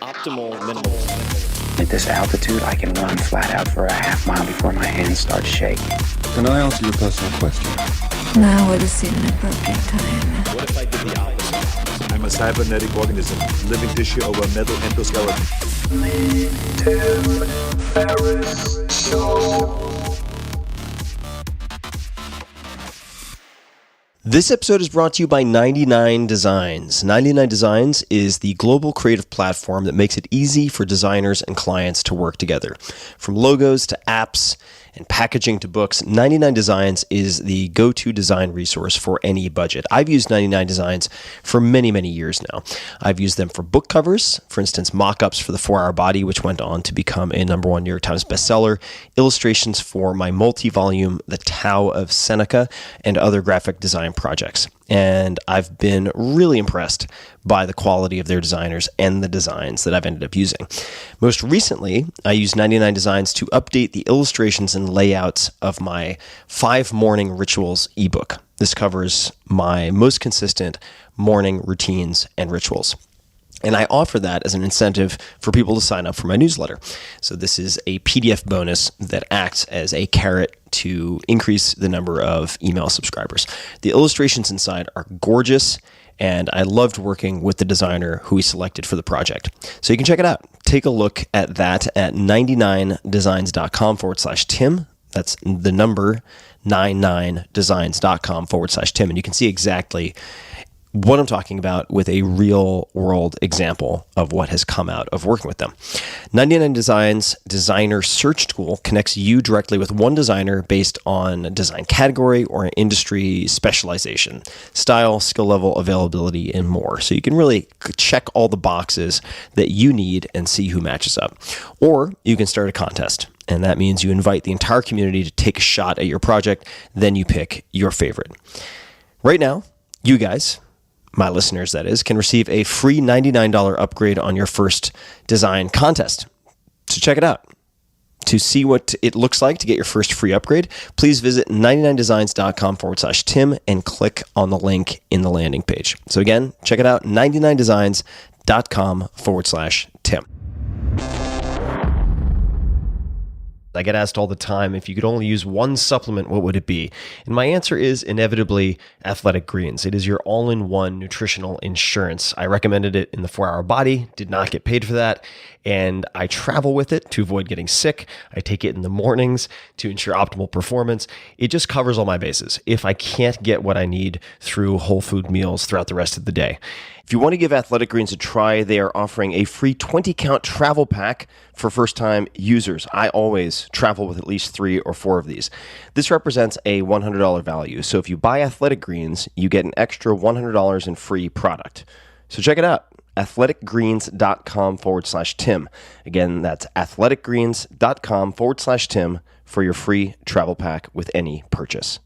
Optimal minimal. At this altitude, I can run flat out for a half mile before my hands start shaking. Can I answer your personal question? Now would seem an appropriate time. What if I did the opposite? I'm a cybernetic organism, living tissue over a metal endoskeleton. This episode is brought to you by 99 Designs. 99 Designs is the global creative platform that makes it easy for designers and clients to work together. From logos to apps and packaging to books, 99 Designs is the go-to design resource for any budget. I've used 99 Designs for many, many years now. I've used them for book covers, for instance, mock-ups for the 4-Hour Body, which went on to become a #1 New York Times bestseller, illustrations for my multi-volume The Tao of Seneca, and other graphic design projects. And I've been really impressed by the quality of their designers and the designs that I've ended up using. Most recently, I used 99 Designs to update the illustrations and layouts of my 5 morning rituals ebook. This covers my most consistent morning routines and rituals. And I offer that as an incentive for people to sign up for my newsletter. So this is a PDF bonus that acts as a carrot to increase the number of email subscribers. The illustrations inside are gorgeous, and I loved working with the designer who we selected for the project. So you can check it out. Take a look at that at 99designs.com/Tim. That's the number 99designs.com/Tim. And you can see exactly what I'm talking about with a real world example of what has come out of working with them. 99 Designs Designer Search Tool connects you directly with one designer based on design category or industry specialization, style, skill level, availability, and more. So you can really check all the boxes that you need and see who matches up. Or you can start a contest. And that means you invite the entire community to take a shot at your project. Then you pick your favorite. Right now, you guys, my listeners that is, can receive a free $99 upgrade on your first design contest. So check it out. To see what it looks like to get your first free upgrade, please visit 99designs.com/Tim and click on the link in the landing page. So again, check it out, 99designs.com/Tim. I get asked all the time, if you could only use one supplement, what would it be? And my answer is inevitably Athletic Greens. It is your all-in-one nutritional insurance. I recommended it in the 4-Hour Body, did not get paid for that, and I travel with it to avoid getting sick. I take it in the mornings to ensure optimal performance. It just covers all my bases if I can't get what I need through whole food meals throughout the rest of the day. If you want to give Athletic Greens a try, they are offering a free 20-count travel pack for first-time users. I always travel with at least 3 or 4 of these. This represents a $100 value. So if you buy Athletic Greens, you get an extra $100 in free product. So check it out. athleticgreens.com/Tim. Again, that's athleticgreens.com/Tim for your free travel pack with any purchase.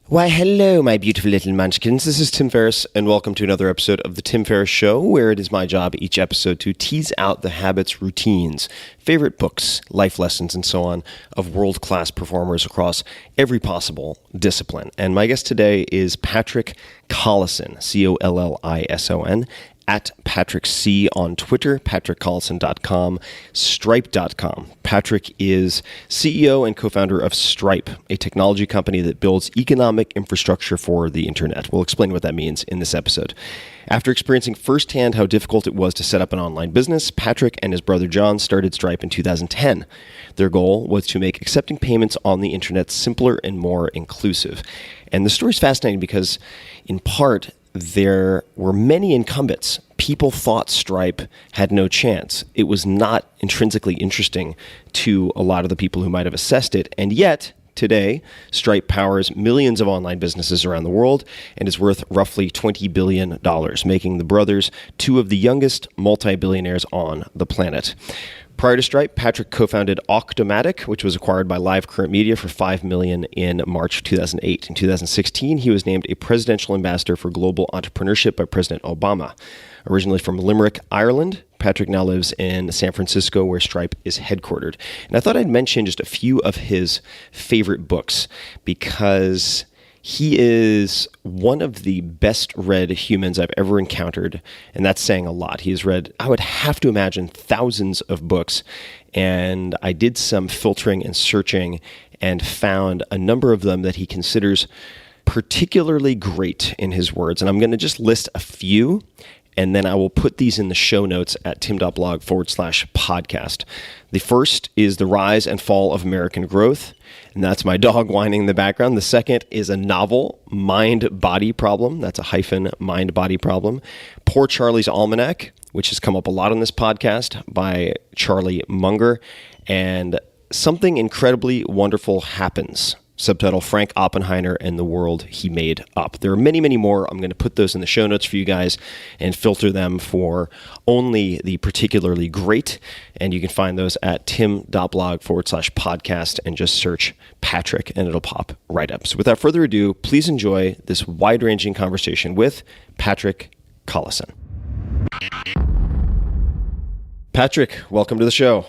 Why, hello, my beautiful little munchkins. This is Tim Ferriss, and welcome to another episode of The Tim Ferriss Show, where it is my job each episode to tease out the habits, routines, favorite books, life lessons, and so on of world-class performers across every possible discipline. And my guest today is Patrick Collison, Collison, at Patrick C on Twitter, patrickcollison.com, stripe.com. Patrick is CEO and co-founder of Stripe, a technology company that builds economic infrastructure for the internet. We'll explain what that means in this episode. After experiencing firsthand how difficult it was to set up an online business, Patrick and his brother John started Stripe in 2010. Their goal was to make accepting payments on the internet simpler and more inclusive. And the story is fascinating because, in part, there were many incumbents. People thought Stripe had no chance. It was not intrinsically interesting to a lot of the people who might have assessed it. And yet, today, Stripe powers millions of online businesses around the world and is worth roughly $20 billion, making the brothers 2 of the youngest multi-billionaires on the planet. Prior to Stripe, Patrick co-founded Auctomatic, which was acquired by Live Current Media for $5 million in March 2008. In 2016, he was named a presidential ambassador for Global Entrepreneurship by President Obama. Originally from Limerick, Ireland, Patrick now lives in San Francisco, where Stripe is headquartered. And I thought I'd mention just a few of his favorite books because He is one of the best read humans I've ever encountered, and that's saying a lot. He has read, I would have to imagine, thousands of books, and I did some filtering and searching and found a number of them that he considers particularly great in his words. And I'm going to just list a few, and then I will put these in the show notes at tim.blog/podcast. The first is The Rise and Fall of American Growth, and that's my dog whining in the background. The second is a novel, Mind-Body Problem. That's a hyphen, Mind-Body Problem. Poor Charlie's Almanac, which has come up a lot on this podcast, by Charlie Munger. And Something Incredibly Wonderful Happens, subtitle Frank Oppenheimer and the World He Made Up. There are many, many more. I'm going to put those in the show notes for you guys and filter them for only the particularly great. And you can find those at tim.blog/podcast and just search Patrick and it'll pop right up. So without further ado, please enjoy this wide-ranging conversation with Patrick Collison. Patrick, welcome to the show.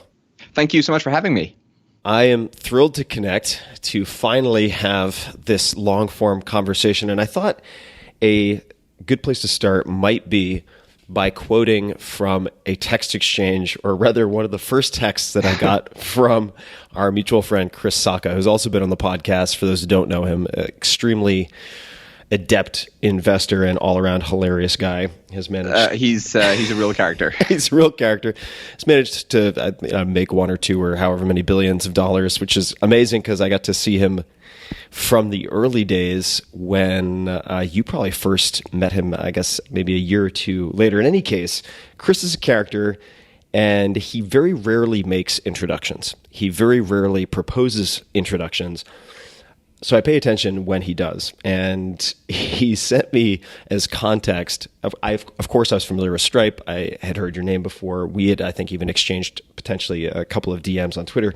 Thank you so much for having me. I am thrilled to connect, to finally have this long-form conversation. And I thought a good place to start might be by quoting from a text exchange, or rather one of the first texts that I got from our mutual friend, Chris Sacca, who's also been on the podcast. For those who don't know him, extremely adept investor and all-around hilarious guy. Has managed. He's a real character. He's a real character. He's managed to make one or two or however many billions of dollars, which is amazing because I got to see him from the early days when you probably first met him, I guess maybe a year or two later. In any case, Chris is a character, and he very rarely makes introductions. He very rarely proposes introductions. So I pay attention when he does. And he sent me as context. Of course, I was familiar with Stripe. I had heard your name before. We had, I think, even exchanged potentially a couple of DMs on Twitter.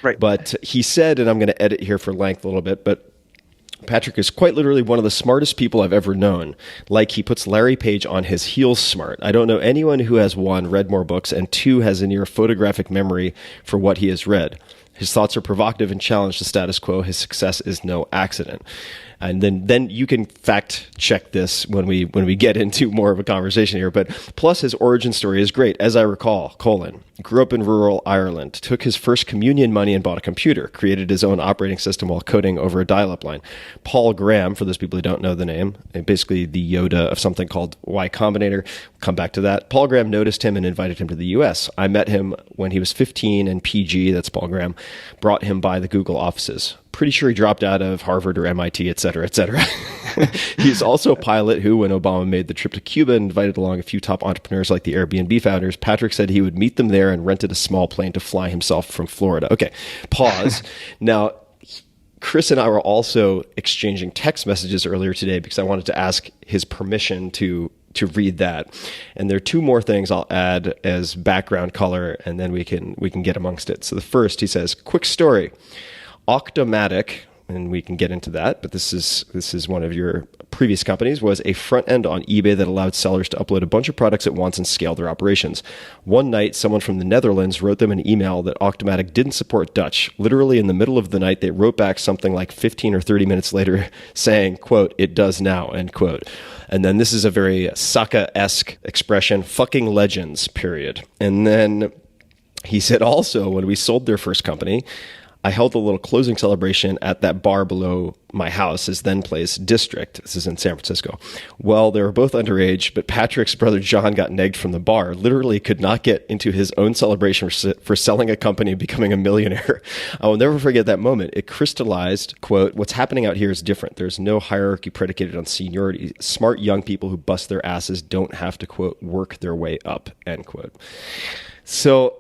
Right. But he said, and I'm going to edit here for length a little bit, but Patrick is quite literally one of the smartest people I've ever known. Like, he puts Larry Page on his heels smart. I don't know anyone who has, one, read more books, and two, has a near photographic memory for what he has read. His thoughts are provocative and challenge the status quo. His success is no accident. And then you can fact check this when we get into more of a conversation here. But plus, his origin story is great. As I recall, grew up in rural Ireland, took his first communion money and bought a computer, created his own operating system while coding over a dial-up line. Paul Graham, for those people who don't know the name, basically the Yoda of something called Y Combinator. Come back to that. Paul Graham noticed him and invited him to the U.S. I met him when he was 15, and PG, that's Paul Graham, brought him by the Google offices. Pretty sure he dropped out of Harvard or MIT, et cetera, et cetera. He's also a pilot who, when Obama made the trip to Cuba, invited along a few top entrepreneurs like the Airbnb founders. Patrick said he would meet them there and rented a small plane to fly himself from Florida. Okay, pause. Now, Chris and I were also exchanging text messages earlier today because I wanted to ask his permission to read that. And there are two more things I'll add as background color, and then we can get amongst it. So the first, he says, quick story. Auctomatic, and we can get into that, but this is one of your previous companies, was a front end on eBay that allowed sellers to upload a bunch of products at once and scale their operations. One night, someone from the Netherlands wrote them an email that Auctomatic didn't support Dutch. Literally in the middle of the night, they wrote back something like 15 or 30 minutes later saying, quote, "It does now," end quote. And then this is a very Sacca-esque expression, fucking legends, period. And then he said also, when we sold their first company, I held a little closing celebration at that bar below my house, his then place, District. This is in San Francisco. Well, they were both underage, but Patrick's brother John got negged from the bar, literally could not get into his own celebration for selling a company and becoming a millionaire. I will never forget that moment. It crystallized, quote, "What's happening out here is different. There's no hierarchy predicated on seniority. Smart young people who bust their asses don't have to, quote, work their way up," end quote. So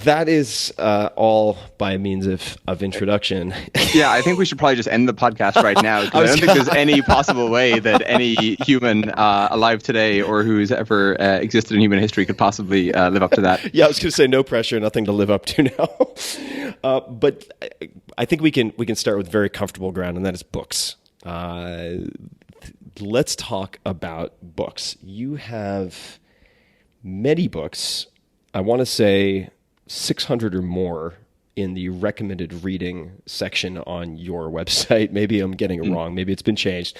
that is all by means of introduction. Yeah, I think we should probably just end the podcast right now, because I don't think there's any possible way that any human alive today or who's ever existed in human history could possibly live up to that. Yeah, I was going to say no pressure, nothing to live up to now. But I think we can start with very comfortable ground, and that is books. Let's talk about books. You have many books. I want to say 600 or more in the recommended reading section on your website. Maybe I'm getting it wrong. Maybe it's been changed.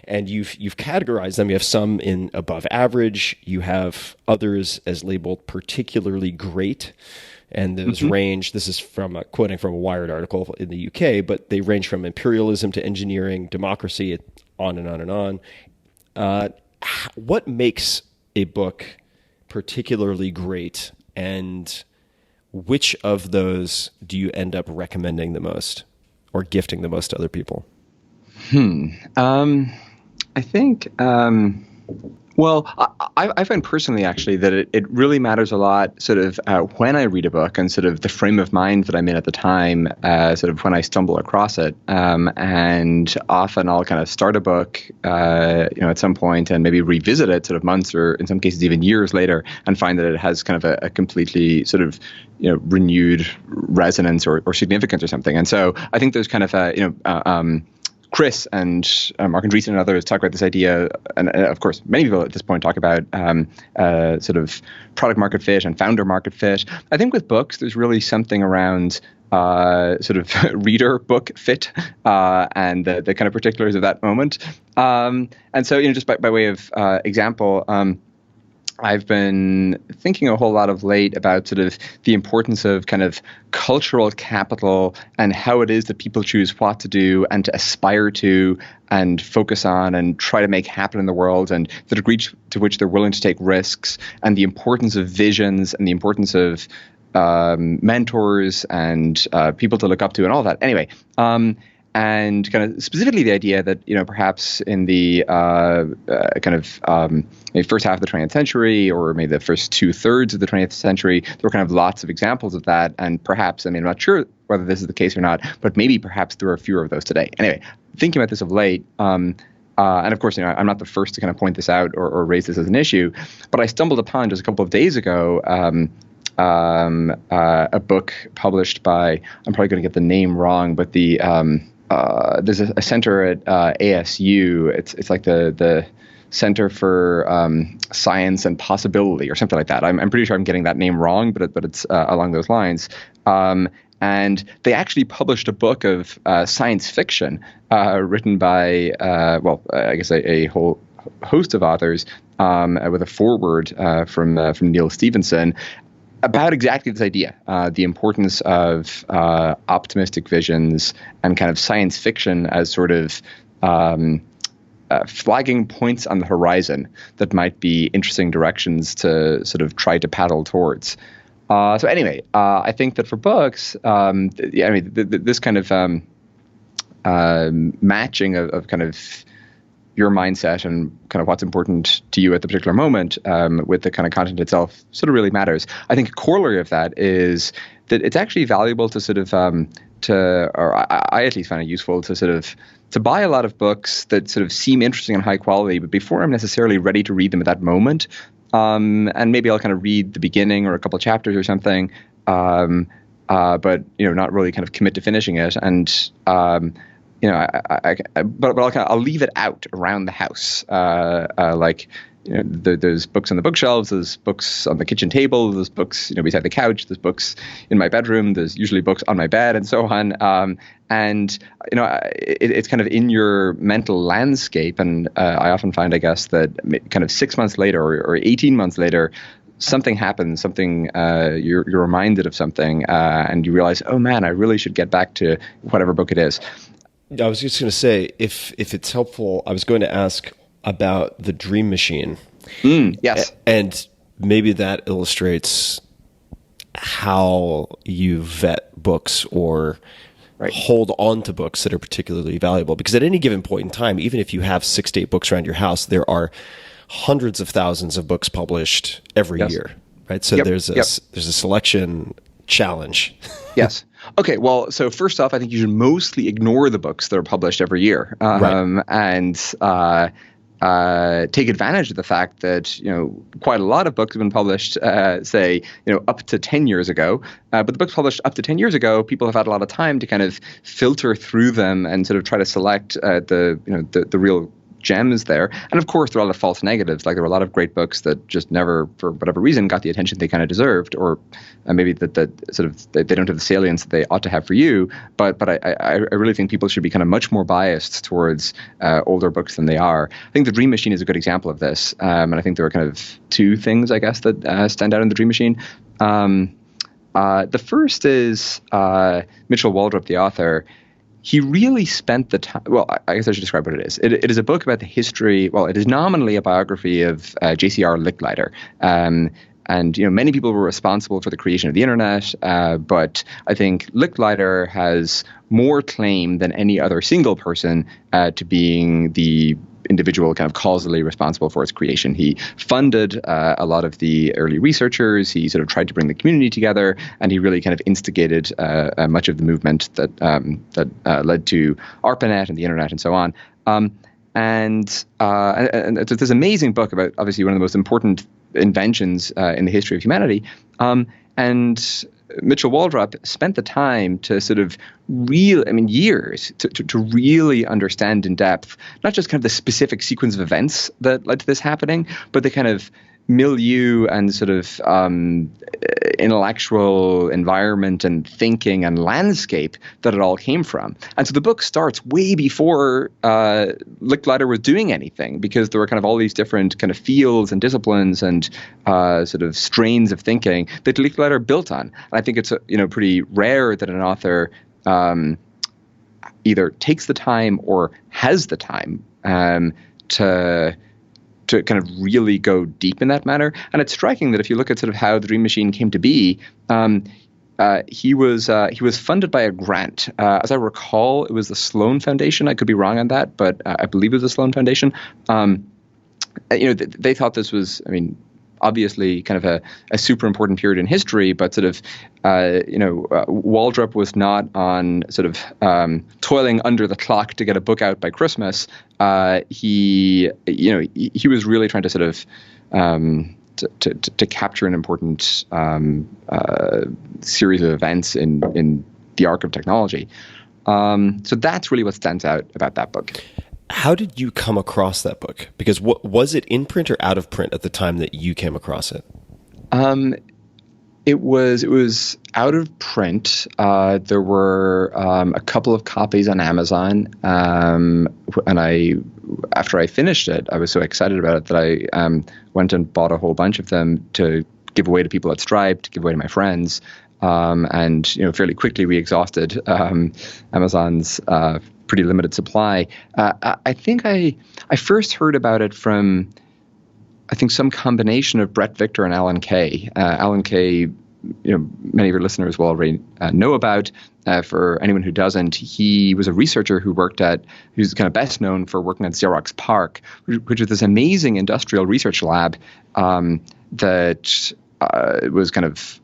And you've categorized them. You have some in above average. You have others as labeled particularly great. And those range, this is from quoting from a Wired article in the UK, but they range from imperialism to engineering, democracy, on and on and on. What makes a book particularly great, and which of those do you end up recommending the most or gifting the most to other people? I think, well, I find personally actually that it really matters a lot sort of when I read a book and sort of the frame of mind that I'm in at the time, sort of when I stumble across it. And often I'll kind of start a book, at some point and maybe revisit it sort of months or in some cases even years later and find that it has kind of a completely sort of, renewed resonance or significance or something. And so I think there's kind of Chris and Mark Andreessen and others talk about this idea, and of course, many people at this point talk about sort of product market fit and founder market fit. I think with books, there's really something around sort of reader book fit and the kind of particulars of that moment. And so, just by way of example, I've been thinking a whole lot of late about sort of the importance of kind of cultural capital and how it is that people choose what to do and to aspire to and focus on and try to make happen in the world, and the degree to which they're willing to take risks, and the importance of visions and the importance of mentors and people to look up to and all that. Anyway, and kind of specifically the idea that, perhaps in the maybe first half of the 20th century, or maybe the first 2/3 of the 20th century, there were kind of lots of examples of that. And perhaps, I'm not sure whether this is the case or not, but maybe perhaps there are fewer of those today. Anyway, thinking about this of late, and of course, I'm not the first to kind of point this out or raise this as an issue, but I stumbled upon just a couple of days ago a book published by, I'm probably going to get the name wrong, but there's a center at ASU. It's like the Center for Science and Possibility or something like that. I'm pretty sure I'm getting that name wrong, but it's along those lines. And they actually published a book of science fiction written by, I guess a whole host of authors with a foreword from Neil Stephenson, about exactly this idea, the importance of optimistic visions and kind of science fiction as sort of flagging points on the horizon that might be interesting directions to sort of try to paddle towards. So anyway, I think that for books, this kind of matching of kind of your mindset and kind of what's important to you at the particular moment with the kind of content itself sort of really matters. I think a corollary of that is that it's actually valuable to sort of I at least find it useful to sort of to buy a lot of books that sort of seem interesting and high quality, but before I'm necessarily ready to read them at that moment, and maybe I'll kind of read the beginning or a couple chapters or something, but not really kind of commit to finishing it. And but I'll leave it out around the house, there's books on the bookshelves, there's books on the kitchen table, there's books beside the couch, there's books in my bedroom, there's usually books on my bed, and so on. It's kind of in your mental landscape, and I often find, I guess, that kind of 6 months later or 18 months later, something happens, something you're reminded of something, and you realize, oh man, I really should get back to whatever book it is. I was just going to say, if it's helpful, I was going to ask about the Dream Machine. Yes. And maybe that illustrates how you vet books or hold on to books that are particularly valuable. Because at any given point in time, even if you have 6 to 8 books around your house, there are hundreds of thousands of books published every year, right? So there's a selection challenge. Yes. Okay, well, so first off, I think you should mostly ignore the books that are published every year, and take advantage of the fact that quite a lot of books have been published, say up to 10 years ago. But the books published up to 10 years ago, people have had a lot of time to kind of filter through them and sort of try to select the real gems there. And of course, there are a lot of false negatives. Like there were a lot of great books that just never, for whatever reason, got the attention they kind of deserved, or maybe that sort of they don't have the salience that they ought to have for you. But I really think people should be kind of much more biased towards older books than they are. I think The Dream Machine is a good example of this. And I think there are kind of two things, I guess, that stand out in The Dream Machine. The first is Mitchell Waldrop, the author. He really spent the time. Well, I guess I should describe what it is. It is a book about the history. Well, it is nominally a biography of J.C.R. Licklider. And many people were responsible for the creation of the internet, but I think Licklider has more claim than any other single person to being the individual kind of causally responsible for its creation. He funded a lot of the early researchers. He sort of tried to bring the community together, and he really kind of instigated much of the movement that led to ARPANET and the internet and so on. And it's this amazing book about obviously one of the most important inventions in the history of humanity. And Mitchell Waldrop spent the time to sort of years to really understand in depth, not just kind of the specific sequence of events that led to this happening, but the kind of milieu and sort of intellectual environment and thinking and landscape that it all came from. And so the book starts way before Licklider was doing anything, because there were kind of all these different kind of fields and disciplines and sort of strains of thinking that Licklider built on. And I think it's pretty rare that an author either takes the time or has the time to kind of really go deep in that matter. And it's striking that if you look at sort of how the Dream Machine came to be, he was funded by a grant. As I recall, it was the Sloan Foundation. I could be wrong on that, but I believe it was the Sloan Foundation. They thought this was, obviously kind of a super important period in history, but sort of, Waldrop was not on sort of toiling under the clock to get a book out by Christmas. He was really trying to sort of to capture an important series of events in the arc of technology. So that's really what stands out about that book. How did you come across that book? Because was it in print or out of print at the time that you came across it? It was out of print. There were a couple of copies on Amazon, and after I finished it, I was so excited about it that I went and bought a whole bunch of them to give away to people at Stripe, to give away to my friends, and fairly quickly we exhausted Amazon's pretty limited supply. I think I first heard about it from, I think, some combination of Brett Victor and Alan Kay. Alan Kay, many of your listeners will already know about. For anyone who doesn't, he was a researcher who's kind of best known for working at Xerox PARC, which is this amazing industrial research lab that was kind of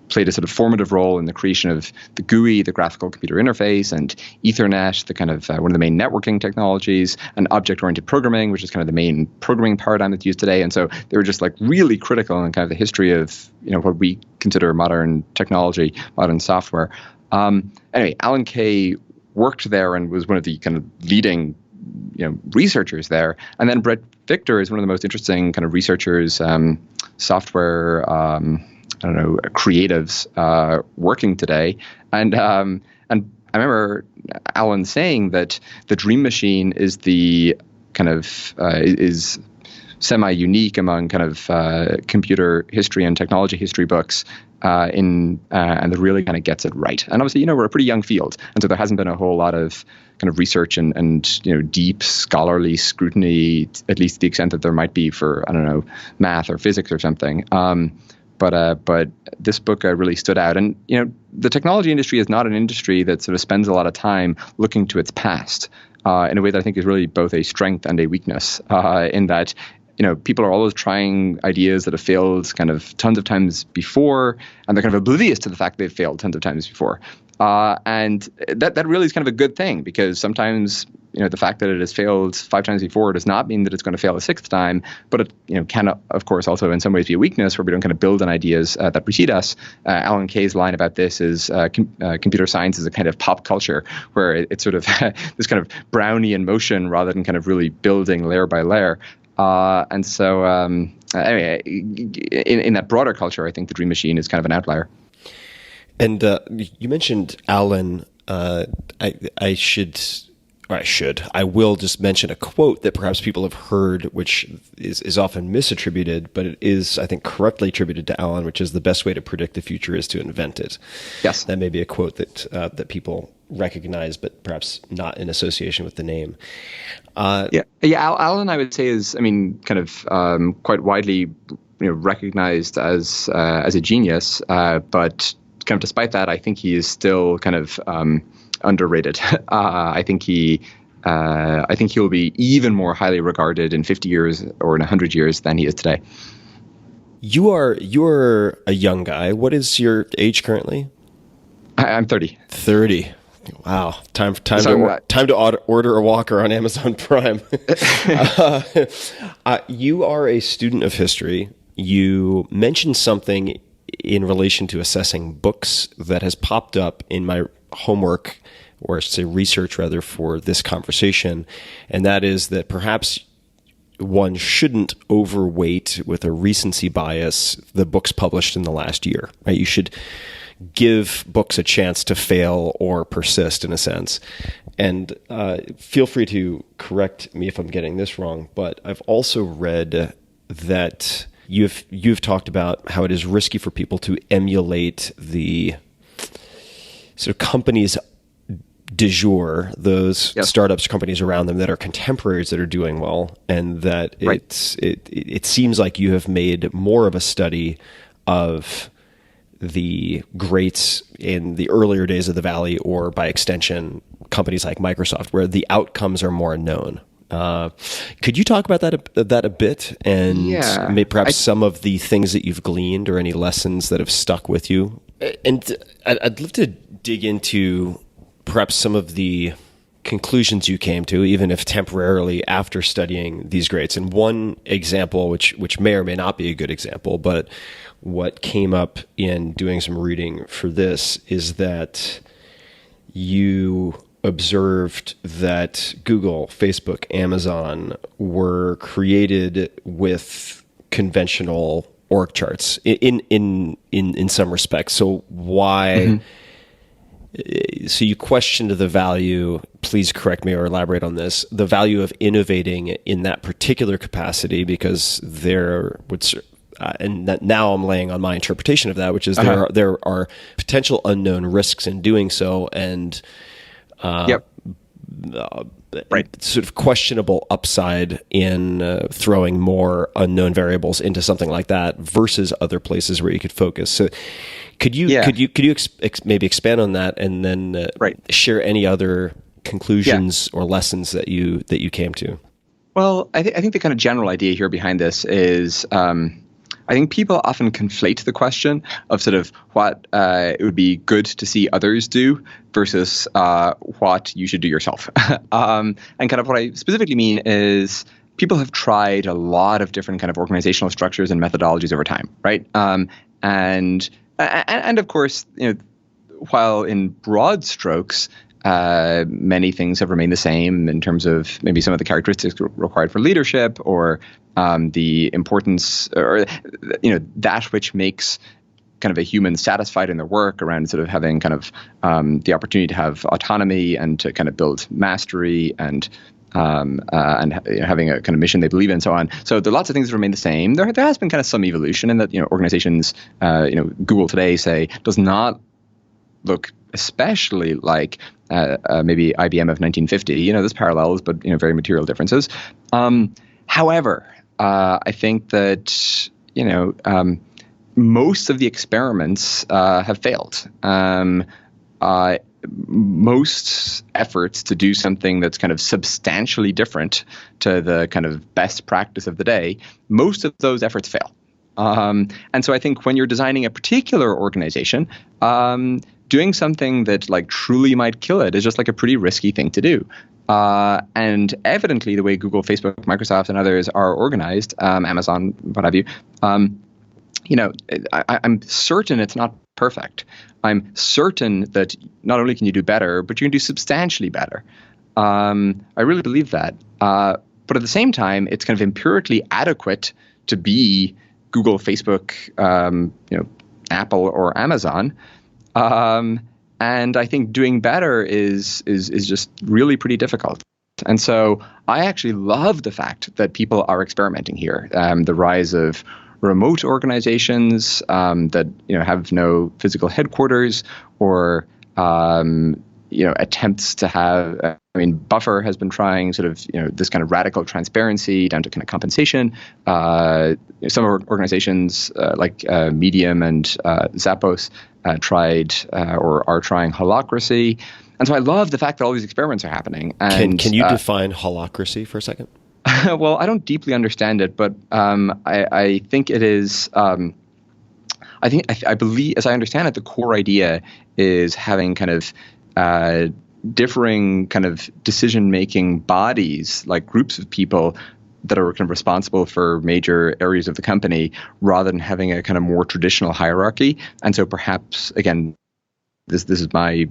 played a sort of formative role in the creation of the GUI, the graphical computer interface, and Ethernet, the kind of one of the main networking technologies, and object-oriented programming, which is kind of the main programming paradigm that's used today. And so they were just like really critical in kind of the history of what we consider modern technology, modern software. Anyway, Alan Kay worked there and was one of the kind of leading researchers there. And then Brett Victor is one of the most interesting kind of researchers, software creatives working today. And I remember Alan saying that the Dream Machine is the kind of is semi-unique among kind of computer history and technology history books and that really kind of gets it right. And obviously, we're a pretty young field, and so there hasn't been a whole lot of kind of research and deep scholarly scrutiny, at least to the extent that there might be for, math or physics or something. But this book really stood out. And, the technology industry is not an industry that sort of spends a lot of time looking to its past in a way that I think is really both a strength and a weakness in that, people are always trying ideas that have failed kind of tons of times before, and they're kind of oblivious to the fact they've failed tons of times before. And that really is kind of a good thing, because sometimes the fact that it has failed 5 times before does not mean that it's going to fail a 6th time, but it can, of course, also in some ways be a weakness where we don't kind of build on ideas that precede us. Alan Kay's line about this is computer science is a kind of pop culture where it's sort of this kind of Brownian motion rather than kind of really building layer by layer. And so anyway, in that broader culture, I think the Dream Machine is kind of an outlier. And you mentioned Alan. I will just mention a quote that perhaps people have heard, which is often misattributed, but it is, I think, correctly attributed to Alan, which is the best way to predict the future is to invent it. Yes. That may be a quote that people recognize, but perhaps not in association with the name. Alan, I would say, is, kind of quite widely recognized as a genius, but kind of despite that, I think he is still kind of underrated. I think he will be even more highly regarded in 50 years or in 100 years than he is today. You're a young guy. What is your age currently? I'm 30. 30. Wow. Time to order a walker on Amazon Prime. You are a student of history. You mentioned something in relation to assessing books that has popped up in my homework, or I should say research rather, for this conversation. And that is that perhaps one shouldn't overweight with a recency bias the books published in the last year. Right? You should give books a chance to fail or persist in a sense. And feel free to correct me if I'm getting this wrong, but I've also read that you've talked about how it is risky for people to emulate the sort of companies du jour, those startups, companies around them that are contemporaries that are doing well, and that it seems like you have made more of a study of the greats in the earlier days of the Valley, or by extension, companies like Microsoft, where the outcomes are more known. Could you talk about that a bit, and maybe perhaps some of the things that you've gleaned or any lessons that have stuck with you? And I'd love to dig into perhaps some of the conclusions you came to, even if temporarily, after studying these greats. And one example, which may or may not be a good example, but what came up in doing some reading for this is that you observed that Google, Facebook, Amazon were created with conventional org charts in some respects. So why? Mm-hmm. So you questioned the value. Please correct me or elaborate on this. The value of innovating in that particular capacity, because there would. And that now I'm laying on my interpretation of that, which is there are potential unknown risks in doing so, and sort of questionable upside in throwing more unknown variables into something like that versus other places where you could focus. So, could you maybe expand on that, and then share any other conclusions or lessons that you came to? Well, I think the kind of general idea here behind this is. I think people often conflate the question of sort of what it would be good to see others do versus what you should do yourself. And kind of what I specifically mean is people have tried a lot of different kind of organizational structures and methodologies over time, right? And of course, while in broad strokes, many things have remained the same in terms of maybe some of the characteristics required for leadership, or the importance, or that which makes kind of a human satisfied in their work, around sort of having kind of the opportunity to have autonomy and to kind of build mastery and having a kind of mission they believe in, and so on. So there are lots of things that remain the same. There has been kind of some evolution in that. Organizations, Google today, say, does not look especially like maybe IBM of 1950. There's parallels, but very material differences. However, I think that most of the experiments have failed. Most efforts to do something that's kind of substantially different to the kind of best practice of the day, most of those efforts fail. And so I think when you're designing a particular organization, doing something that like truly might kill it is just like a pretty risky thing to do. And evidently, the way Google, Facebook, Microsoft, and others are organized, Amazon, what have you, I'm certain it's not perfect. I'm certain that not only can you do better, but you can do substantially better. I really believe that. But at the same time, it's kind of empirically adequate to be Google, Facebook, Apple, or Amazon. And I think doing better is just really pretty difficult. And so I actually love the fact that people are experimenting here. The rise of remote organizations that have no physical headquarters, or attempts to have. Buffer has been trying sort of this kind of radical transparency down to kind of compensation. Some organizations like Medium and Zappos tried or are trying holacracy. And so I love the fact that all these experiments are happening. And can you define holacracy for a second? Well, I don't deeply understand it, but I think it is. I believe, as I understand it, the core idea is having kind of differing kind of decision-making bodies, like groups of people that are kind of responsible for major areas of the company, rather than having a kind of more traditional hierarchy. And so perhaps, again, this is my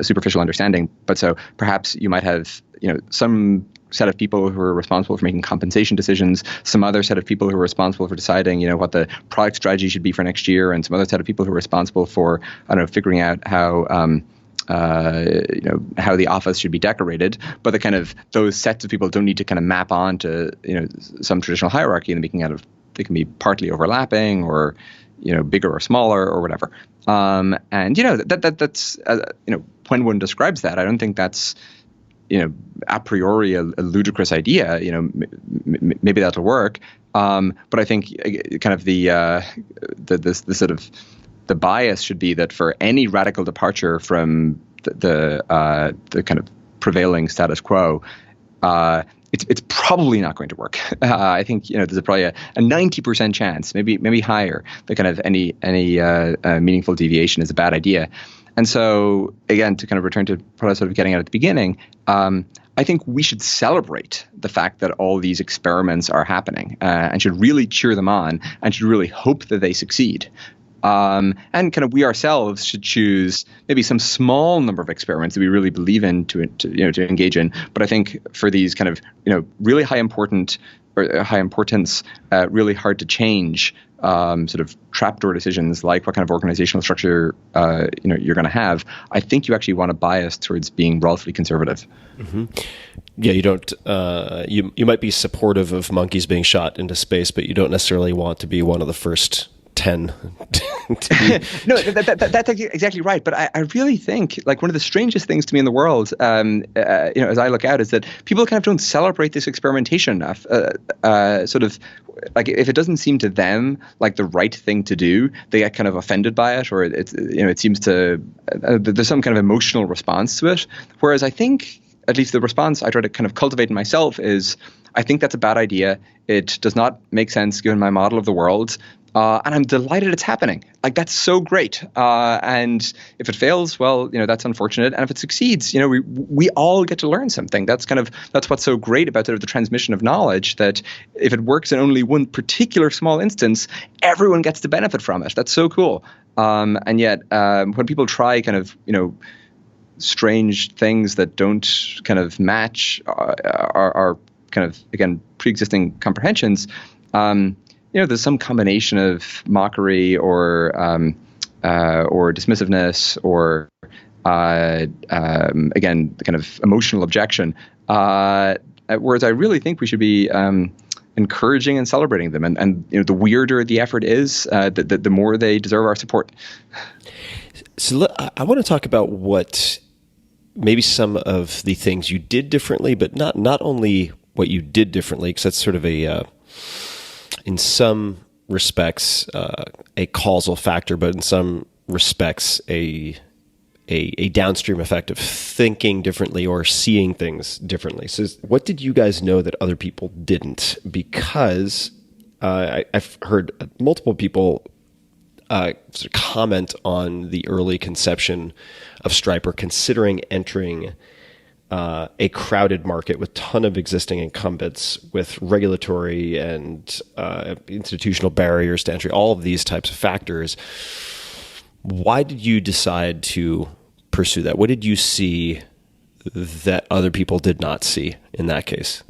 superficial understanding, but so perhaps you might have some set of people who are responsible for making compensation decisions, some other set of people who are responsible for deciding what the product strategy should be for next year, and some other set of people who are responsible for figuring out how how the office should be decorated. But the kind of those sets of people don't need to kind of map on to some traditional hierarchy, and they can be partly overlapping, or bigger or smaller or whatever. And that's when one describes that, I don't think that's a priori a ludicrous idea. Maybe that'll work. But I think kind of the sort of the bias should be that for any radical departure from the kind of prevailing status quo, it's probably not going to work. I think there's probably a 90% chance, maybe higher, that kind of any meaningful deviation is a bad idea. And so, again, to kind of return to what I was sort of getting at the beginning, I think we should celebrate the fact that all these experiments are happening, and should really cheer them on, and should really hope that they succeed. And kind of we ourselves should choose maybe some small number of experiments that we really believe in to engage in. But I think for these kind of really high importance, really hard to change sort of trapdoor decisions, like what kind of organizational structure you're going to have, I think you actually want to bias towards being relatively conservative. Mm-hmm. Yeah, you don't. You might be supportive of monkeys being shot into space, but you don't necessarily want to be one of the first 10. No, that's exactly right. But I really think, like, one of the strangest things to me in the world, as I look out, is that people kind of don't celebrate this experimentation enough. Sort of, like, if it doesn't seem to them like the right thing to do, they get kind of offended by it, or it seems to there's some kind of emotional response to it. Whereas I think, at least the response I try to kind of cultivate in myself is, I think that's a bad idea. It does not make sense given my model of the world. And I'm delighted it's happening. Like, that's so great. And if it fails, well, that's unfortunate. And if it succeeds, we all get to learn something. That's what's so great about sort of the transmission of knowledge, that if it works in only one particular small instance, everyone gets to benefit from it. That's so cool. And yet, when people try kind of, strange things that don't kind of match our kind of, again, pre-existing comprehensions, there's some combination of mockery or dismissiveness, or again, the kind of emotional objection. Whereas I really think we should be encouraging and celebrating them, and the weirder the effort is, the more they deserve our support. So I want to talk about what maybe some of the things you did differently, but not only what you did differently, because that's sort of in some respects, a causal factor, but in some respects, a downstream effect of thinking differently or seeing things differently. So what did you guys know that other people didn't? Because I've heard multiple people sort of comment on the early conception of Stripe, or considering entering a crowded market with ton of existing incumbents, with regulatory and institutional barriers to entry, all of these types of factors. Why did you decide to pursue that? What did you see that other people did not see in that case?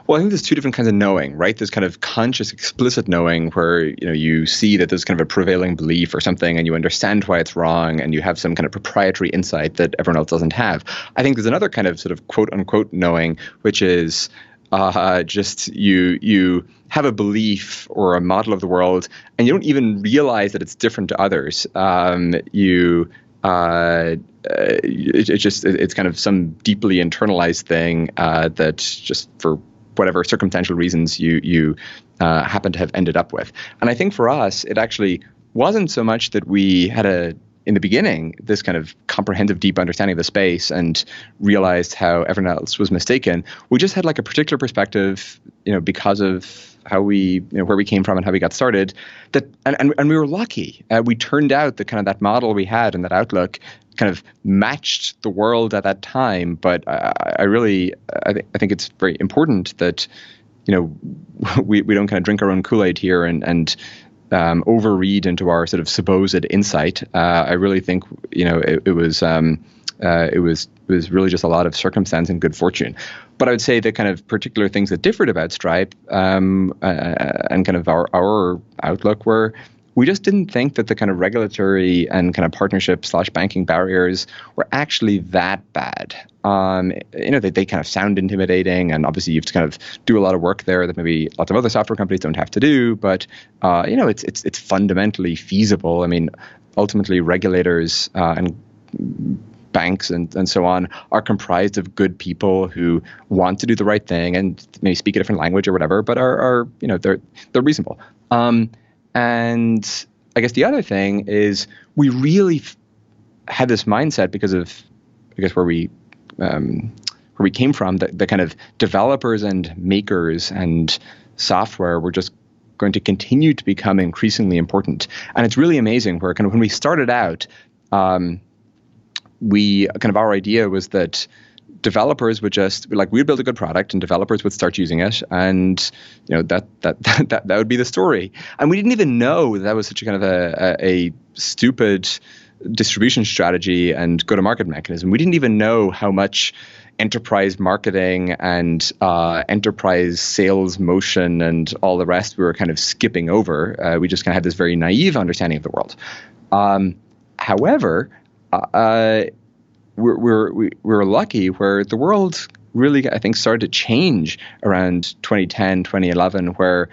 Well, I think there's two different kinds of knowing, right? There's kind of conscious, explicit knowing where, you see that there's kind of a prevailing belief or something and you understand why it's wrong and you have some kind of proprietary insight that everyone else doesn't have. I think there's another kind of sort of quote unquote knowing, which is just you have a belief or a model of the world and you don't even realize that it's different to others. It's kind of some deeply internalized thing that just for whatever circumstantial reasons you happen to have ended up with. And I think for us, it actually wasn't so much that we had in the beginning, this kind of comprehensive, deep understanding of the space and realized how everyone else was mistaken. We just had like a particular perspective, because of how where we came from and how we got started. And we were lucky. We turned out that model we had and that outlook kind of matched the world at that time. But I think it's very important that we don't kind of drink our own Kool-Aid here and overread into our sort of supposed insight. I really think it was really just a lot of circumstance and good fortune. But I would say the kind of particular things that differed about Stripe and kind of our outlook were, we just didn't think that the kind of regulatory and kind of partnership / banking barriers were actually that bad. They kind of sound intimidating, and obviously you have to kind of do a lot of work there that maybe lots of other software companies don't have to do. But it's fundamentally feasible. I mean, ultimately regulators and banks and so on are comprised of good people who want to do the right thing and maybe speak a different language or whatever, but are they're reasonable. And I guess the other thing is we really had this mindset because of, I guess, where we came from, the kind of developers and makers and software were just going to continue to become increasingly important. And it's really amazing where kind of when we started out, our idea was that developers would just we'd build a good product and developers would start using it, and that would be the story. And we didn't even know that was such a kind of a stupid distribution strategy and go-to-market mechanism. We didn't even know how much enterprise marketing and enterprise sales motion and all the rest we were kind of skipping over. We just kind of had this very naive understanding of the world. However, we're lucky where the world really, I think, started to change around 2010, 2011, where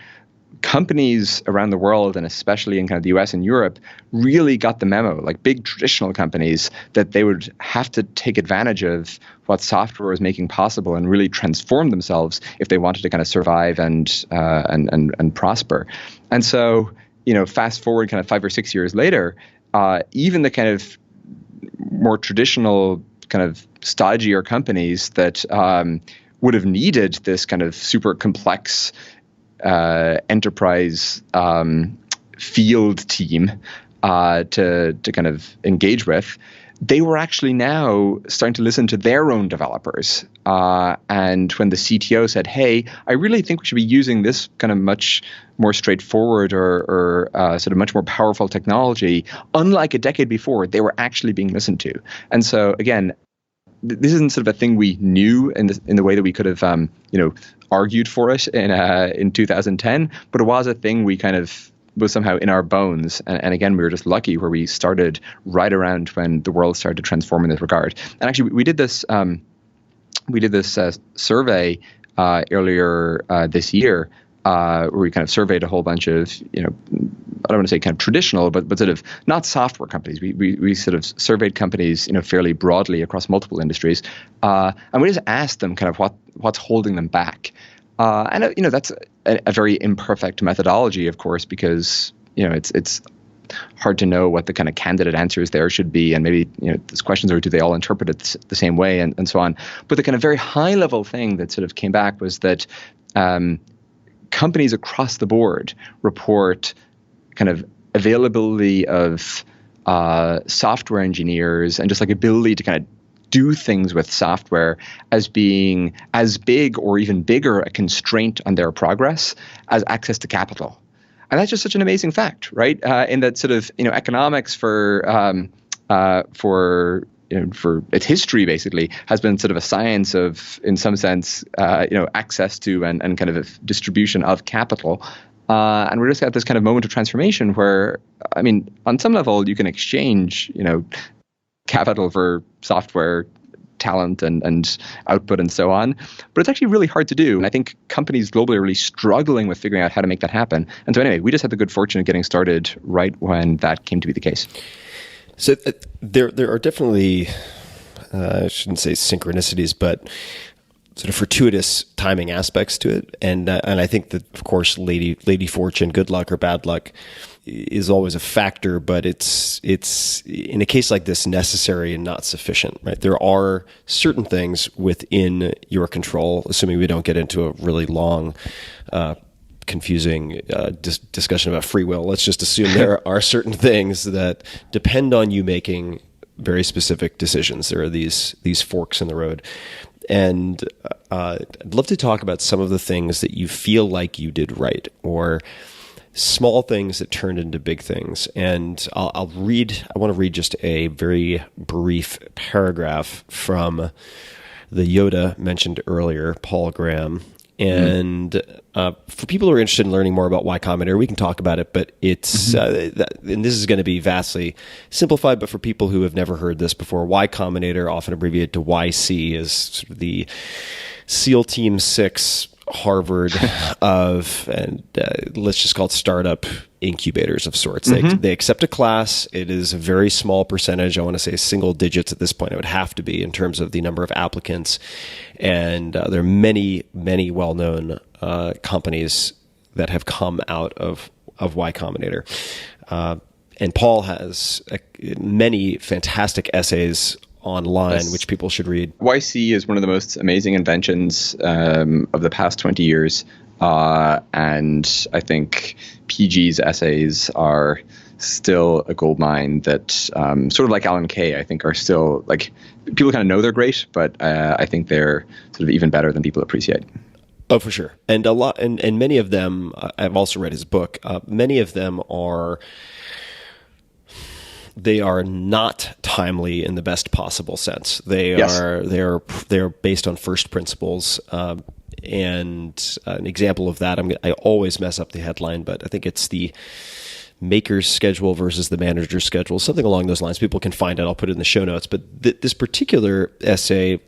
companies around the world, and especially in kind of the US and Europe, really got the memo, like big traditional companies, that they would have to take advantage of what software was making possible and really transform themselves if they wanted to kind of survive and prosper. And so, fast forward kind of 5 or 6 years later, even the kind of more traditional kind of stodgier companies that would have needed this kind of super complex enterprise field team to kind of engage with, they were actually now starting to listen to their own developers. And when the CTO said, hey, I really think we should be using this kind of much more straightforward or sort of much more powerful technology, unlike a decade before, they were actually being listened to. And so, again, this isn't sort of a thing we knew in the way that we could have, argued for it in 2010, but it was a thing we kind of was somehow in our bones. And again, we were just lucky where we started right around when the world started to transform in this regard. And actually, we did this survey earlier this year where we kind of surveyed a whole bunch of, I don't want to say kind of traditional, but sort of not software companies. We sort of surveyed companies, fairly broadly across multiple industries, and we just asked them kind of what's holding them back. And that's a very imperfect methodology, of course, because it's hard to know what the kind of candidate answers there should be, and maybe these questions are, do they all interpret it the same way, and so on. But the kind of very high level thing that sort of came back was that companies across the board report kind of availability of software engineers and just like ability to kind of do things with software as being as big or even bigger a constraint on their progress as access to capital. And that's just such an amazing fact, right? In that sort of, economics for its history basically has been sort of a science of, in some sense, access to and kind of a distribution of capital. And we're just at this kind of moment of transformation where, I mean, on some level, you can exchange, capital for software, talent and output and so on. But it's actually really hard to do. And I think companies globally are really struggling with figuring out how to make that happen. And so anyway, we just had the good fortune of getting started right when that came to be the case. So there are definitely, I shouldn't say synchronicities, but sort of fortuitous timing aspects to it. And I think that, of course, lady fortune, good luck or bad luck, is always a factor, but it's in a case like this necessary and not sufficient, right? There are certain things within your control, assuming we don't get into a really long, confusing discussion about free will. Let's just assume there are certain things that depend on you making very specific decisions. There are these forks in the road. And I'd love to talk about some of the things that you feel like you did right, or small things that turned into big things. And I want to read just a very brief paragraph from the Yoda mentioned earlier, Paul Graham. And for people who are interested in learning more about Y Combinator, we can talk about it, but it's, and this is going to be vastly simplified, but for people who have never heard this before, Y Combinator, often abbreviated to YC, is sort of the SEAL Team 6 Harvard of, and let's just call it startup incubators of sorts. They accept a class. It is a very small percentage. I want to say single digits at this point. It would have to be in terms of the number of applicants. And there are many, many well-known companies that have come out of Y Combinator. And Paul has many fantastic essays online, which people should read. YC is one of the most amazing inventions of the past 20 years. And I think PG's essays are still a gold mine that sort of like Alan Kay, I think are still like, people kind of know they're great, but I think they're sort of even better than people appreciate. Oh, for sure. And a lot, and many of them, I've also read his book. Many of them they are not timely in the best possible sense. They're based on first principles. And an example of that, I always mess up the headline, but I think it's the maker's schedule versus the manager's schedule, something along those lines. People can find it. I'll put it in the show notes. But this particular essay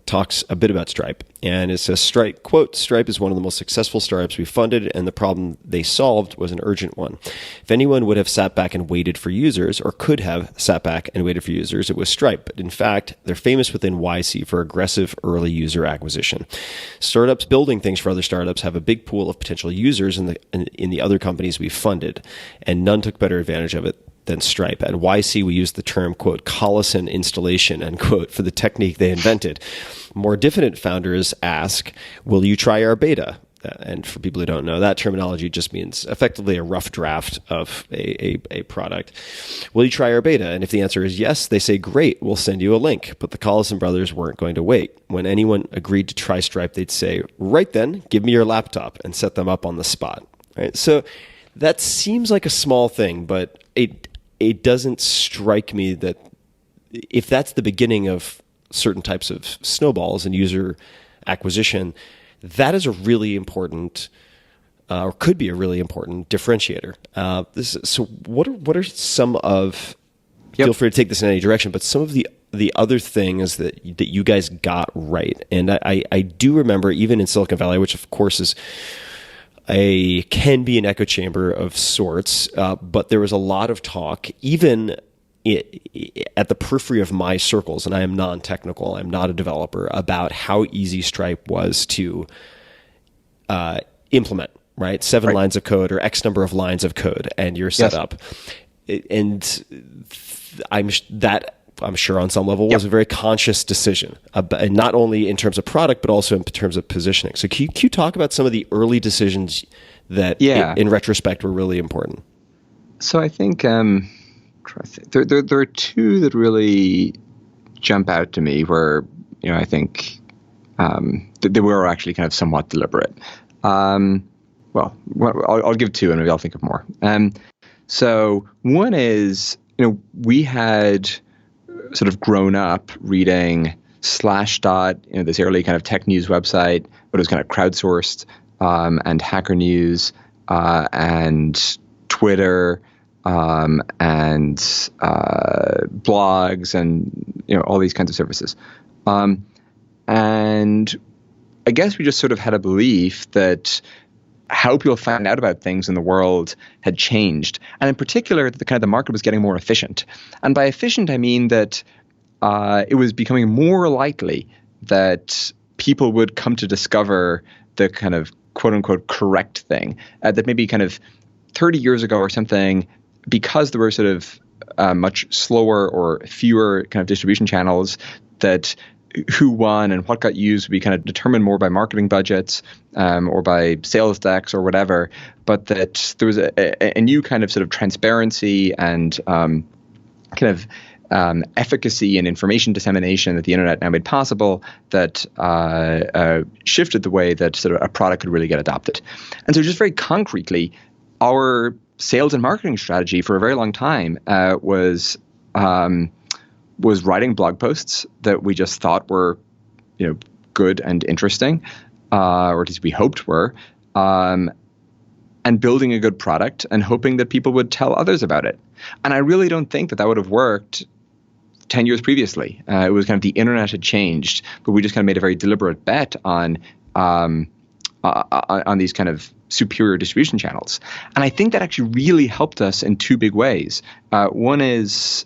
talks a bit about Stripe. And it says, quote, Stripe is one of the most successful startups we funded, and the problem they solved was an urgent one. If anyone would have sat back and waited for users, or could have sat back and waited for users, it was Stripe. But in fact, they're famous within YC for aggressive early user acquisition. Startups building things for other startups have a big pool of potential users in the other companies we funded, and none took better advantage of it than Stripe. At YC, we use the term, quote, Collison installation, end quote, for the technique they invented. More diffident founders ask, will you try our beta? And for people who don't know, that terminology just means effectively a rough draft of a product. Will you try our beta? And if the answer is yes, they say, great, we'll send you a link. But the Collison brothers weren't going to wait. When anyone agreed to try Stripe, they'd say, right then, give me your laptop, and set them up on the spot. Right? So that seems like a small thing, but it doesn't strike me that if that's the beginning of certain types of snowballs and user acquisition, that is a really important, or could be a really important differentiator. So what are some of, feel free to take this in any direction, but some of the other things that you guys got right? And I do remember, even in Silicon Valley, which of course can be an echo chamber of sorts, but there was a lot of talk, even at the periphery of my circles, and I am non-technical, I'm not a developer, about how easy Stripe was to implement, right? 7 lines of code or X number of lines of code, and you're set up. And I'm sure on some level was a very conscious decision, and not only in terms of product, but also in terms of positioning. So can you talk about some of the early decisions that in retrospect were really important? So I think there are two that really jump out to me where, I think they were actually kind of somewhat deliberate. Well, I'll give two and maybe I'll think of more. So one is, we had sort of grown up reading Slashdot, this early kind of tech news website, but it was kind of crowdsourced, and Hacker News, and Twitter, and blogs, and all these kinds of services. And I guess we just sort of had a belief that how people found out about things in the world had changed, and in particular, that the market was getting more efficient. And by efficient, I mean that it was becoming more likely that people would come to discover the kind of quote unquote correct thing, that maybe kind of 30 years ago or something, because there were sort of much slower or fewer kind of distribution channels, that who won and what got used would be kind of determined more by marketing budgets, or by sales decks or whatever, but that there was a new kind of sort of transparency and kind of efficacy and information dissemination that the internet now made possible, that shifted the way that sort of a product could really get adopted. And so just very concretely, our sales and marketing strategy for a very long time was writing blog posts that we just thought were, good and interesting, or at least we hoped were, and building a good product and hoping that people would tell others about it. And I really don't think that would have worked 10 years previously. It was kind of the internet had changed, but we just kind of made a very deliberate bet on these kind of superior distribution channels. And I think that actually really helped us in two big ways. One is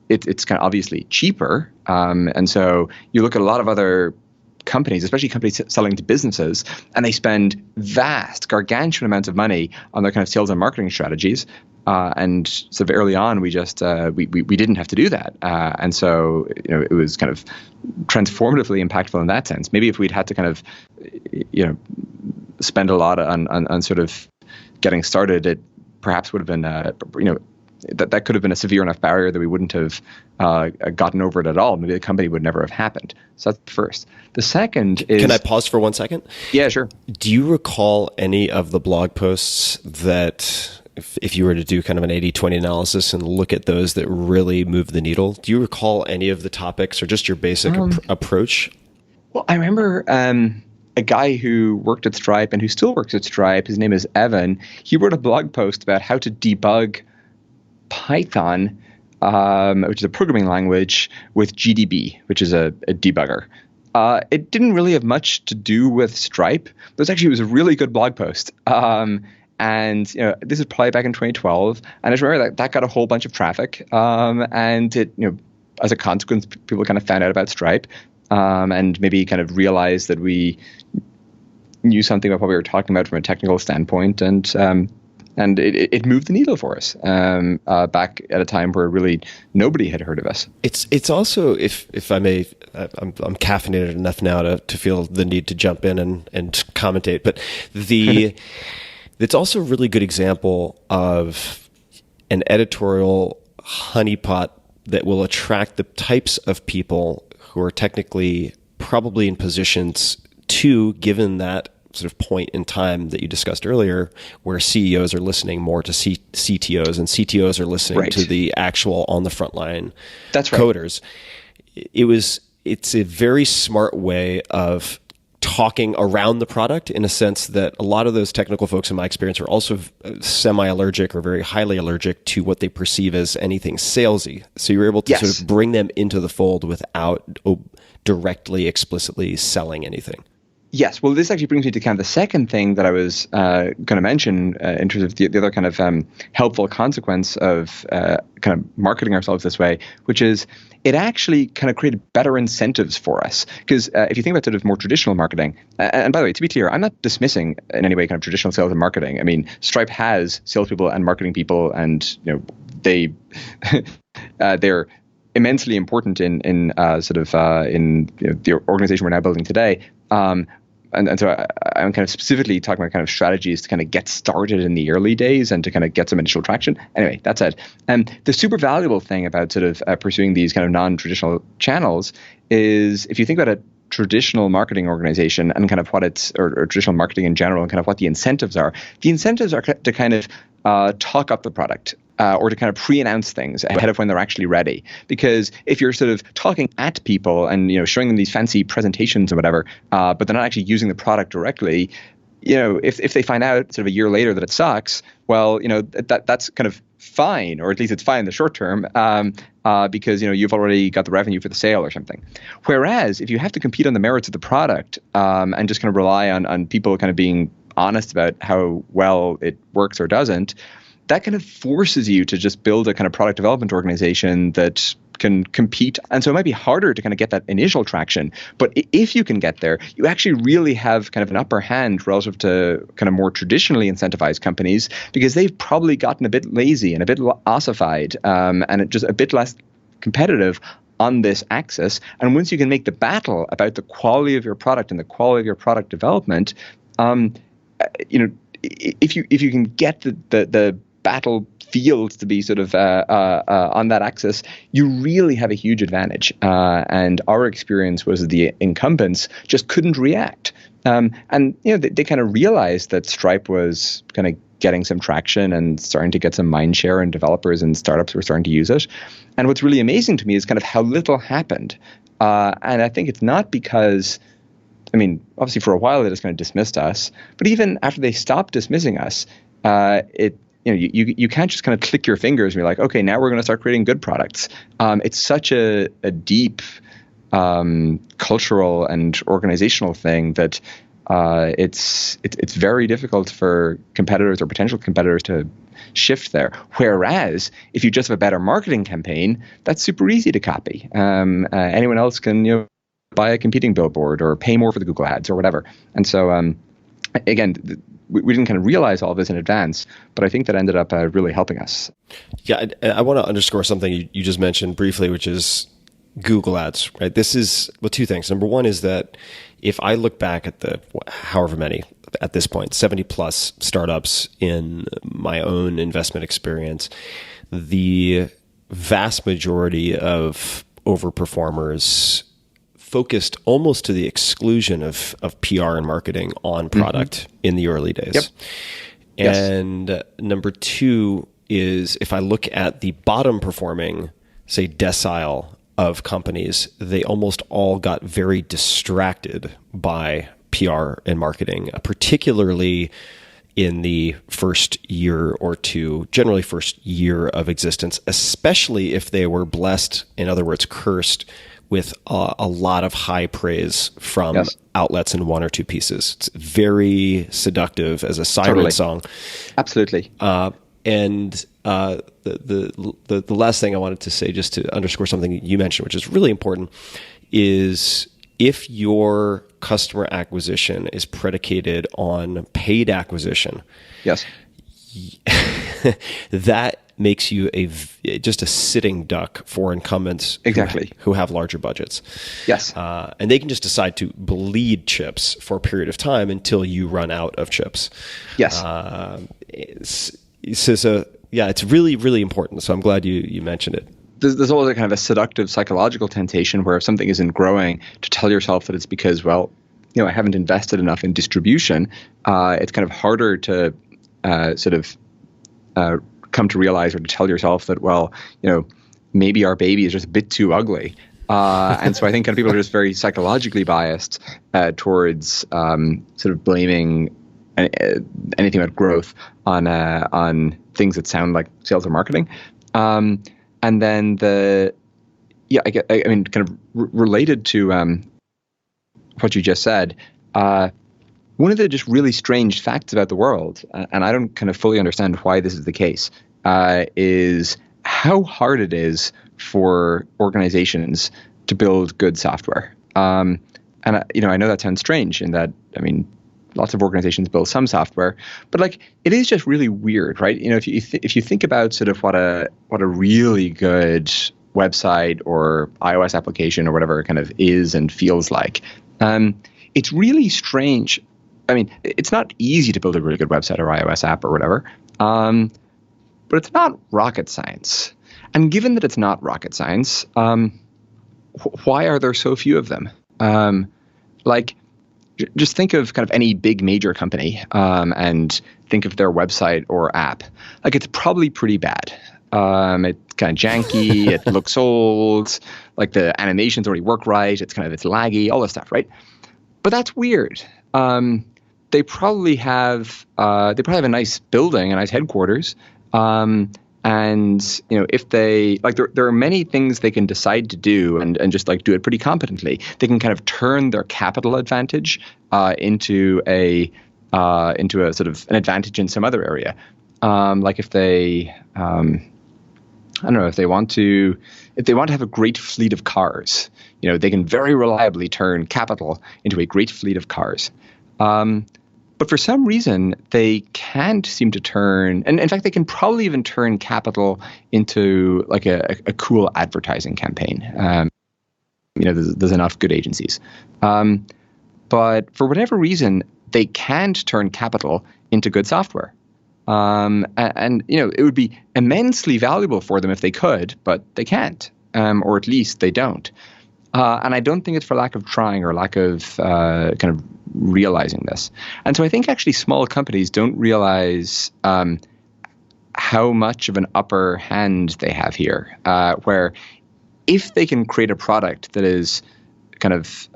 it's kind of obviously cheaper. And so you look at a lot of other companies, especially companies selling to businesses, and they spend vast, gargantuan amounts of money on their kind of sales and marketing strategies. And sort of early on, we just we didn't have to do that, and so it was kind of transformatively impactful in that sense. Maybe if we'd had to kind of spend a lot on sort of getting started, it perhaps would have been that could have been a severe enough barrier that we wouldn't have gotten over it at all. Maybe the company would never have happened. So that's the first. The second is... Can I pause for 1 second? Yeah, sure. Do you recall any of the blog posts that, if you were to do kind of an 80-20 analysis and look at those that really move the needle, do you recall any of the topics or just your basic approach? Well, I remember a guy who worked at Stripe and who still works at Stripe. His name is Evan. He wrote a blog post about how to debug Python, which is a programming language, with GDB, which is a debugger. It didn't really have much to do with Stripe, but it was a really good blog post. And this is probably back in 2012, and I just remember that got a whole bunch of traffic. And it, as a consequence, people kind of found out about Stripe, and maybe kind of realized that we knew something about what we were talking about from a technical standpoint, and it moved the needle for us back at a time where really nobody had heard of us. It's also, if I may, I'm caffeinated enough now to feel the need to jump in and commentate, but it's also a really good example of an editorial honeypot that will attract the types of people who are technically probably in positions to, given that sort of point in time that you discussed earlier, where CEOs are listening more to CTOs and CTOs are listening to the actual on the front line coders. It's a very smart way of talking around the product, in a sense that a lot of those technical folks, in my experience, are also semi-allergic or very highly allergic to what they perceive as anything salesy. So you're able to sort of bring them into the fold without directly, explicitly selling anything. Yes. Well, this actually brings me to kind of the second thing that I was going to mention in terms of the other kind of helpful consequence of kind of marketing ourselves this way, which is it actually kind of created better incentives for us. Because if you think about sort of more traditional marketing, and by the way, to be clear, I'm not dismissing in any way kind of traditional sales and marketing. I mean, Stripe has salespeople and marketing people, and they're immensely important in the organization we're now building today. and so I'm kind of specifically talking about kind of strategies to kind of get started in the early days and to kind of get some initial traction. Anyway, that's it. And the super valuable thing about sort of pursuing these kind of non-traditional channels is if you think about a traditional marketing organization and kind of what it's, or traditional marketing in general, and kind of what the incentives are to kind of talk up the product. Or to kind of pre-announce things ahead of when they're actually ready. Because if you're sort of talking at people and showing them these fancy presentations or whatever, but they're not actually using the product directly, if they find out sort of a year later that it sucks, well, that's kind of fine, or at least it's fine in the short term, because you've already got the revenue for the sale or something. Whereas if you have to compete on the merits of the product and just kind of rely on people kind of being honest about how well it works or doesn't, that kind of forces you to just build a kind of product development organization that can compete. And so it might be harder to kind of get that initial traction. But if you can get there, you actually really have kind of an upper hand relative to kind of more traditionally incentivized companies, because they've probably gotten a bit lazy and a bit ossified and just a bit less competitive on this axis. And once you can make the battle about the quality of your product and the quality of your product development, if you can get the battlefield to be sort of on that axis, you really have a huge advantage. And our experience was the incumbents just couldn't react. And they kind of realized that Stripe was kind of getting some traction and starting to get some mind share, and developers and startups were starting to use it. And what's really amazing to me is kind of how little happened. And I think it's not because, obviously for a while they just kind of dismissed us, but even after they stopped dismissing us, you can't just kind of click your fingers and be like, okay, now we're going to start creating good products. It's such a deep cultural and organizational thing that it's very difficult for competitors or potential competitors to shift there. Whereas if you just have a better marketing campaign, that's super easy to copy. Anyone else can buy a competing billboard or pay more for the Google ads or whatever. And so again, we didn't kind of realize all this in advance, but I think that ended up really helping us. Yeah, I want to underscore something you just mentioned briefly, which is Google ads, right? This is, two things. Number one is that if I look back at the however many, at this point, 70 plus startups in my own investment experience, the vast majority of overperformers focused almost to the exclusion of PR and marketing on product in the early days. Yep. And number two is, if I look at the bottom performing, say, decile of companies, they almost all got very distracted by PR and marketing, particularly in the first year or two, generally first year of existence, especially if they were blessed, in other words, cursed, with a lot of high praise from outlets in one or two pieces. It's very seductive as a siren song. Absolutely. And the last thing I wanted to say, just to underscore something you mentioned, which is really important, is if your customer acquisition is predicated on paid acquisition, that makes you just a sitting duck for incumbents who have larger budgets. Yes. And they can just decide to bleed chips for a period of time until you run out of chips. Yes. It's really, really important. So I'm glad you mentioned it. There's always a kind of a seductive psychological temptation where if something isn't growing, to tell yourself that it's because, I haven't invested enough in distribution. It's kind of harder to come to realize, or to tell yourself that, maybe our baby is just a bit too ugly. And so I think kind of people are just very psychologically biased towards sort of blaming anything about growth on things that sound like sales or marketing. And then kind of related to what you just said, one of the just really strange facts about the world, and I don't kind of fully understand why this is the case, is how hard it is for organizations to build good software. And I know that sounds strange in that, lots of organizations build some software, but it is just really weird, right? If you think about sort of what a really good website or iOS application or whatever kind of is and feels like, it's really strange. I mean, it's not easy to build a really good website or iOS app or whatever, but it's not rocket science. And given that it's not rocket science, why are there so few of them? Just think of kind of any big major company and think of their website or app. Like, it's probably pretty bad. It's kind of janky. It looks old. Like, the animations already work right. It's laggy, all this stuff, right? But that's weird. They probably have a nice building, a nice headquarters. And, if they there are many things they can decide to do and just do it pretty competently. They can kind of turn their capital advantage into a sort of an advantage in some other area. If they, I don't know, if they want to have a great fleet of cars, they can very reliably turn capital into a great fleet of cars. But for some reason, they can't seem to turn, and in fact, they can probably even turn capital into a cool advertising campaign. There's enough good agencies. But for whatever reason, they can't turn capital into good software. And it would be immensely valuable for them if they could, but they can't, or at least they don't. And I don't think it's for lack of trying or lack of kind of realizing this. And so I think actually small companies don't realize how much of an upper hand they have here, where if they can create a product that is kind of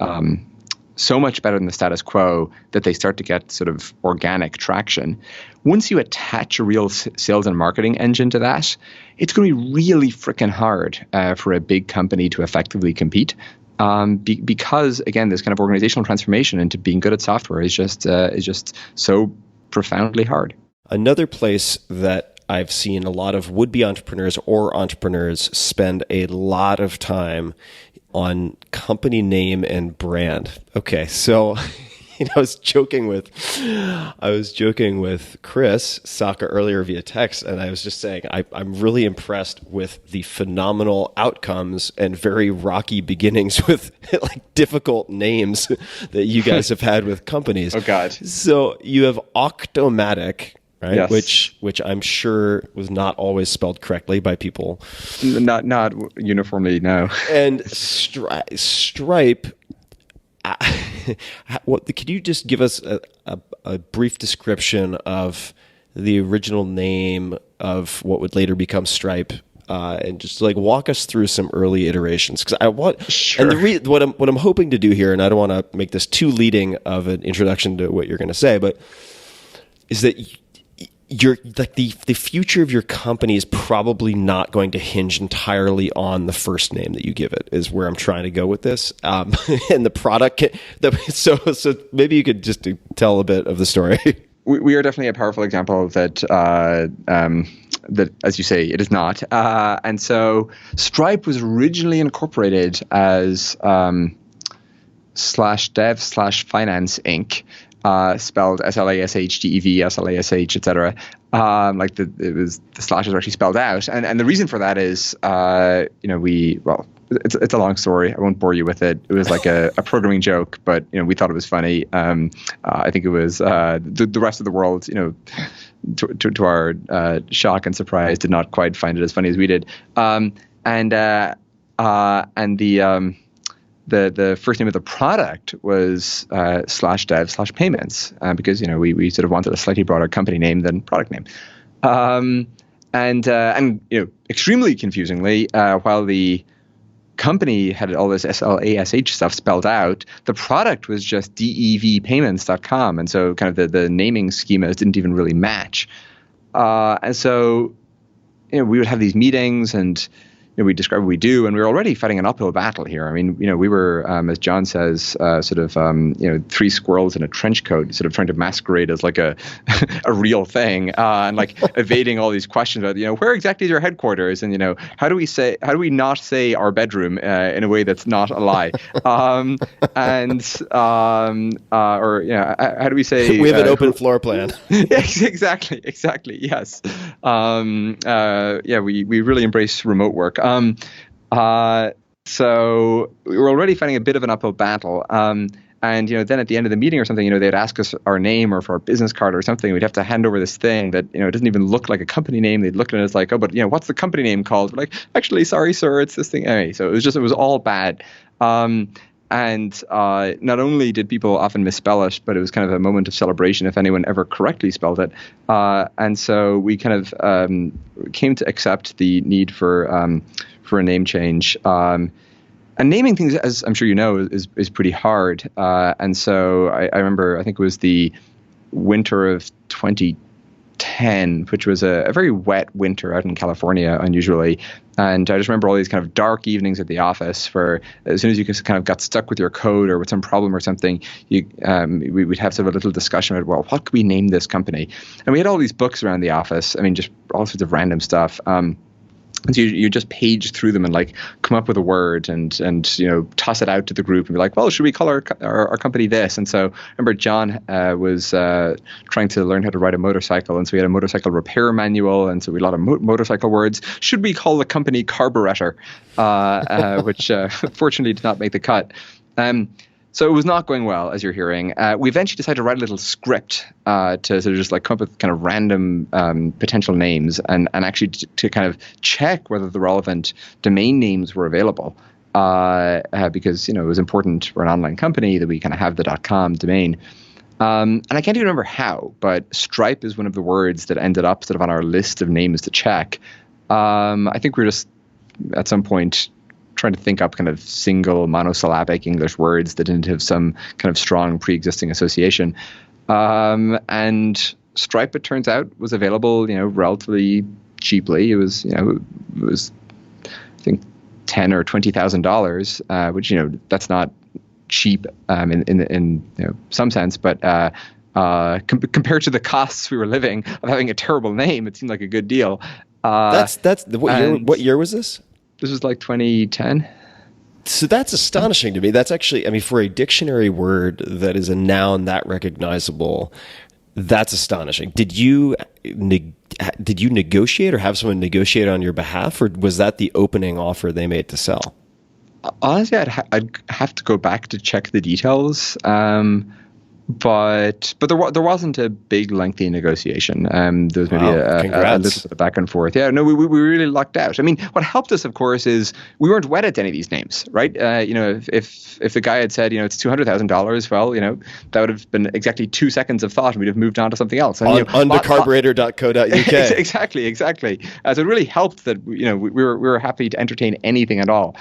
so much better than the status quo that they start to get sort of organic traction, once you attach a real sales and marketing engine to that, it's going to be really freaking hard for a big company to effectively compete. Because again, this kind of organizational transformation into being good at software is just so profoundly hard. Another place that I've seen a lot of would-be entrepreneurs or entrepreneurs spend a lot of time on company name and brand. Okay, so I was joking with Chris Saka earlier via text, and I was just saying I'm really impressed with the phenomenal outcomes and very rocky beginnings with difficult names that you guys have had with companies. Oh God! So you have Auctomatic, right? Yes. Which I'm sure was not always spelled correctly by people. Not uniformly, no. And Stripe. Could you just give us a brief description of the original name of what would later become Stripe, and just walk us through some early iterations? Because Sure. And what I'm hoping to do here, and I don't want to make this too leading of an introduction to what you're going to say, but is that you're the future of your company is probably not going to hinge entirely on the first name that you give it, is where I'm trying to go with this. And the product, so maybe you could just tell a bit of the story. We are definitely a powerful example that that, as you say, it is not. And so Stripe was originally incorporated as /dev/finance Inc. Spelled SLASHDEV, SLASH, etc. The slashes are actually spelled out, and the reason for that is, it's a long story. I won't bore you with it. It was like a programming joke, but we thought it was funny. I think it was the rest of the world, to our shock and surprise, did not quite find it as funny as we did. The first name of the product was /dev/payments, because we sort of wanted a slightly broader company name than product name, and extremely confusingly, while the company had all this SLASH stuff spelled out, the product was just devpayments.com, and so kind of the naming schemas didn't even really match, and so we would have these meetings and we describe what we do, and we were already fighting an uphill battle here. I mean, we were, as John says, three squirrels in a trench coat, sort of trying to masquerade as a real thing, and evading all these questions about, where exactly is your headquarters, and how do we not say our bedroom in a way that's not a lie, how do we say we have an open floor plan? Exactly, yes. We really embrace remote work. So we were already fighting a bit of an uphill battle. And, then at the end of the meeting or something, they'd ask us our name or for our business card or something. We'd have to hand over this thing that, it doesn't even look like a company name. They'd look at it as like, oh, but, what's the company name called? We're like, actually, sorry, sir, it's this thing. Anyway, so it was all bad. And not only did people often misspell it, but it was kind of a moment of celebration if anyone ever correctly spelled it. And so we kind of came to accept the need for a name change. And naming things, as I'm sure you know, is pretty hard. And so I remember, I think it was the winter of 2010, which was a very wet winter out in California, unusually. And I just remember all these kind of dark evenings at the office where as soon as you kind of got stuck with your code or with some problem or something, we'd have to have a little discussion about, well, what could we name this company? And we had all these books around the office. I mean, just all sorts of random stuff. And so you just page through them and like come up with a word and toss it out to the group and be like, well, should we call our company this? And so I remember John was trying to learn how to ride a motorcycle, and so we had a motorcycle repair manual, and so we had a lot of motorcycle words. Should we call the company Carburetor? Which fortunately did not make the cut. So it was not going well, as you're hearing. We eventually decided to write a little script to sort of just like come up with kind of random potential names and actually to kind of check whether the relevant domain names were available. Because, it was important for an online company that we kind of have the .com domain. And I can't even remember how, but Stripe is one of the words that ended up sort of on our list of names to check. I think we were just at some point trying to think up kind of single monosyllabic English words that didn't have some kind of strong pre-existing association. And Stripe, it turns out, was available, relatively cheaply. It was I think $10,000 or $20,000, which that's not cheap in some sense, but compared to the costs we were living of having a terrible name, it seemed like a good deal. What year was this? This was like 2010. So that's astonishing to me. That's actually, I mean, for a dictionary word that is a noun that recognizable, that's astonishing. Did you negotiate or have someone negotiate on your behalf, or was that the opening offer they made to sell? Honestly, I'd have to go back to check the details. But there wasn't a big lengthy negotiation. There was maybe a little bit of back and forth. Yeah, no, we really lucked out. I mean, what helped us, of course, is we weren't wedded to any of these names, right? If the guy had said, it's $200,000, well, that would have been exactly 2 seconds of thought, and we'd have moved on to something else. And, undercarburetor.co.uk. Exactly. So it really helped that we were happy to entertain anything at all.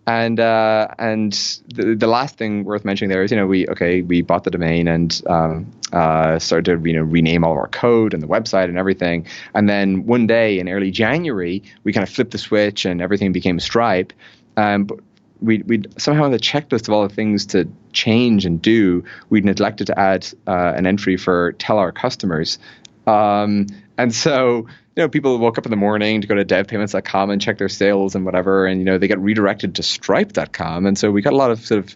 And the last thing worth mentioning there is, we bought the domain and started to rename all of our code and the website and everything. And then one day in early January, we kind of flipped the switch and everything became Stripe. But we somehow on the checklist of all the things to change and do, we'd neglected to add an entry for tell our customers. And so people woke up in the morning to go to devpayments.com and check their sales and whatever, and they get redirected to stripe.com. And so we got a lot of sort of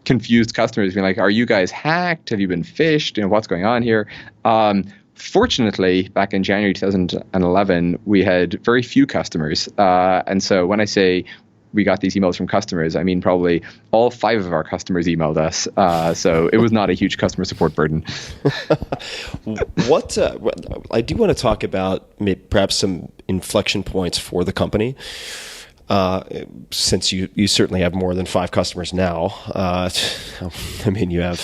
confused customers being like, are you guys hacked? Have you been phished? What's going on here? Fortunately, back in January 2011, we had very few customers. And so when I say we got these emails from customers, I mean probably all 5 of our customers emailed us. So it was not a huge customer support burden. What I do want to talk about perhaps some inflection points for the company. Since you certainly have more than 5 customers now. I mean, you have,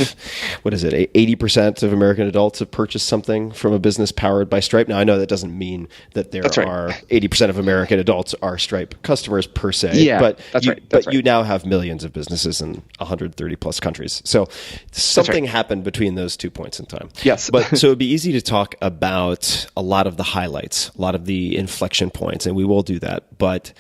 80% of American adults have purchased something from a business powered by Stripe. Now, I know that doesn't mean that there are 80% of American adults are Stripe customers per se. Yeah, but that's right. You now have millions of businesses in 130 plus countries. So something happened between those 2 points in time. Yes. But so it'd be easy to talk about a lot of the highlights, a lot of the inflection points, and we will do that. But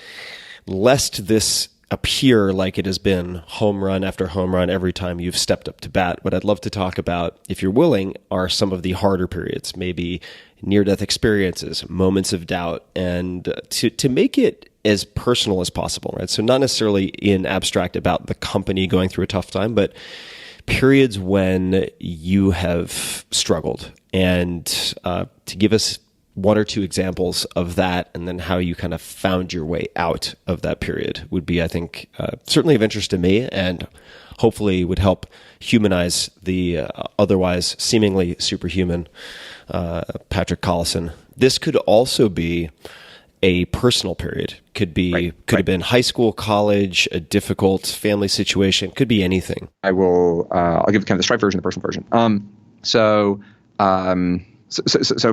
lest this appear like it has been home run after home run every time you've stepped up to bat, what I'd love to talk about, if you're willing, are some of the harder periods, maybe near-death experiences, moments of doubt, and to make it as personal as possible, right? So not necessarily in abstract about the company going through a tough time, but periods when you have struggled, and to give us one or two examples of that, and then how you kind of found your way out of that period would be, I think, certainly of interest to me, and hopefully would help humanize the otherwise seemingly superhuman Patrick Collison. This could also be a personal period. Could have been high school, college, a difficult family situation. Could be anything. I'll give kind of the Stripe version, the personal version. So kind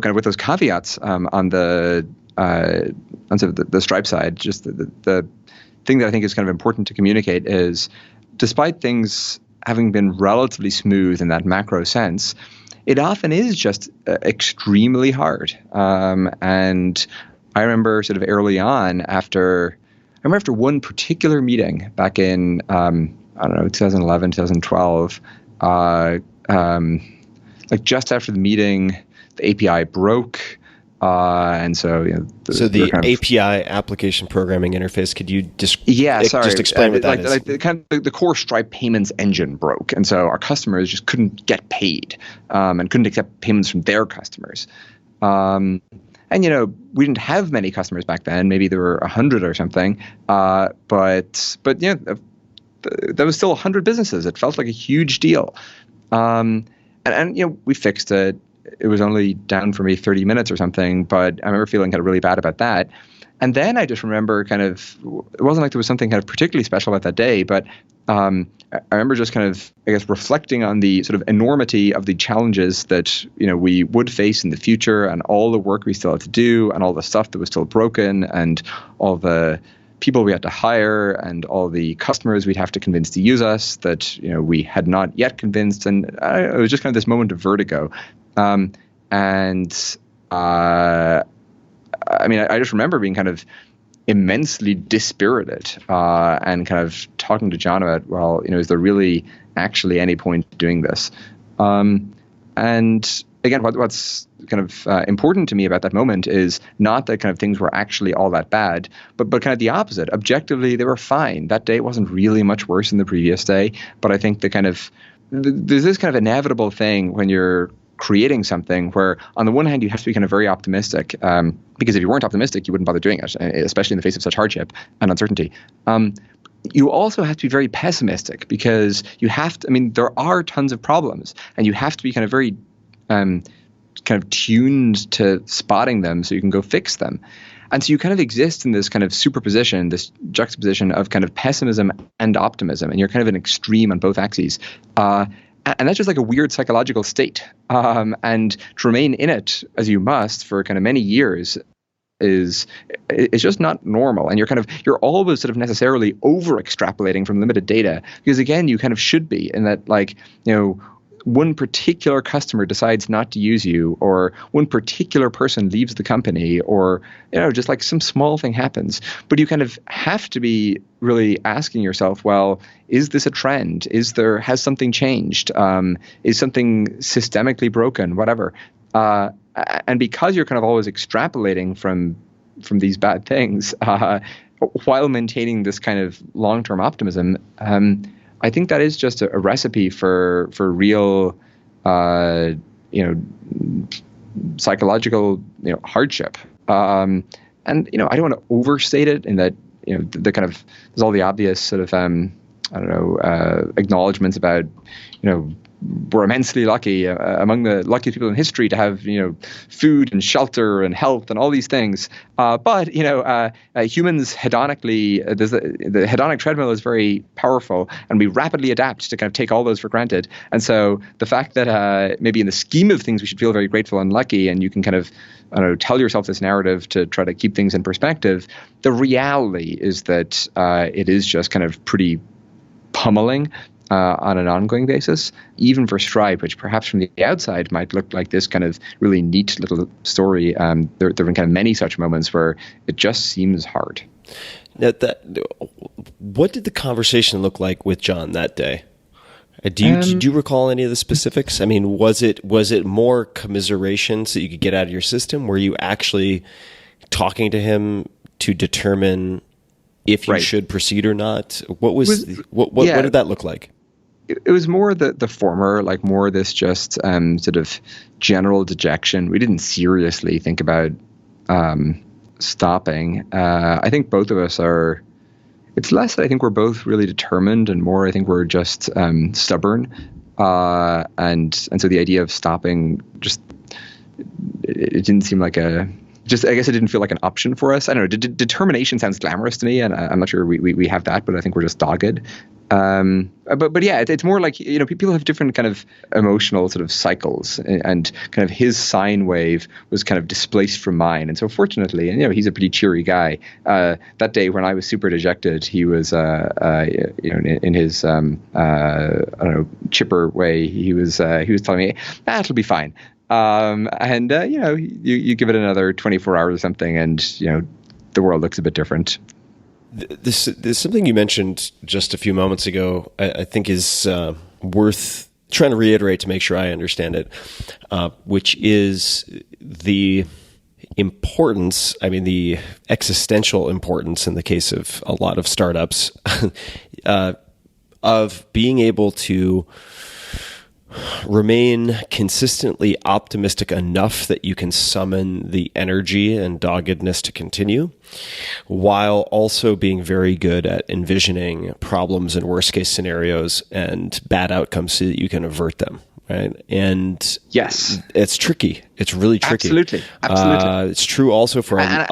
of with those caveats on the Stripe side, just the thing that I think is kind of important to communicate is, despite things having been relatively smooth in that macro sense, it often is just extremely hard. And I remember sort of early on after one particular meeting back in, 2011, 2012, like just after the meeting, the API broke. And so, the API application programming interface, could you just explain what that is? The core Stripe payments engine broke. And so our customers just couldn't get paid, and couldn't accept payments from their customers. And, we didn't have many customers back then. Maybe there were 100 or something. But that was still 100 businesses. It felt like a huge deal. And we fixed it. It was only down for me 30 minutes or something, but I remember feeling kind of really bad about that. And then I just remember it wasn't like there was something kind of particularly special about that day, but I remember just kind of, I guess, reflecting on the sort of enormity of the challenges that, we would face in the future, and all the work we still had to do, and all the stuff that was still broken, and all the people we had to hire, and all the customers we'd have to convince to use us that, we had not yet convinced. And it was just kind of this moment of vertigo. I just remember being kind of immensely dispirited, and kind of talking to John about, well, is there really actually any point doing this? And again, what's kind of important to me about that moment is not that kind of things were actually all that bad, but kind of the opposite. Objectively, they were fine. That day wasn't really much worse than the previous day. But I think there's this kind of inevitable thing when you're creating something where, on the one hand, you have to be kind of very optimistic, because if you weren't optimistic, you wouldn't bother doing it, especially in the face of such hardship and uncertainty. You also have to be very pessimistic, because there are tons of problems, and you have to be kind of very kind of tuned to spotting them so you can go fix them. And so you kind of exist in this kind of superposition, this juxtaposition of kind of pessimism and optimism, and you're kind of an extreme on both axes. And that's just like a weird psychological state. And to remain in it, as you must, for kind of many years is just not normal. And you're always sort of necessarily over extrapolating from limited data, because again, you kind of should be, in that, like, one particular customer decides not to use you, or one particular person leaves the company, or, just like some small thing happens. But you kind of have to be really asking yourself, well, is this a trend? Has something changed? Is something systemically broken? Whatever. And because you're kind of always extrapolating from these bad things, while maintaining this kind of long-term optimism, I think that is just a recipe for real, psychological, hardship. And I don't want to overstate it in that, the kind of, there's all the obvious sort of, acknowledgments about, we're immensely lucky, among the luckiest people in history, to have, food and shelter and health and all these things. But humans hedonically, the hedonic treadmill is very powerful, and we rapidly adapt to kind of take all those for granted. And so the fact that maybe in the scheme of things we should feel very grateful and lucky, and you can kind of, tell yourself this narrative to try to keep things in perspective, the reality is that it is just kind of pretty pummeling on an ongoing basis, even for Stripe, which perhaps from the outside might look like this kind of really neat little story. There have been kind of many such moments where it just seems hard. Now, what did the conversation look like with John that day? Do you recall any of the specifics? I mean, was it more commiseration so you could get out of your system? Were you actually talking to him to determine if you should proceed or not? What did that look like? it was more the former, like more this just sort of general dejection. We didn't seriously think about stopping. I think both of us are. It's less that I think we're both really determined, and more I think we're just stubborn. And so the idea of stopping just it didn't seem like I guess it didn't feel like an option for us. I don't know. Determination sounds glamorous to me, and I'm not sure we have that, but I think we're just dogged. But yeah, it's more like, people have different kind of emotional sort of cycles, and kind of his sine wave was kind of displaced from mine. And so fortunately, and he's a pretty cheery guy. That day when I was super dejected, he was, in his, I don't know, chipper way, he was telling me, it'll be fine. You give it another 24 hours or something, and the world looks a bit different. There's something you mentioned just a few moments ago, I think is worth trying to reiterate to make sure I understand it, which is the importance, the existential importance in the case of a lot of startups, of being able to remain consistently optimistic enough that you can summon the energy and doggedness to continue, while also being very good at envisioning problems and worst case scenarios and bad outcomes so that you can avert them. Right. And yes, it's tricky. It's really tricky. Absolutely. It's true also for, yeah,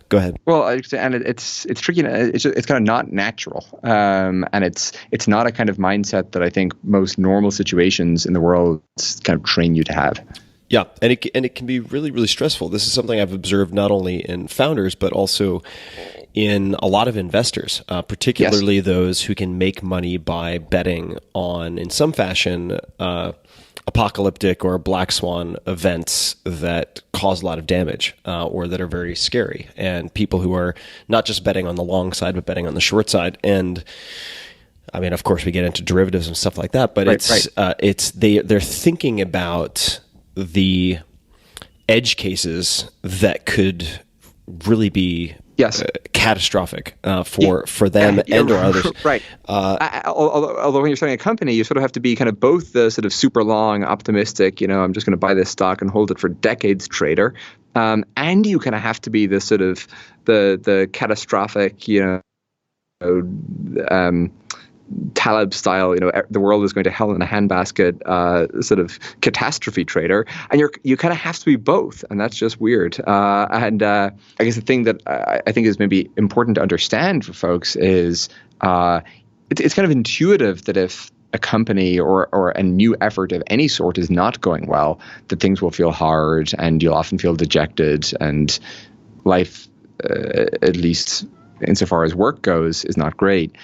go ahead. Well, and it's tricky. It's kind of not natural. And it's not a kind of mindset that I think most normal situations in the world kind of train you to have. Yeah. And it can be really, really stressful. This is something I've observed not only in founders, but also in a lot of investors, particularly those who can make money by betting on, in some fashion, apocalyptic or black swan events that cause a lot of damage, or that are very scary, and people who are not just betting on the long side, but betting on the short side. And of course we get into derivatives and stuff like that, but they're thinking about the edge cases that could really be catastrophic for them and or others. Right. Although when you're starting a company, you sort of have to be kind of both the sort of super long, optimistic, I'm just going to buy this stock and hold it for decades trader. And you kind of have to be the sort of the catastrophic, Taleb style, the world is going to hell in a handbasket, sort of catastrophe trader, and you kind of have to be both, and that's just weird. I guess the thing that I think is maybe important to understand for folks is it's kind of intuitive that if a company or a new effort of any sort is not going well, that things will feel hard, and you'll often feel dejected, and life, at least insofar as work goes, is not great.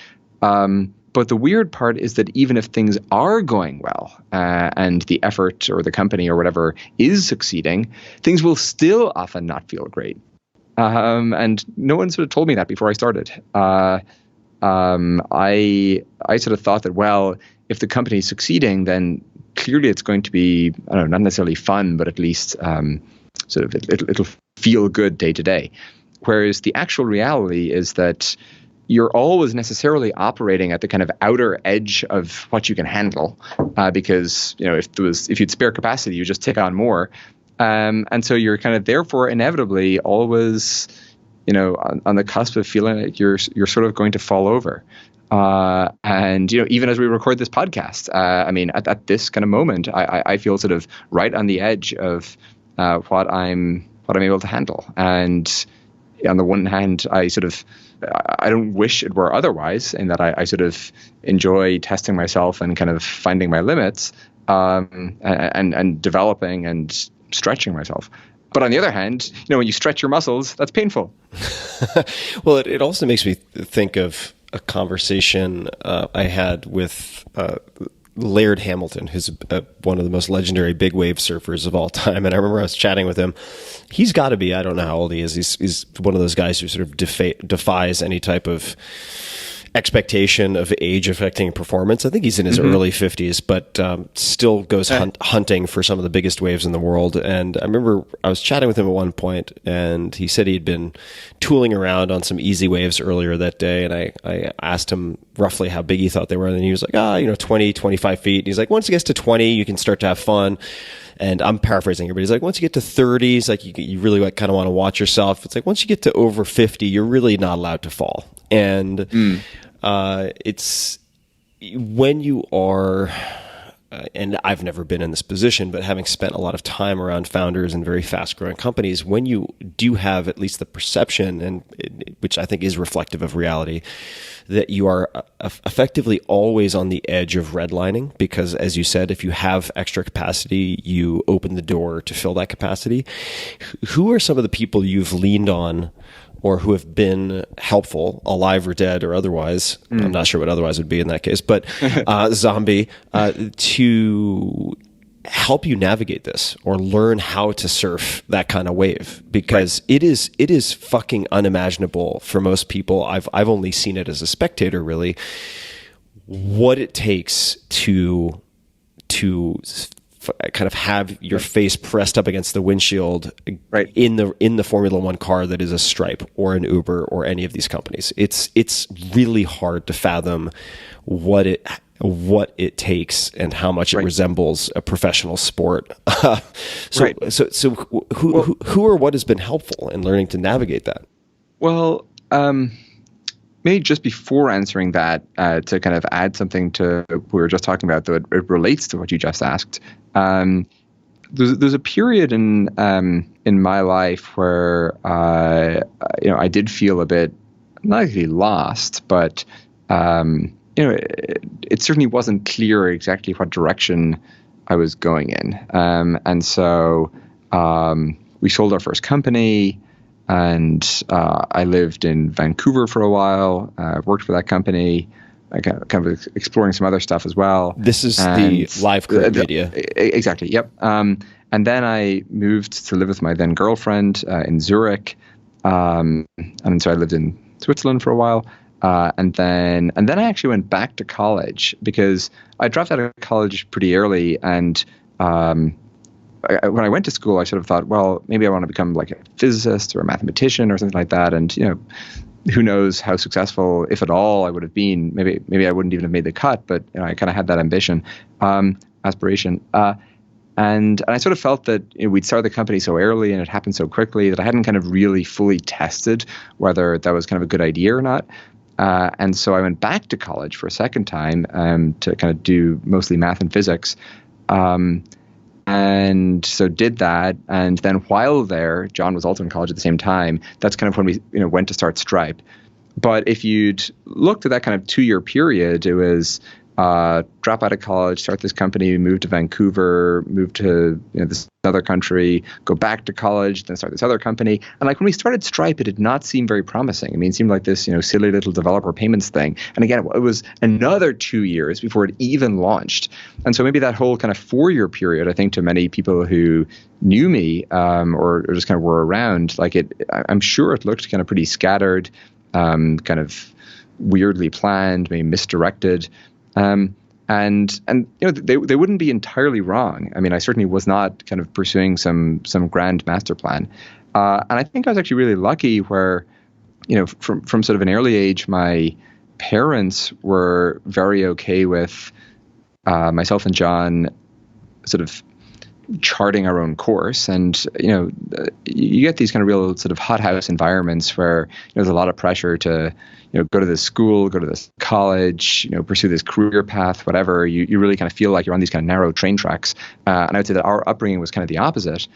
But the weird part is that even if things are going well, and the effort or the company or whatever is succeeding, things will still often not feel great. And no one sort of told me that before I started. I sort of thought that, well, if the company is succeeding, then clearly it's going to be, I don't know, not necessarily fun, but at least sort of it'll feel good day to day. Whereas the actual reality is that you're always necessarily operating at the kind of outer edge of what you can handle, because if you'd spare capacity, you just take on more, and so you're kind of therefore inevitably always, on the cusp of feeling like you're sort of going to fall over. And even as we record this podcast, at this kind of moment, I feel sort of right on the edge of what I'm able to handle, and on the one hand, I don't wish it were otherwise, in that I sort of enjoy testing myself and kind of finding my limits, and developing and stretching myself. But on the other hand, when you stretch your muscles, that's painful. Well, it also makes me think of a conversation I had with Laird Hamilton, who's one of the most legendary big wave surfers of all time. And I remember I was chatting with him. He's got to be, I don't know how old he is. He's one of those guys who sort of defies any type of expectation of age affecting performance. I think he's in his early 50s, but still goes hunting for some of the biggest waves in the world. And I remember I was chatting with him at one point, and he said he'd been tooling around on some easy waves earlier that day. And I asked him roughly how big he thought they were. And he was like, 20, 25 feet. And he's like, once it gets to 20, you can start to have fun. And I'm paraphrasing here, but he's like, once you get to 30, it's like you really kind of want to watch yourself. It's like once you get to over 50, you're really not allowed to fall. And it's when you are, and I've never been in this position, but having spent a lot of time around founders and very fast growing companies, when you do have at least the perception, and which I think is reflective of reality, that you are effectively always on the edge of redlining, because as you said, if you have extra capacity, you open the door to fill that capacity. Who are some of the people you've leaned on or who have been helpful, alive or dead or otherwise? I'm not sure what otherwise would be in that case, but zombie, to help you navigate this or learn how to surf that kind of wave, because it is fucking unimaginable for most people. I've only seen it as a spectator, really, what it takes to kind of have your face pressed up against the windshield in the Formula One car that is a Stripe or an Uber or any of these companies. It's really hard to fathom what it takes and how much it resembles a professional sport. So who or what has been helpful in learning to navigate that? Well, maybe just before answering that, to kind of add something to what we were just talking about, though it relates to what you just asked. There's a period in my life where I did feel a bit not exactly lost, but it certainly wasn't clear exactly what direction I was going in. And so we sold our first company, and I lived in Vancouver for a while, worked for that company, kind of exploring some other stuff as well. This is the live career media. Exactly, yep. And then I moved to live with my then girlfriend in Zurich. And so I lived in Switzerland for a while. And then I actually went back to college because I dropped out of college pretty early. And when I went to school, I sort of thought, well, maybe I want to become like a physicist or a mathematician or something like that. And, who knows how successful, if at all, I would have been. Maybe I wouldn't even have made the cut, but I kind of had that ambition, aspiration. And I sort of felt that we'd started the company so early and it happened so quickly that I hadn't kind of really fully tested whether that was kind of a good idea or not. And so I went back to college for a second time to kind of do mostly math and physics. And so did that. And then while there, John was also in college at the same time. That's kind of when we went to start Stripe. But if you'd looked at that kind of 2-year period, it was drop out of college, start this company, move to Vancouver, move to this other country, go back to college, then start this other company. And like when we started Stripe, it did not seem very promising. I mean, it seemed like this silly little developer payments thing. And again, it was another 2 years before it even launched. And so maybe that whole kind of 4-year period, I think to many people who knew me or just kind of were around, I'm sure it looked kind of pretty scattered, kind of weirdly planned, maybe misdirected. And they wouldn't be entirely wrong. I mean, I certainly was not kind of pursuing some grand master plan. And I think I was actually really lucky where, from sort of an early age, my parents were very okay with myself and John sort of charting our own course. And, you get these kind of real sort of hothouse environments where there's a lot of pressure to, go to this school, go to this college, pursue this career path, whatever. You really kind of feel like you're on these kind of narrow train tracks. And I would say that our upbringing was kind of the opposite,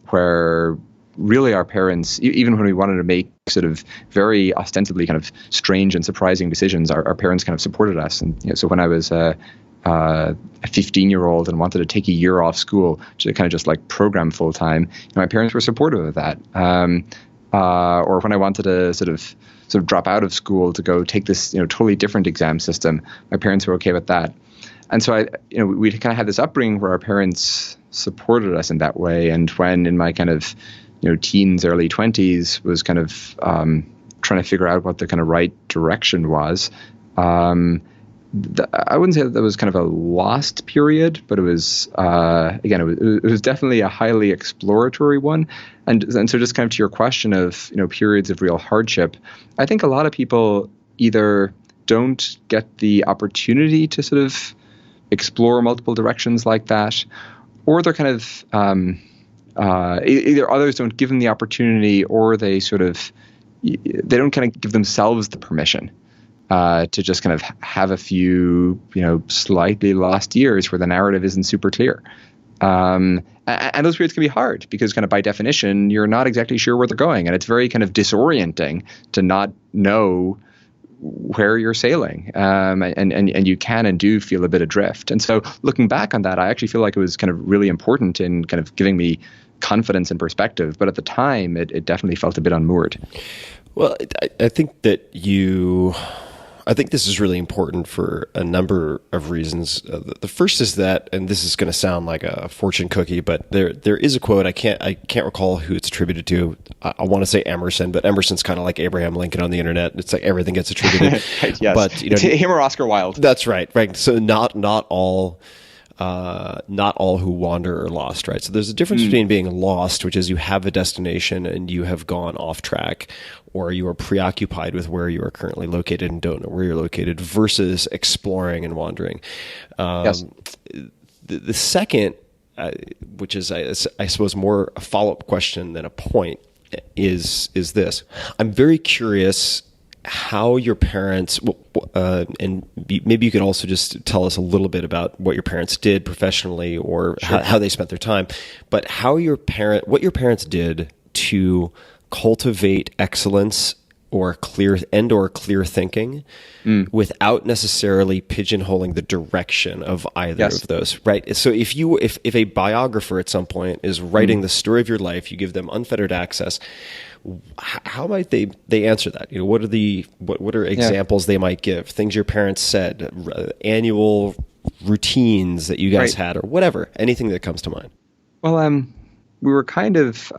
where really our parents, even when we wanted to make sort of very ostensibly kind of strange and surprising decisions, our parents kind of supported us. And so when I was a 15-year-old and wanted to take a year off school to kind of just like program full time, my parents were supportive of that. Or when I wanted to sort of drop out of school to go take this totally different exam system, my parents were okay with that. And so we kind of had this upbringing where our parents supported us in that way. And when in my kind of teens, early 20s was kind of trying to figure out what the kind of right direction was. I wouldn't say that was kind of a lost period, but it was, again, it was definitely a highly exploratory one. And so just kind of to your question of, periods of real hardship, I think a lot of people either don't get the opportunity to sort of explore multiple directions like that, or they're kind of, either others don't give them the opportunity, or they don't kind of give themselves the permission to just kind of have a few, slightly lost years where the narrative isn't super clear. And those periods can be hard because kind of by definition, you're not exactly sure where they're going. And it's very kind of disorienting to not know where you're sailing. And you can and do feel a bit adrift. And so looking back on that, I actually feel like it was kind of really important in kind of giving me confidence and perspective. But at the time, it definitely felt a bit unmoored. Well, I think this is really important for a number of reasons. The first is that, and this is going to sound like a fortune cookie, but there is a quote. I can't recall who it's attributed to. I want to say Emerson, but Emerson's kind of like Abraham Lincoln on the internet. It's like everything gets attributed. Yes, but it's him or Oscar Wilde. That's right. Right. So not all who wander are lost, right? So there's a difference between being lost, which is you have a destination and you have gone off track, or you are preoccupied with where you are currently located and don't know where you're located, versus exploring and wandering. Yes. The second, which is I suppose more a follow-up question than a point, is this. I'm very curious how your parents, and maybe you could also just tell us a little bit about what your parents did professionally, or Sure. how they spent their time, but what your parents did to cultivate excellence or clear thinking without necessarily pigeonholing the direction of either Yes. of those, right? So if a biographer at some point is writing the story of your life, you give them unfettered access. How might they answer that? What are examples they might give? Things your parents said, annual routines that you guys had, or whatever, anything that comes to mind. Well, we were kind of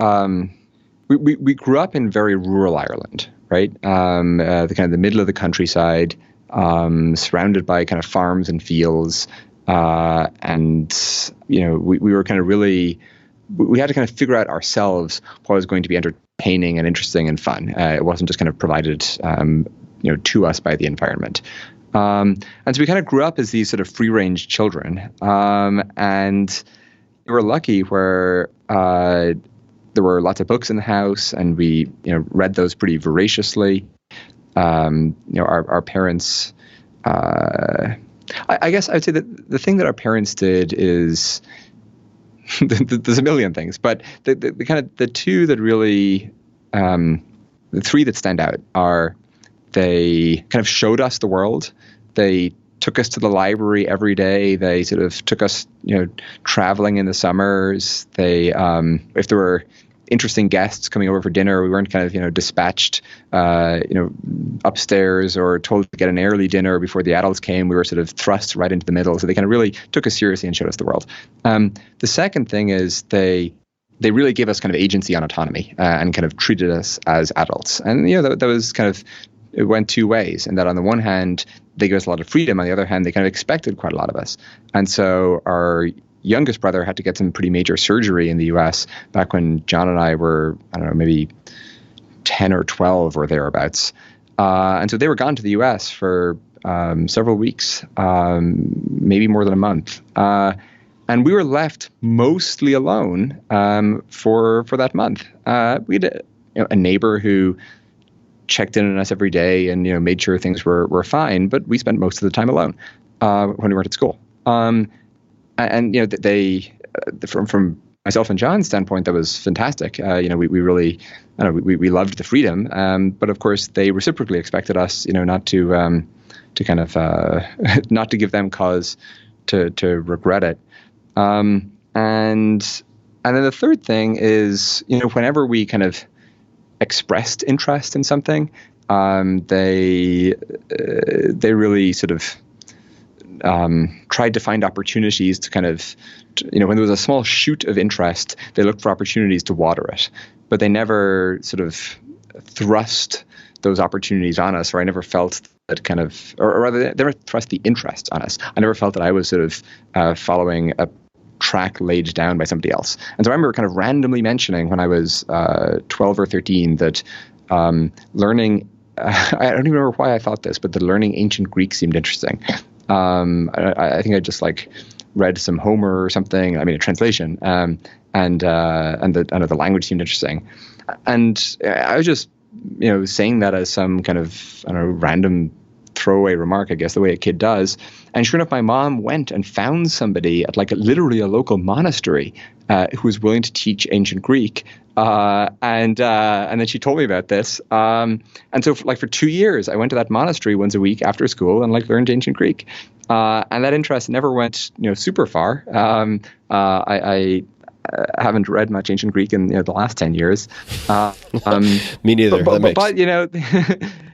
we grew up in very rural Ireland, right? The kind of the middle of the countryside, surrounded by kind of farms and fields, and we were kind of really. We had to kind of figure out ourselves what was going to be entertaining and interesting and fun. It wasn't just kind of provided, to us by the environment. And so we kind of grew up as these sort of free-range children. And we were lucky where there were lots of books in the house, and we, read those pretty voraciously. Our parents, I guess I would say that the thing that our parents did is, there's a million things, but the kind of the two that really, the three that stand out are they kind of showed us the world. They took us to the library every day. They sort of took us, traveling in the summers. They, if there were interesting guests coming over for dinner, we weren't kind of, dispatched, upstairs or told to get an early dinner before the adults came. We were sort of thrust right into the middle. So they kind of really took us seriously and showed us the world. The second thing is they really gave us kind of agency and autonomy, and kind of treated us as adults. And, that was kind of, it went two ways. And that on the one hand, they gave us a lot of freedom. On the other hand, they kind of expected quite a lot of us. And so our youngest brother had to get some pretty major surgery in the US back when John and I were, I don't know, maybe 10 or 12 or thereabouts. And so they were gone to the US for several weeks, maybe more than a month. And we were left mostly alone for that month. We had a neighbor who checked in on us every day and made sure things were fine, but we spent most of the time alone when we weren't at school. And they, from myself and John's standpoint, that was fantastic. We really, we loved the freedom. But of course, they reciprocally expected us, not to kind of not to give them cause to regret it. And then the third thing is, whenever we kind of expressed interest in something, they really sort of tried to find opportunities to kind of, when there was a small shoot of interest, they looked for opportunities to water it. But they never sort of thrust those opportunities on us, or I never felt that kind of, or rather, they never thrust the interest on us. I never felt that I was sort of following a track laid down by somebody else. And so I remember kind of randomly mentioning when I was 12 or 13 that learning, I don't even remember why I thought this, but that learning ancient Greek seemed interesting. I think I just like read some Homer or something, I mean a translation, and the language seemed interesting. And I was just, saying that as some kind of, random throwaway remark, I guess, the way a kid does. And sure enough, my mom went and found somebody at literally a local monastery who was willing to teach ancient Greek. And then she told me about this. And so for 2 years, I went to that monastery once a week after school and learned ancient Greek. And that interest never went, super far. I haven't read much ancient Greek in the last 10 years. Me neither. But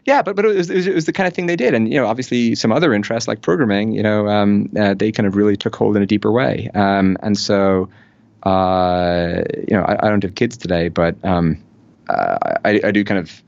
yeah, but it was the kind of thing they did. And, obviously some other interests like programming, they kind of really took hold in a deeper way. And so, I don't have kids today, but I do kind of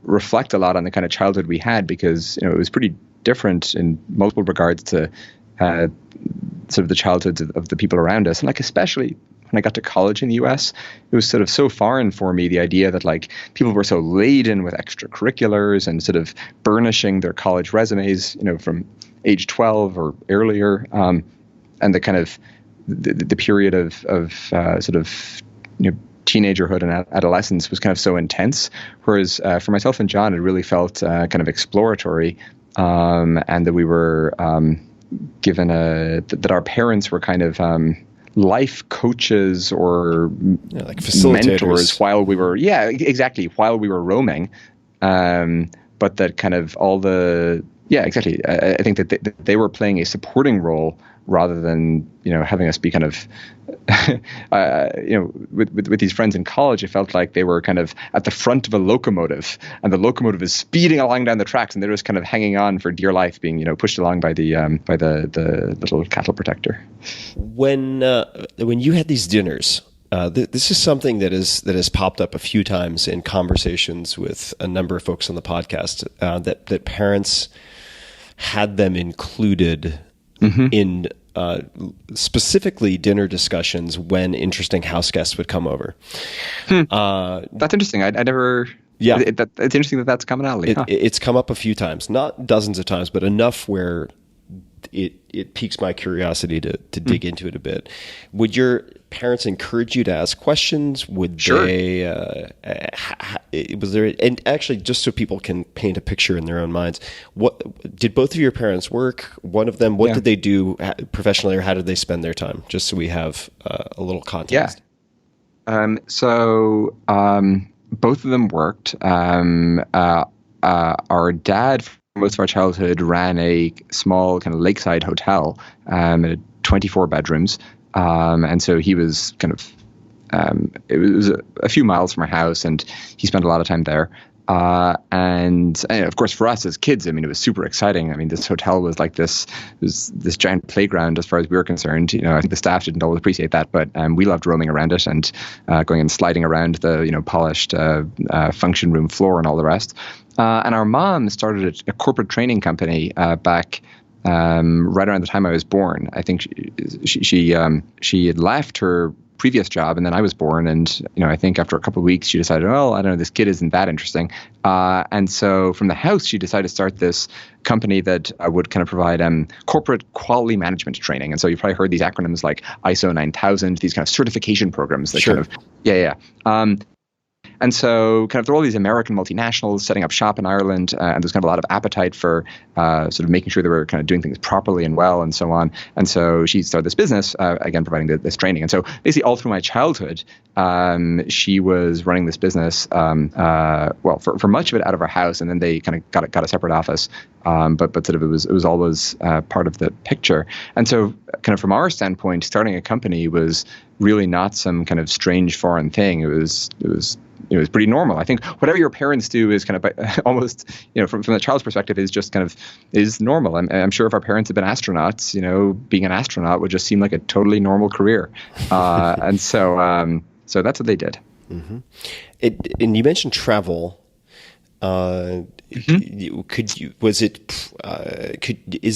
reflect a lot on the kind of childhood we had, because, it was pretty different in multiple regards to sort of the childhoods of the people around us. And especially when I got to college in the US, it was sort of so foreign for me, the idea that people were so laden with extracurriculars and sort of burnishing their college resumes, from age 12 or earlier. And the kind of the period of sort of, teenagerhood and adolescence was kind of so intense. Whereas for myself and John, it really felt kind of exploratory, and that we were given that our parents were kind of life coaches or mentors while we were, while we were roaming. But that kind of all the, I think that they were playing a supporting role rather than, having us be kind of, with these friends in college, it felt like they were kind of at the front of a locomotive, and the locomotive is speeding along down the tracks, and they're just kind of hanging on for dear life, being, pushed along by the little cattle protector. When you had these dinners, this is something that has popped up a few times in conversations with a number of folks on the podcast, that parents had them included in specifically dinner discussions when interesting house guests would come over. That's interesting. I never. Yeah, it's interesting that's a commonality. It's come up a few times, not dozens of times, but enough where it piques my curiosity to dig into it a bit. Would your parents encourage you to ask questions? Would Sure. they? Was there? And actually, just so people can paint a picture in their own minds, what did both of your parents work? One of them, what did they do professionally, or how did they spend their time? Just so we have a little context. Yeah. So both of them worked. Our dad, most of our childhood, ran a small kind of lakeside hotel, 24 bedrooms. And so he was kind of, it was a few miles from our house, and he spent a lot of time there. And of course, for us as kids, it was super exciting. This hotel was like this giant playground as far as we were concerned. I think the staff didn't always appreciate that, but we loved roaming around it and going and sliding around the polished function room floor and all the rest. And our mom started a corporate training company back right around the time I was born. I think she had left her previous job, and then I was born, and I think after a couple of weeks she decided, I don't know, this kid isn't that interesting, and so from the house she decided to start this company that would kind of provide corporate quality management training. And so you've probably heard these acronyms like ISO 9000, these kind of certification programs that Sure. kind of and so kind of there were all these American multinationals setting up shop in Ireland, and there's kind of a lot of appetite for sort of making sure they were kind of doing things properly and well and so on. And so she started this business, again, providing this training. And so basically all through my childhood, she was running this business, for much of it out of our house, and then they kind of got a separate office. But sort of it was always part of the picture. And so kind of from our standpoint, starting a company was really not some kind of strange foreign thing. It was pretty normal. I think whatever your parents do is kind of almost, from the child's perspective, is just kind of is normal. I'm sure if our parents had been astronauts, being an astronaut would just seem like a totally normal career. And so that's what they did. Mm-hmm. And you mentioned travel Is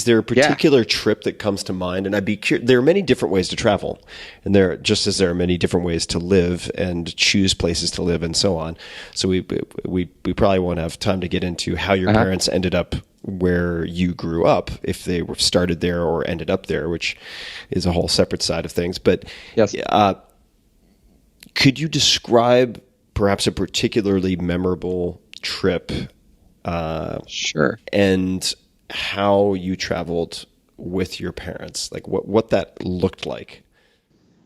there a particular trip that comes to mind? And I'd be curious, there are many different ways to travel, and just as there are many different ways to live and choose places to live and so on. So we probably won't have time to get into how your parents ended up where you grew up, if they were started there or ended up there, which is a whole separate side of things. But yes. Could you describe perhaps a particularly memorable trip? Sure. And how you traveled with your parents, like what that looked like?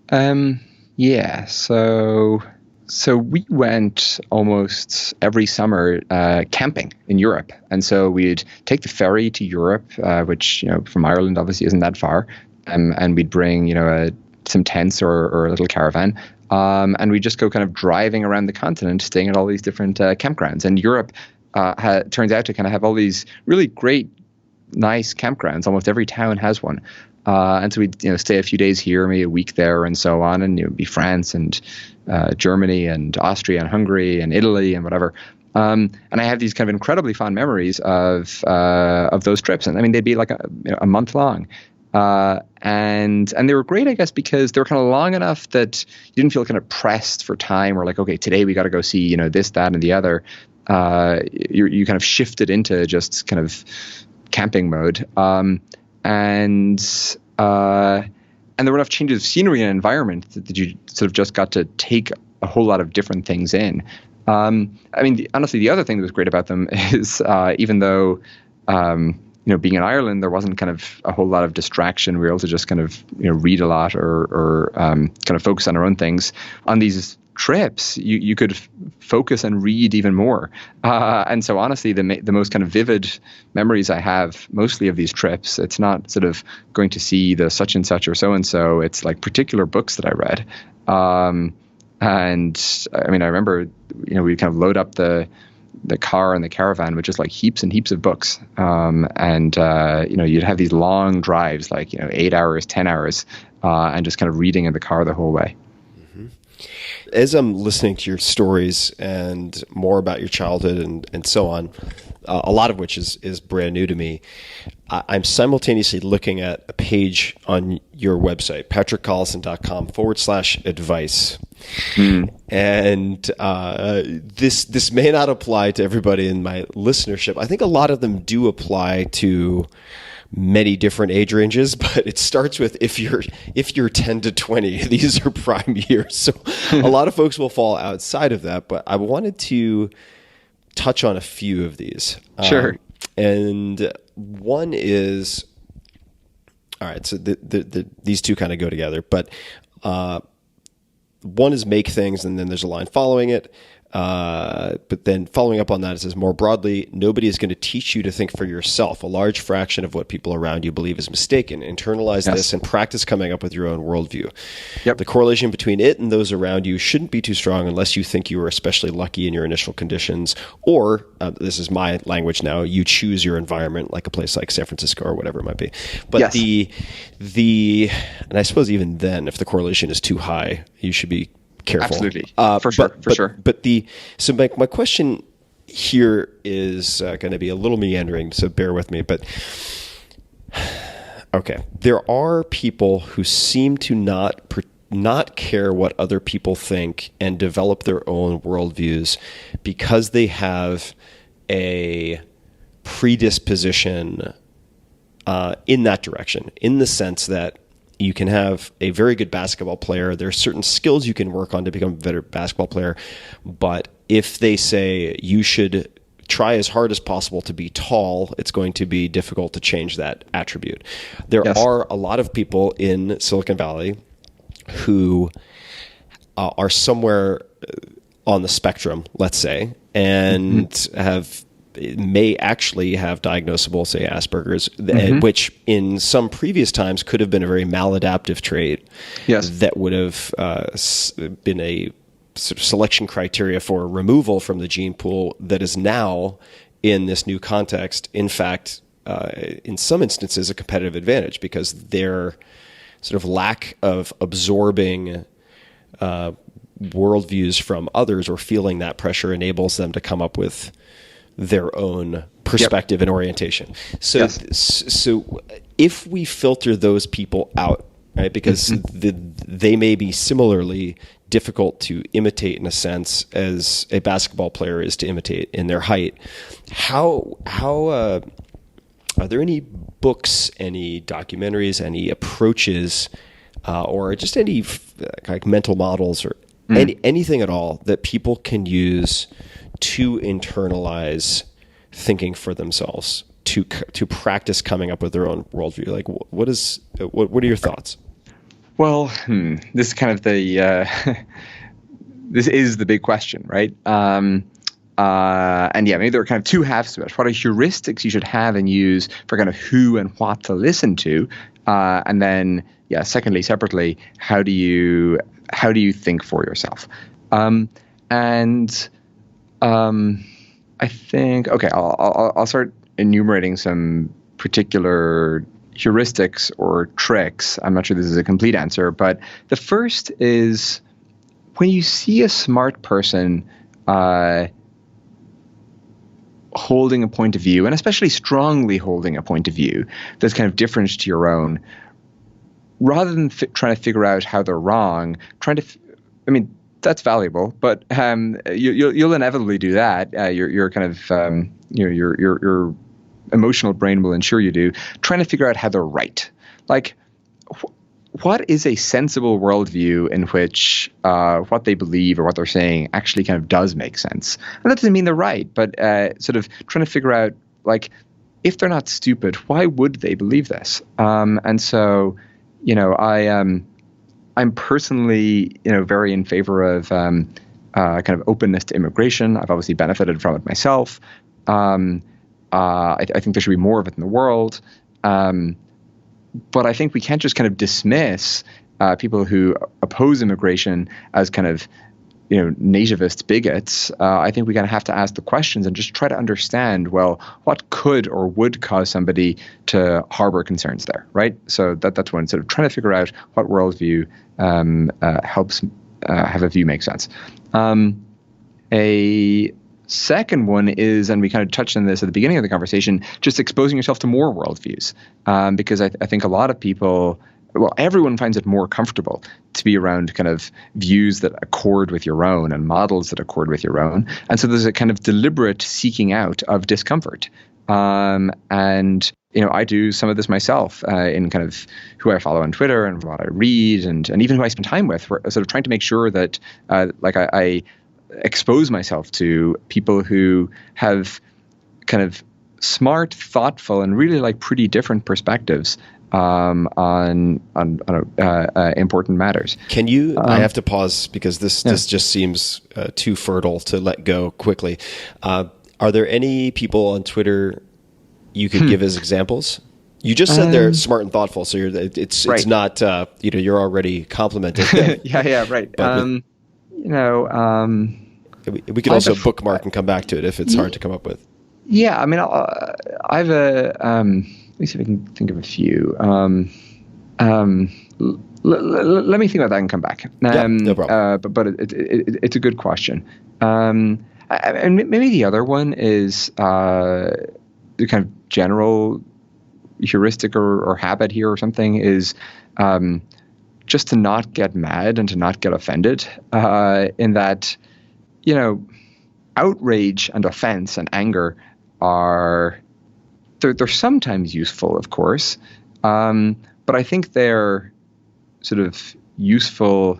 Yeah. So we went almost every summer camping in Europe, and so we'd take the ferry to Europe, which from Ireland obviously isn't that far, and we'd bring some tents or a little caravan, and we'd just go kind of driving around the continent, staying at all these different campgrounds. And Europe turns out to kind of have all these really great, nice campgrounds. Almost every town has one. And so we'd stay a few days here, maybe a week there, and so on. And it'd be France and Germany and Austria and Hungary and Italy and whatever. And I have these kind of incredibly fond memories of those trips. And I mean, they'd be like a month long. And they were great, I guess, because they were kind of long enough that you didn't feel kind of pressed for time, or like, okay, today we got to go see this, that, and the other. You kind of shifted into just kind of camping mode. And there were enough changes of scenery and environment that you sort of just got to take a whole lot of different things in. I mean, honestly, the other thing that was great about them is even though, being in Ireland, there wasn't kind of a whole lot of distraction. We were able to just kind of, read a lot or kind of focus on our own things. On these trips, you could focus and read even more. And so honestly, the most kind of vivid memories I have mostly of these trips, it's not sort of going to see the such and such or so and so. It's like particular books that I read. And I mean, I remember, we kind of load up the car and the caravan with just like heaps and heaps of books. And you'd have these long drives, like, 8 hours, 10 hours, and just kind of reading in the car the whole way. As I'm listening to your stories and more about your childhood and so on, a lot of which is brand new to me, I'm simultaneously looking at a page on your website, patrickcollison.com/advice. And this may not apply to everybody in my listenership. I think a lot of them do apply to many different age ranges, but it starts with if you're 10 to 20, these are prime years. So a lot of folks will fall outside of that, but I wanted to touch on a few of these. Sure. And one is, all right, so these two kind of go together, but one is make things, and then there's a line following it. But then following up on that, it says, more broadly, nobody is going to teach you to think for yourself. A large fraction of what people around you believe is mistaken. Internalize this and practice coming up with your own worldview. Yep. The correlation between it and those around you shouldn't be too strong unless you think you were especially lucky in your initial conditions, or, this is my language now, you choose your environment, like a place like San Francisco or whatever it might be. But and I suppose even then, if the correlation is too high, you should be careful. Absolutely. For sure. But my question here is going to be a little meandering, so bear with me. But okay, there are people who seem to not care what other people think and develop their own worldviews because they have a predisposition in that direction, in the sense that you can have a very good basketball player. There are certain skills you can work on to become a better basketball player. But if they say you should try as hard as possible to be tall, it's going to be difficult to change that attribute. There are a lot of people in Silicon Valley who are somewhere on the spectrum, let's say, and may actually have diagnosable, say, Asperger's, which in some previous times could have been a very maladaptive trait that would have been a sort of selection criteria for removal from the gene pool that is now, in this new context, in fact, in some instances, a competitive advantage because their sort of lack of absorbing worldviews from others or feeling that pressure enables them to come up with their own perspective and orientation. So, Yes. so if we filter those people out, right, because they may be similarly difficult to imitate in a sense as a basketball player is to imitate in their height, how are there any books, any documentaries, any approaches, or just any like mental models or anything at all that people can use to internalize thinking for themselves, to practice coming up with their own worldview? Like, what are your thoughts? Well, this is kind of the this is the big question, right? And yeah, maybe there are kind of two halves to it. What are heuristics you should have and use for kind of who and what to listen to, and then secondly, separately, how do you think for yourself? I think I'll start enumerating some particular heuristics or tricks. I'm not sure this is a complete answer, but the first is when you see a smart person holding a point of view, and especially strongly holding a point of view that's kind of different to your own, rather than trying to figure out how they're wrong, that's valuable, but you'll inevitably do that. Your kind of your emotional brain will ensure you do, trying to figure out how they're right. Like, what is a sensible worldview in which what they believe or what they're saying actually kind of does make sense? And that doesn't mean they're right, but sort of trying to figure out, like, if they're not stupid, why would they believe this? And so, I'm personally, very in favor of kind of openness to immigration. I've obviously benefited from it myself. I think there should be more of it in the world. But I think we can't just kind of dismiss people who oppose immigration as kind of, nativist bigots. I think we kind of have to ask the questions and just try to understand, well, what could or would cause somebody to harbor concerns there, right? So that's one, sort of trying to figure out what worldview helps have a view make sense. A second one is, and we kind of touched on this at the beginning of the conversation, just exposing yourself to more worldviews. Because I think a lot of people, everyone finds it more comfortable to be around kind of views that accord with your own and models that accord with your own. And so there's a kind of deliberate seeking out of discomfort. And, I do some of this myself in kind of who I follow on Twitter and what I read and even who I spend time with, sort of trying to make sure that I expose myself to people who have kind of smart, thoughtful, and really pretty different perspectives on important matters. Can you? I have to pause because this just seems too fertile to let go quickly. Are there any people on Twitter you could give as examples? You just said they're smart and thoughtful, so it's not you're already complimenting them. yeah, right. But we could also bookmark and come back to it if it's hard to come up with. Yeah, I've let me see if I can think of a few. Let me think about that and come back. No problem. But it's a good question. And maybe the other one is the kind of general heuristic or habit here or something is just to not get mad and to not get offended. In that, outrage and offense and anger they're sometimes useful, of course, but I think they're sort of useful.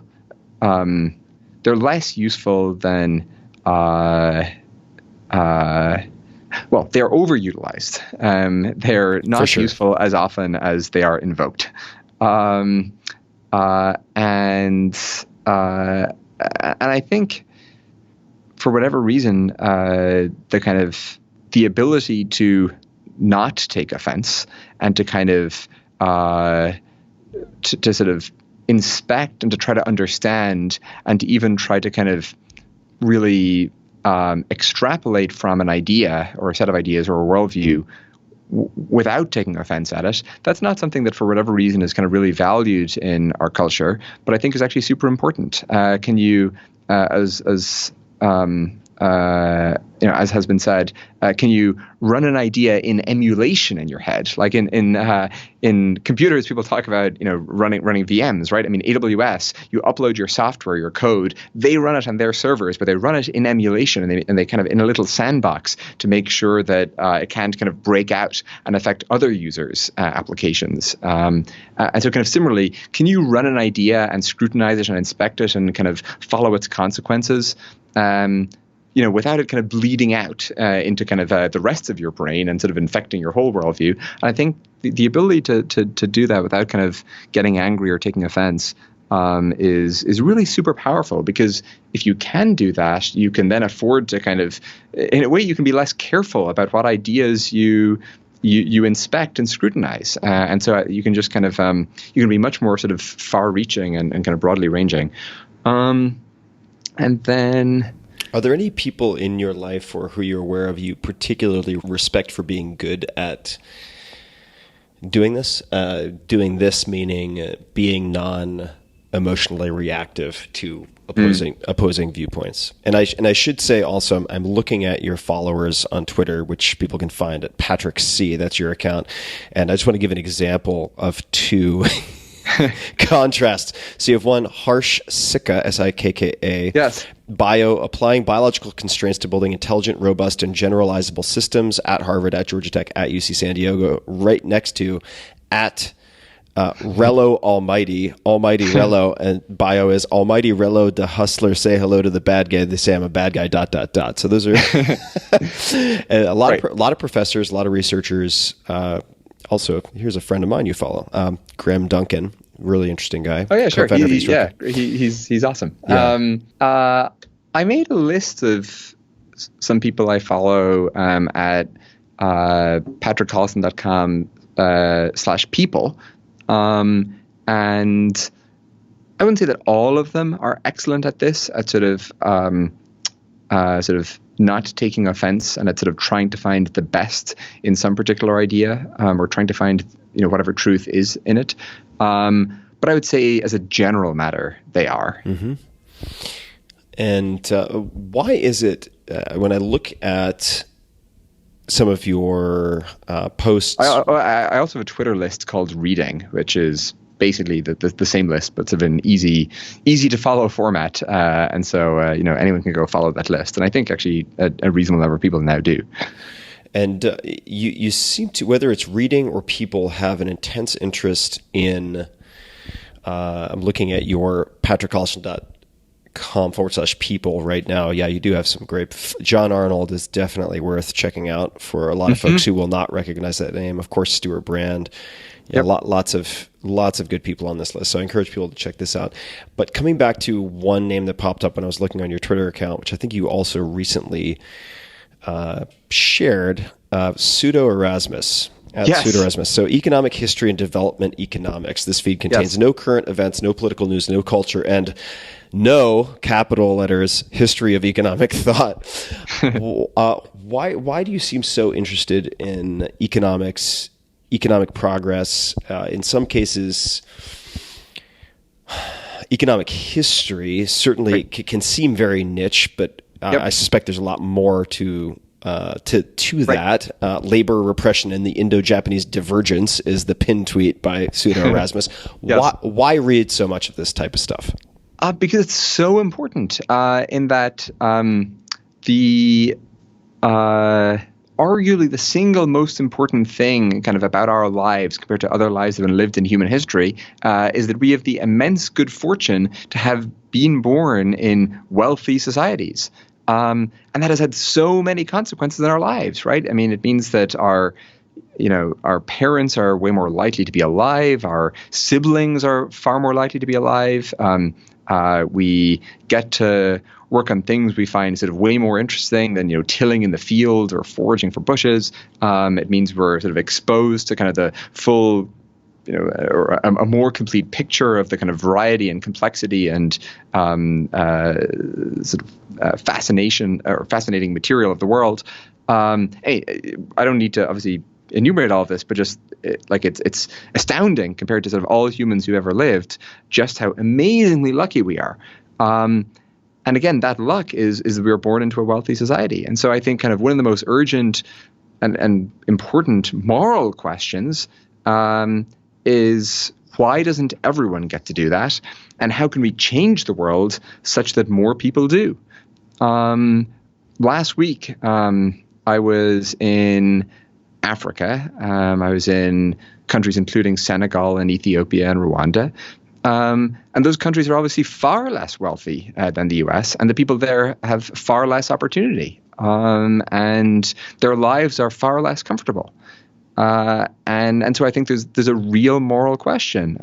They're less useful than they're overutilized. They're not useful as often as they are invoked, and I think for whatever reason, the ability to not take offense and to kind of to sort of inspect and to try to understand and to even try to kind of really extrapolate from an idea or a set of ideas or a worldview without taking offense at it, that's not something that for whatever reason is kind of really valued in our culture, but I think is actually super important. Can you, as has been said, can you run an idea in emulation in your head? Like in computers, people talk about running VMs, right? I mean, AWS, you upload your software, your code, they run it on their servers, but they run it in emulation, and they kind of in a little sandbox to make sure that it can't kind of break out and affect other users' applications. And so kind of similarly, can you run an idea and scrutinize it and inspect it and kind of follow its consequences? Without it kind of bleeding out into kind of the rest of your brain and sort of infecting your whole worldview. And I think the ability to do that without kind of getting angry or taking offense is really super powerful, because if you can do that, you can then afford to kind of, in a way, you can be less careful about what ideas you inspect and scrutinize. And so you can just kind of, you can be much more sort of far-reaching and kind of broadly ranging. And then... Are there any people in your life or who you're aware of you particularly respect for being good at doing this? Doing this meaning being non-emotionally reactive to opposing viewpoints. And I should say also, I'm looking at your followers on Twitter, which people can find at Patrick C. That's your account. And I just want to give an example of two contrasts. So you have one, Harsh Sikka, Sikka. Yes. Applying biological constraints to building intelligent, robust, and generalizable systems at Harvard, at Georgia Tech, at UC San Diego, right next to at Rello Almighty Rello, and bio is Almighty Rello the hustler, say hello to the bad guy, they say I'm a bad guy, ... So those are a lot of professors, a lot of researchers. Also, here's a friend of mine you follow, Graham Duncan, really interesting guy. Oh yeah, sure. He's awesome. Yeah. I made a list of some people I follow at patrickcollison.com/people, and I wouldn't say that all of them are excellent at this, at sort of not taking offense and at sort of trying to find the best in some particular idea, or trying to find whatever truth is in it. But I would say, as a general matter, they are. Mm-hmm. And why is it when I look at some of your posts? I also have a Twitter list called Reading, which is basically the same list, but sort of an easy to follow format. And so anyone can go follow that list. And I think actually a reasonable number of people now do. And you seem to, whether it's reading or people, have an intense interest in. I'm looking at your patrickcollison.com/people right now. Yeah, you do have some great. John Arnold is definitely worth checking out for a lot of folks who will not recognize that name. Of course, Stuart Brand. Yeah, yep. Lots of good people on this list. So I encourage people to check this out. But coming back to one name that popped up when I was looking on your Twitter account, which I think you also recently shared, Pseudo Erasmus. Yes. Pseudo Erasmus. So economic history and development economics. This feed contains no current events, no political news, no culture, and no, capital letters, history of economic thought. Why do you seem so interested in economics, economic progress, in some cases, economic history? Certainly can seem very niche, but I suspect there's a lot more to that. Labor repression and the Indo-Japanese divergence is the pinned tweet by Pseudo Erasmus. Yes. Why read so much of this type of stuff? Because it's so important in that arguably the single most important thing kind of about our lives compared to other lives that have been lived in human history is that we have the immense good fortune to have been born in wealthy societies. And that has had so many consequences in our lives, right? I mean, it means that our parents are way more likely to be alive. Our siblings are far more likely to be alive. We get to work on things we find sort of way more interesting than, tilling in the field or foraging for bushes. It means we're sort of exposed to kind of the full, or a more complete picture of the kind of variety and complexity and fascination or fascinating material of the world. Hey, I don't need to obviously enumerate all of this, but just it's astounding compared to sort of all humans who ever lived, just how amazingly lucky we are. And again, that luck is that we were born into a wealthy society. And so I think kind of one of the most urgent and important moral questions is, why doesn't everyone get to do that? And how can we change the world such that more people do? Last week, I was in Africa. I was in countries including Senegal and Ethiopia and Rwanda. And those countries are obviously far less wealthy than the US, and the people there have far less opportunity, and their lives are far less comfortable. And so I think there's a real moral question.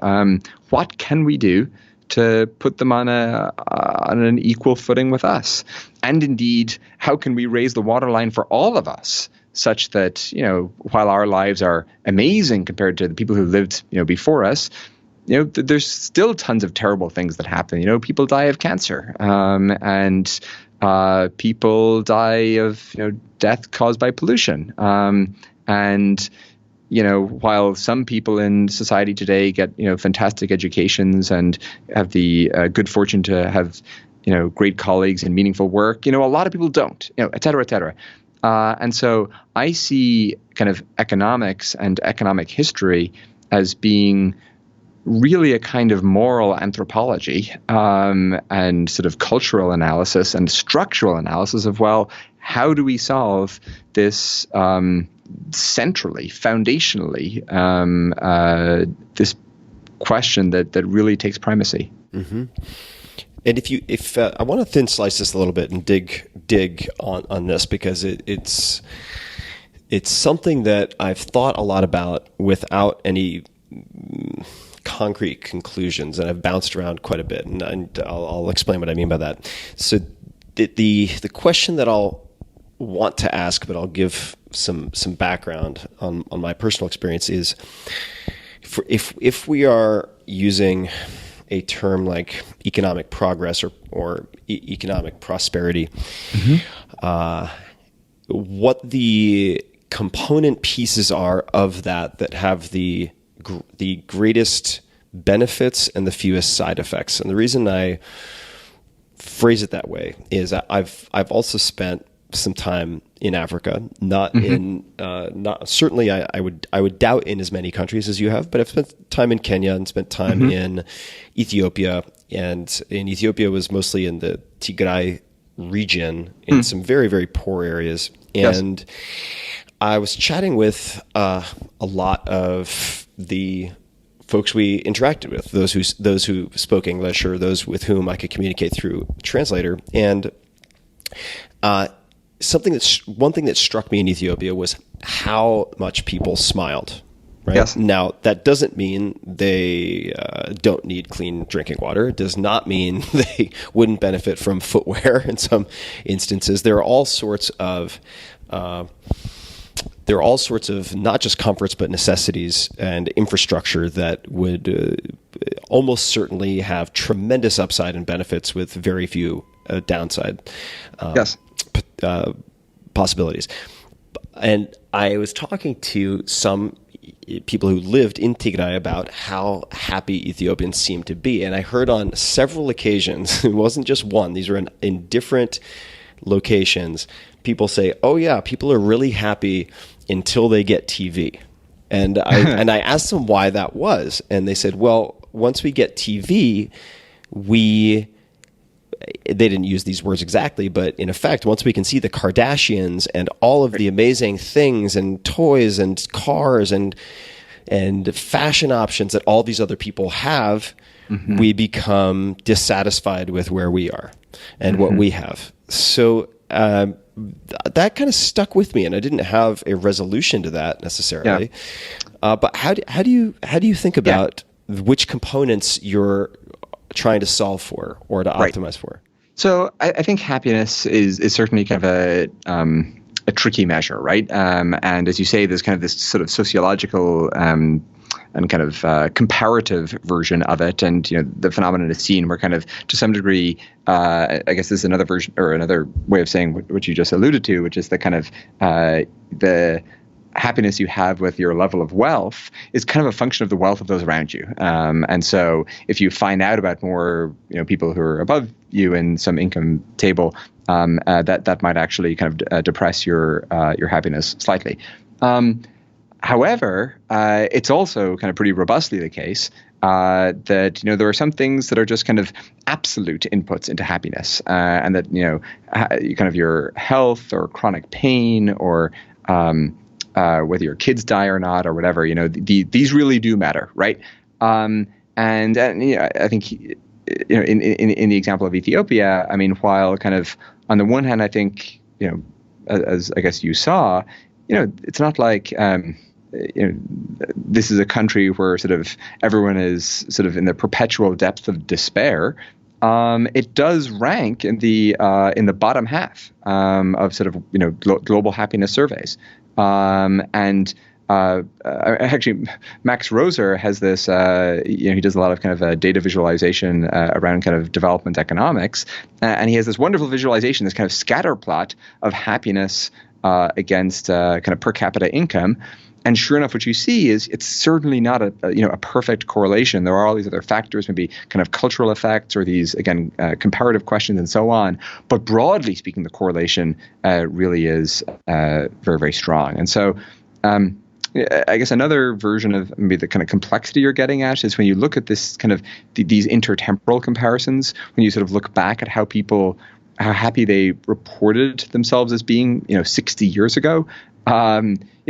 What can we do to put them on an equal footing with us? And indeed, how can we raise the waterline for all of us, such that, while our lives are amazing compared to the people who lived, before us, there's still tons of terrible things that happen. People die of cancer, and people die of death caused by pollution. And while some people in society today get fantastic educations and have the good fortune to have great colleagues and meaningful work, a lot of people don't, et cetera, et cetera. And so I see kind of economics and economic history as being really a kind of moral anthropology, and sort of cultural analysis and structural analysis of, well, how do we solve this centrally, foundationally, this question that really takes primacy. Mm-hmm. And if I want to thin slice this a little bit and dig on this, because it's something that I've thought a lot about without any concrete conclusions, and I've bounced around quite a bit, and I'll explain what I mean by that. So the question that I'll want to ask, but I'll give some background on my personal experience, is if we are using a term like economic progress or economic prosperity, mm-hmm. What the component pieces are of that have the greatest benefits and the fewest side effects. And the reason I phrase it that way is I've also spent some time in Africa, not certainly I would doubt in as many countries as you have, but I've spent time in Kenya and spent time mm-hmm. in Ethiopia, and in Ethiopia was mostly in the Tigray region in some very, very poor areas. And yes. I was chatting with a lot of the folks we interacted with, those who spoke English or those with whom I could communicate through translator. And one thing that struck me in Ethiopia was how much people smiled. Right? Yes. Now, that doesn't mean they don't need clean drinking water. It does not mean they wouldn't benefit from footwear in some instances. There are all sorts of not just comforts, but necessities and infrastructure that would almost certainly have tremendous upside and benefits with very few downside possibilities. And I was talking to some people who lived in Tigray about how happy Ethiopians seemed to be. And I heard on several occasions, it wasn't just one, these were in different locations, people say, oh yeah, people are really happy until they get TV. And I asked them why that was. And they said, well, once we get TV, they didn't use these words exactly, but in effect, once we can see the Kardashians and all of the amazing things and toys and cars and fashion options that all these other people have, mm-hmm. we become dissatisfied with where we are and mm-hmm. what we have. So that kind of stuck with me, and I didn't have a resolution to that necessarily. Yeah. But how do you think about which components you're trying to solve for or to optimize for? So I think happiness is certainly kind of a tricky measure, right? And as you say, there's kind of this sort of sociological and kind of comparative version of it, and the phenomenon is seen where kind of to some degree, I guess this is another version or another way of saying what you just alluded to, which is the kind of the happiness you have with your level of wealth is kind of a function of the wealth of those around you. And so if you find out about more, people who are above you in some income table, that might actually kind of depress your happiness slightly. However, it's also kind of pretty robustly the case that there are some things that are just kind of absolute inputs into happiness, and that kind of your health or chronic pain or whether your kids die or not or whatever, these really do matter, right? And I think in the example of Ethiopia, I mean, while kind of on the one hand, I think as I guess you saw, it's not like this is a country where sort of everyone is sort of in the perpetual depth of despair. It does rank in the bottom half of sort of global happiness surveys. And actually, Max Roser has this. He does a lot of kind of data visualization around kind of development economics, and he has this wonderful visualization, this kind of scatter plot of happiness against kind of per capita income. And sure enough, what you see is it's certainly not a perfect correlation. There are all these other factors, maybe kind of cultural effects or these, again, comparative questions and so on. But broadly speaking, the correlation really is very, very strong. And so I guess another version of maybe the kind of complexity you're getting at is when you look at this kind of these intertemporal comparisons, when you sort of look back at how happy they reported themselves as being, 60 years ago.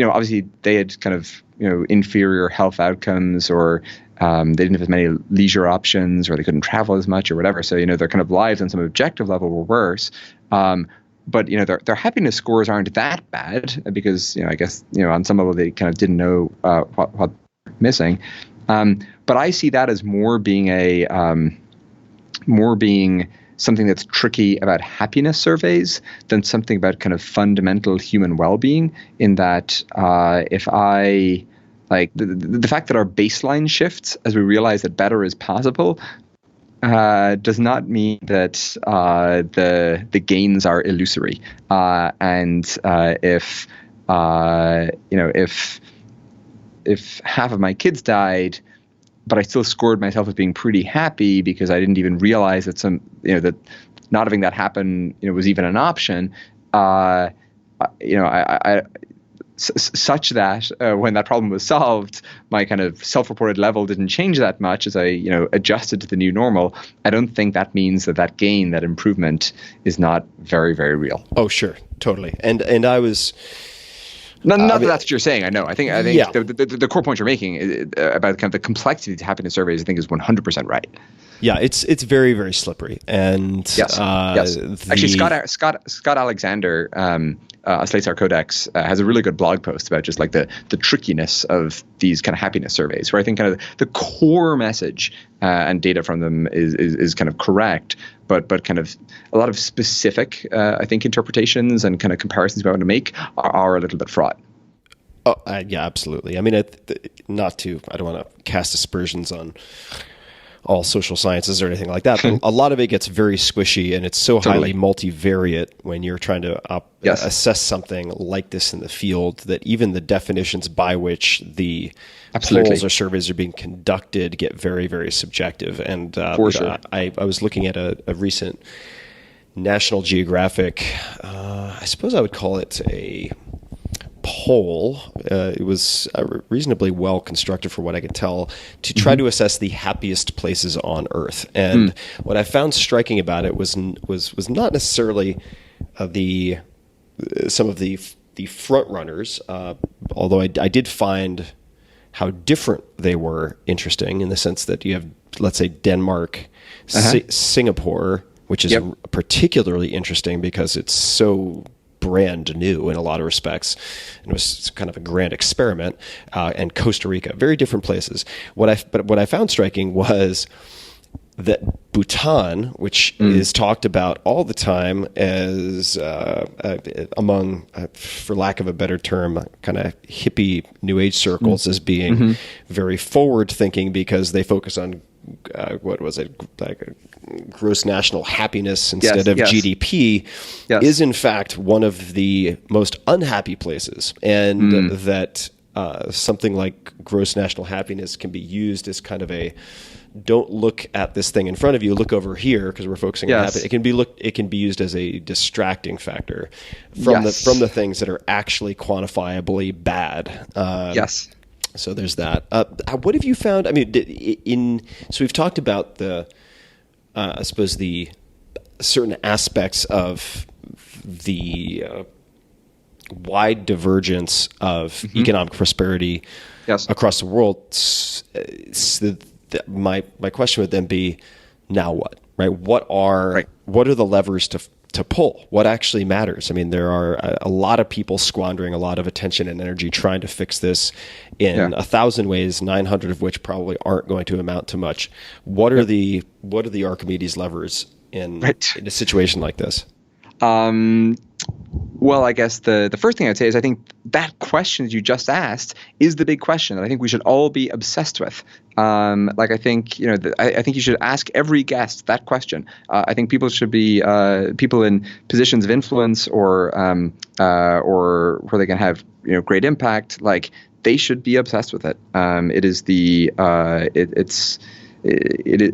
Obviously they had kind of, inferior health outcomes, or they didn't have as many leisure options, or they couldn't travel as much or whatever. So, their kind of lives on some objective level were worse. But, their happiness scores aren't that bad because, I guess, on some level they kind of didn't know what missing. But I see that as more being something that's tricky about happiness surveys than something about kind of fundamental human well-being, in that if I like the fact that our baseline shifts as we realize that better is possible does not mean that the gains are illusory. And if half of my kids died, but I still scored myself as being pretty happy because I didn't even realize that that not having that happen, was even an option. Such that when that problem was solved, my kind of self-reported level didn't change that much as I, adjusted to the new normal. I don't think that means that gain, that improvement, is not very, very real. Oh, sure, totally. And I was. Not that that's what you're saying. I know. I think yeah. The core point you're making about kind of the complexity of happiness surveys, I think, is 100% right. Yeah, it's very, very slippery. And yes. Actually, Scott Alexander, Slate's Our Codex, has a really good blog post about just like the trickiness of these kind of happiness surveys, where I think kind of the core message and data from them is kind of correct, but kind of a lot of specific, I think, interpretations and kind of comparisons we want to make are a little bit fraught. Oh, yeah, absolutely. I mean, I don't want to cast aspersions on all social sciences or anything like that, but a lot of it gets very squishy, and it's so highly multivariate when you're trying to assess something like this in the field, that even the definitions by which the polls or surveys are being conducted get very, very subjective. And for sure. I was looking at a recent National Geographic, I suppose I would call it a poll. It was reasonably well constructed, for what I could tell, to try to assess the happiest places on Earth. And what I found striking about it was not necessarily some of the front runners, although I did find how different they were interesting, in the sense that you have, let's say, Denmark, Singapore, which is particularly interesting because it's so brand new in a lot of respects, and it was kind of a grand experiment, and Costa Rica, very different places. But what I found striking was that Bhutan, which is talked about all the time as among, for lack of a better term, kind of hippie New Age circles, as being very forward thinking because they focus on what was it, like gross national happiness instead of yes. GDP, Yes. is in fact one of the most unhappy places, and that something like gross national happiness can be used as kind of a, don't look at this thing in front of you, look over here, because we're focusing on happiness. It can be used as a distracting factor from the things that are actually quantifiably bad. Yes. So there's that. What have you found? I mean, so we've talked about the, I suppose, the certain aspects of the wide divergence of economic prosperity across the world. My question would then be, now what? Right? What are the levers to pull? What actually matters? I mean, there are a lot of people squandering a lot of attention and energy trying to fix this in 1,000 ways, 900 of which probably aren't going to amount to much. What are the Archimedes levers in a situation like this? Well, I guess the first thing I'd say is I think that question that you just asked is the big question that I think we should all be obsessed with. I think I think you should ask every guest that question. I think people should be people in positions of influence or where they can have great impact. Like, they should be obsessed with it. It is it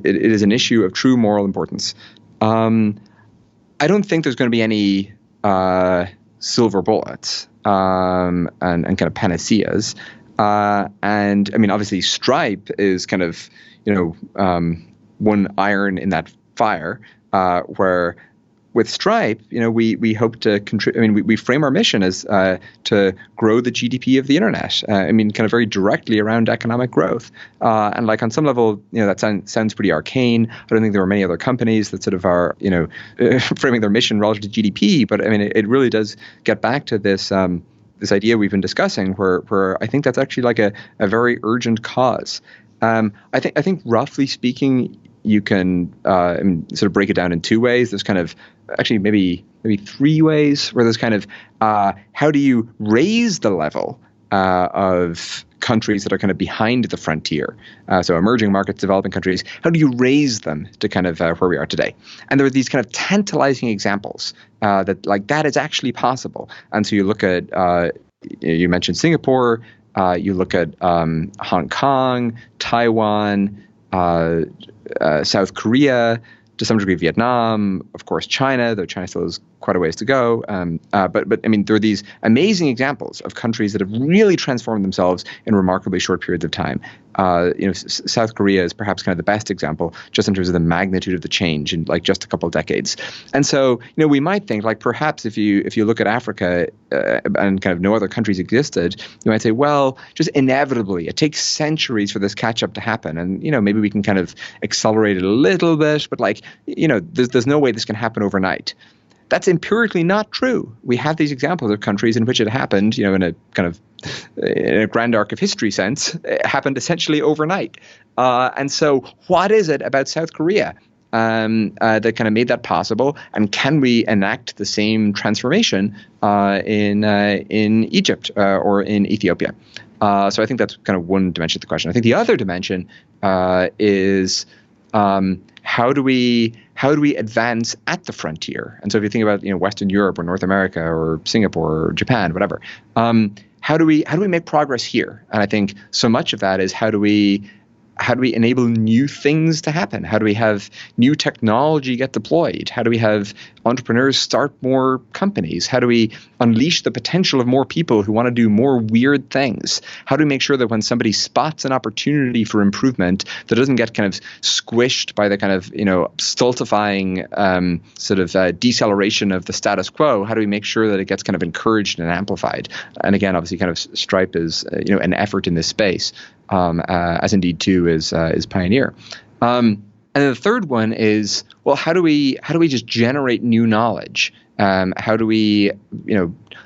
is an issue of true moral importance. I don't think there's going to be any silver bullets and kind of panaceas. And I mean, obviously, Stripe is kind of one iron in that fire. Where with Stripe, we hope to contribute. I mean, we frame our mission as to grow the GDP of the internet. I mean, kind of very directly around economic growth. And like on some level, that sounds pretty arcane. I don't think there are many other companies that sort of are, framing their mission relative to GDP. But I mean, it really does get back to this this idea we've been discussing, where I think that's actually like a very urgent cause. I think roughly speaking, you can sort of break it down in two ways. There's kind of actually maybe three ways, where there's kind of how do you raise the level of countries that are kind of behind the frontier, so emerging markets, developing countries, how do you raise them to kind of where we are today? And there are these kind of tantalizing examples that is actually possible. And so you look at, you mentioned Singapore, you look at Hong Kong, Taiwan, South Korea, to some degree Vietnam, of course China, though China still has quite a ways to go. But I mean, there are these amazing examples of countries that have really transformed themselves in remarkably short periods of time. South Korea is perhaps kind of the best example, just in terms of the magnitude of the change in like just a couple of decades. And so, we might think like perhaps if you look at Africa and kind of no other countries existed, you might say, well, just inevitably it takes centuries for this catch up to happen, and maybe we can kind of accelerate it a little bit, but like there's no way this can happen overnight. That's empirically not true. We have these examples of countries in which it happened, in a kind of in a grand arc of history sense, it happened essentially overnight. And so what is it about South Korea that kind of made that possible? And can we enact the same transformation in Egypt or in Ethiopia? So I think that's kind of one dimension of the question. I think the other dimension is how do we advance at the frontier? And so if you think about Western Europe or North America or Singapore or Japan, whatever, how do we make progress here? And I think so much of that is how do we enable new things to happen? How do we have new technology get deployed? How do we have entrepreneurs start more companies? How do we unleash the potential of more people who want to do more weird things? How do we make sure that when somebody spots an opportunity for improvement, that doesn't get kind of squished by the kind of stultifying sort of deceleration of the status quo? How do we make sure that it gets kind of encouraged and amplified? And again, obviously, kind of Stripe is an effort in this space. As indeed too is Pioneer. And then the third one is, well, how do we just generate new knowledge? How do we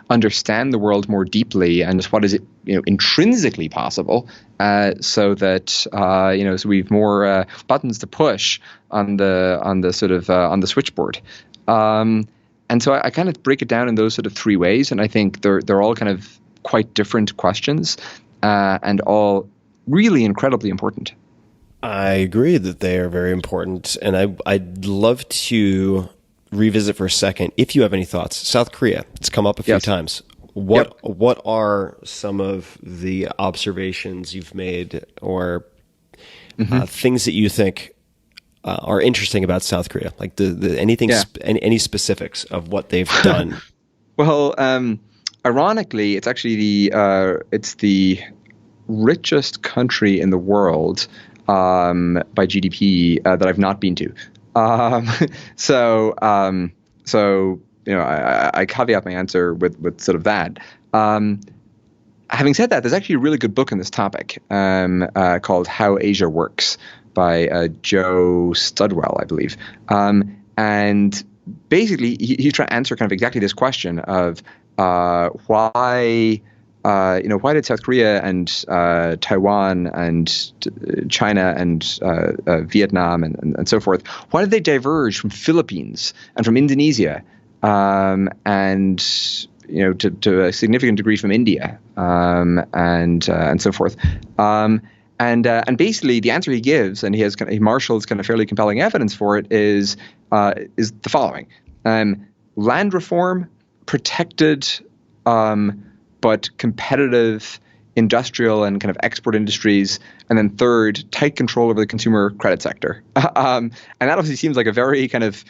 understand the world more deeply, and just what is it intrinsically possible, so that so we've more buttons to push on the sort of on the switchboard. And so I kind of break it down in those sort of three ways, and I think they're all kind of quite different questions, and all really incredibly important. I agree that they are very important, and I'd love to revisit for a second, if you have any thoughts. South Korea, it's come up a few Yes. times. What are some of the observations you've made, or things that you think are interesting about South Korea? Like anything, any specifics of what they've done? Well, ironically, it's actually the richest country in the world by GDP that I've not been to. So I caveat my answer with sort of that. Having said that, there's actually a really good book on this topic called How Asia Works by Joe Studwell, I believe. And basically, he's trying to answer kind of exactly this question of why did South Korea and Taiwan and China and Vietnam and so forth, why did they diverge from Philippines and from Indonesia and to a significant degree from India and so forth? And basically, the answer he gives, and he marshals kind of fairly compelling evidence for it, is the following: land reform, protected but competitive industrial and kind of export industries, and then third, tight control over the consumer credit sector. And that obviously seems like a very kind of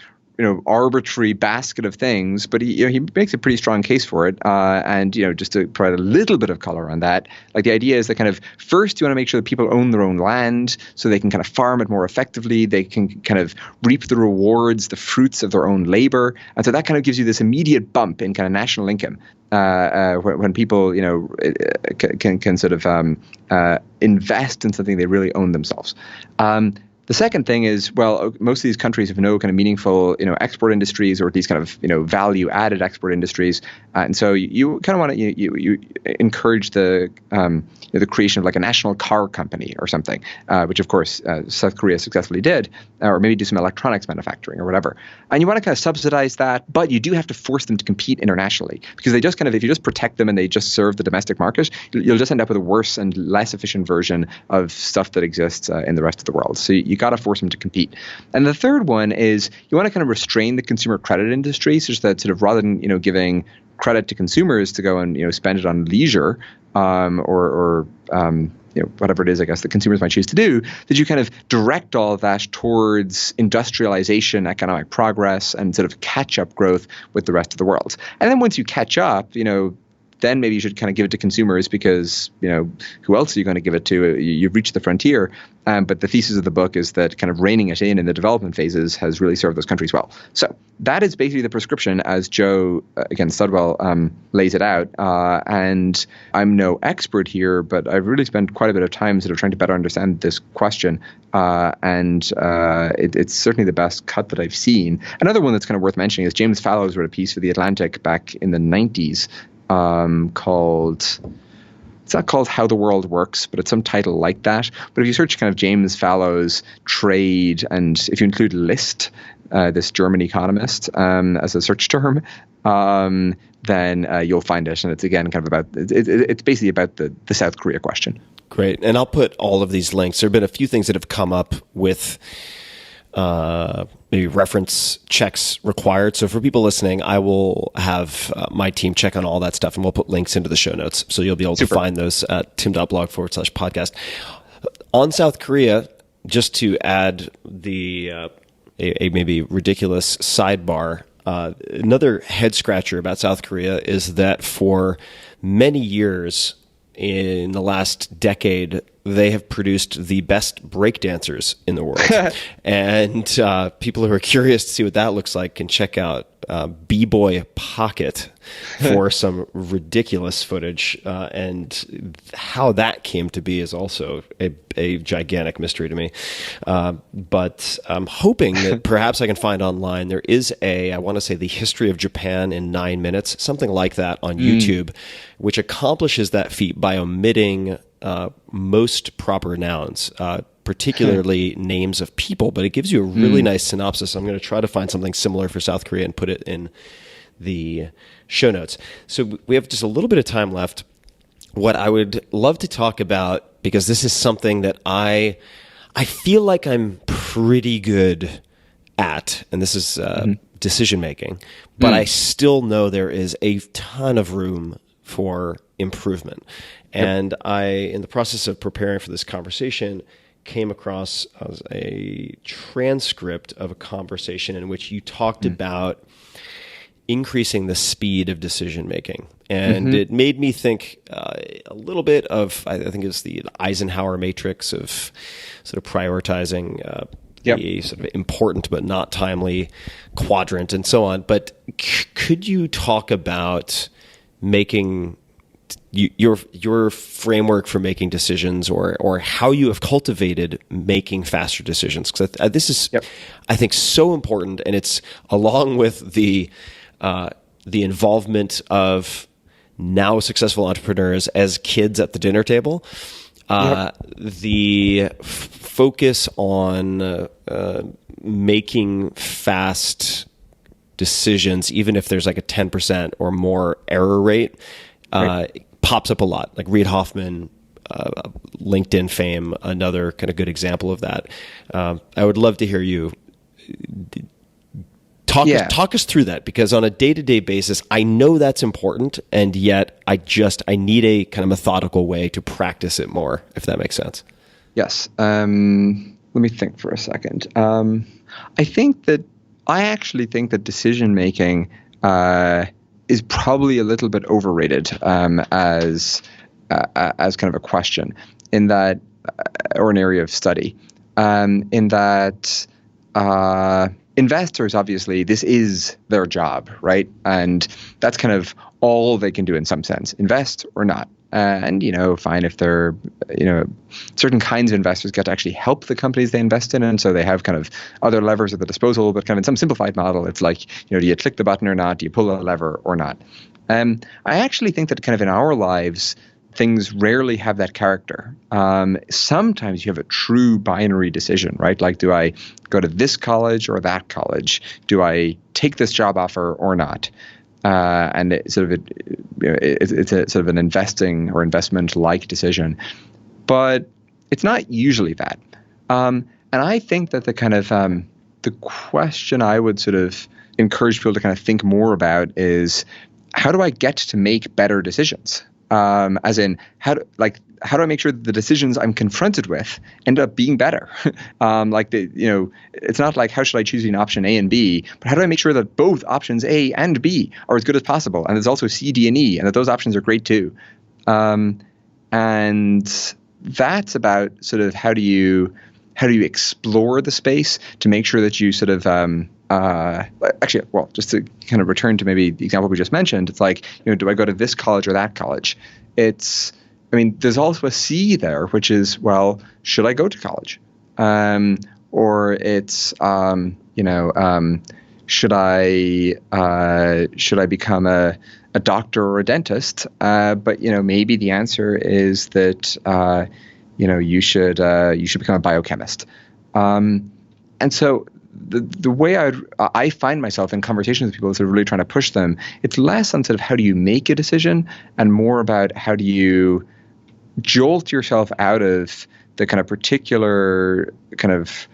arbitrary basket of things, but he makes a pretty strong case for it. And just to provide a little bit of color on that, like the idea is that kind of first you want to make sure that people own their own land so they can kind of farm it more effectively. They can kind of reap the rewards, the fruits of their own labor, and so that kind of gives you this immediate bump in kind of national income when people can sort of invest in something they really own themselves. The second thing is, well, most of these countries have no kind of meaningful, export industries or these kind of, value-added export industries, and so you kind of want to you encourage the creation of like a national car company or something, which of course South Korea successfully did, or maybe do some electronics manufacturing or whatever. And you want to kind of subsidize that, but you do have to force them to compete internationally, because they just kind of, if you just protect them and they just serve the domestic market, you'll just end up with a worse and less efficient version of stuff that exists in the rest of the world. So you got to force them to compete. And the third one is you want to kind of restrain the consumer credit industry, such that sort of rather than giving credit to consumers to go and spend it on leisure or whatever it is, I guess, that consumers might choose to do, that you kind of direct all of that towards industrialization, economic progress, and sort of catch-up growth with the rest of the world. And then once you catch up, then maybe you should kind of give it to consumers, because, who else are you going to give it to? You've reached the frontier. But the thesis of the book is that kind of reining it in the development phases has really served those countries well. So that is basically the prescription as Joe, again, Studwell, lays it out. And I'm no expert here, but I've really spent quite a bit of time sort of trying to better understand this question. And it's certainly the best cut that I've seen. Another one that's kind of worth mentioning is James Fallows wrote a piece for The Atlantic back in the 90s called... It's not called How the World Works, but it's some title like that. But if you search kind of James Fallows trade, and if you include List, this German economist, as a search term, then you'll find it. And it's again kind of about, it's basically about the South Korea question. Great. And I'll put all of these links. There have been a few things that have come up with maybe reference checks required. So for people listening, I will have my team check on all that stuff, and we'll put links into the show notes. So you'll be able to find those at tim.blog/podcast. On South Korea, just to add a maybe ridiculous sidebar, another head scratcher about South Korea is that for many years in the last decade, they have produced the best breakdancers in the world. And people who are curious to see what that looks like can check out B-Boy Pocket for some ridiculous footage. And how that came to be is also a gigantic mystery to me. But I'm hoping that perhaps I can find online, there is I want to say The History of Japan in 9 minutes, something like that on YouTube, which accomplishes that feat by omitting most proper nouns, particularly names of people, but it gives you a really nice synopsis. I'm going to try to find something similar for South Korea and put it in the show notes. So we have just a little bit of time left. What I would love to talk about, because this is something that I I feel like I'm pretty good at, and this is decision making, but I still know there is a ton of room for improvement. And I, in the process of preparing for this conversation, came across a transcript of a conversation in which you talked about increasing the speed of decision making. And it made me think a little bit of, I think it's the Eisenhower matrix of sort of prioritizing the sort of important but not timely quadrant and so on. But could you talk about making your framework for making decisions, or how you have cultivated making faster decisions? Because this is, I think, so important, and it's along with the involvement of now successful entrepreneurs as kids at the dinner table. The focus on making fast decisions, even if there's like a 10% or more error rate, pops up a lot. Like Reid Hoffman, LinkedIn fame, another kind of good example of that. I would love to hear you talk us through that, because on a day-to-day basis, I know that's important, and yet I need a kind of methodical way to practice it more, if that makes sense. Yes. Let me think for a second. I actually think that decision making is probably a little bit overrated as kind of a question in that, or an area of study, in that investors, obviously, this is their job, right? And that's kind of all they can do in some sense, invest or not. And, fine if they're, certain kinds of investors get to actually help the companies they invest in. And so they have kind of other levers at the disposal, but kind of in some simplified model, it's like, do you click the button or not? Do you pull the lever or not? I actually think that kind of in our lives, things rarely have that character. Sometimes you have a true binary decision, right? Like, do I go to this college or that college? Do I take this job offer or not? And it's a sort of an investing or investment-like decision, but it's not usually that. And I think that the kind of the question I would sort of encourage people to kind of think more about is, how do I get to make better decisions? As in, how do I make sure that the decisions I'm confronted with end up being better? It's not like, how should I choose between option A and B, but how do I make sure that both options A and B are as good as possible? And there's also C, D, and E, and that those options are great too. And that's about sort of how do you explore the space to make sure that you sort of just to kind of return to maybe the example we just mentioned, it's like, do I go to this college or that college? There's also a C there, which is, well, should I go to college? Or it's, should I become a doctor or a dentist? But maybe the answer is that you should become a biochemist. And so the way I find myself in conversations with people, sort of really trying to push them, it's less on sort of how do you make a decision and more about how do you jolt yourself out of the kind of particular kind of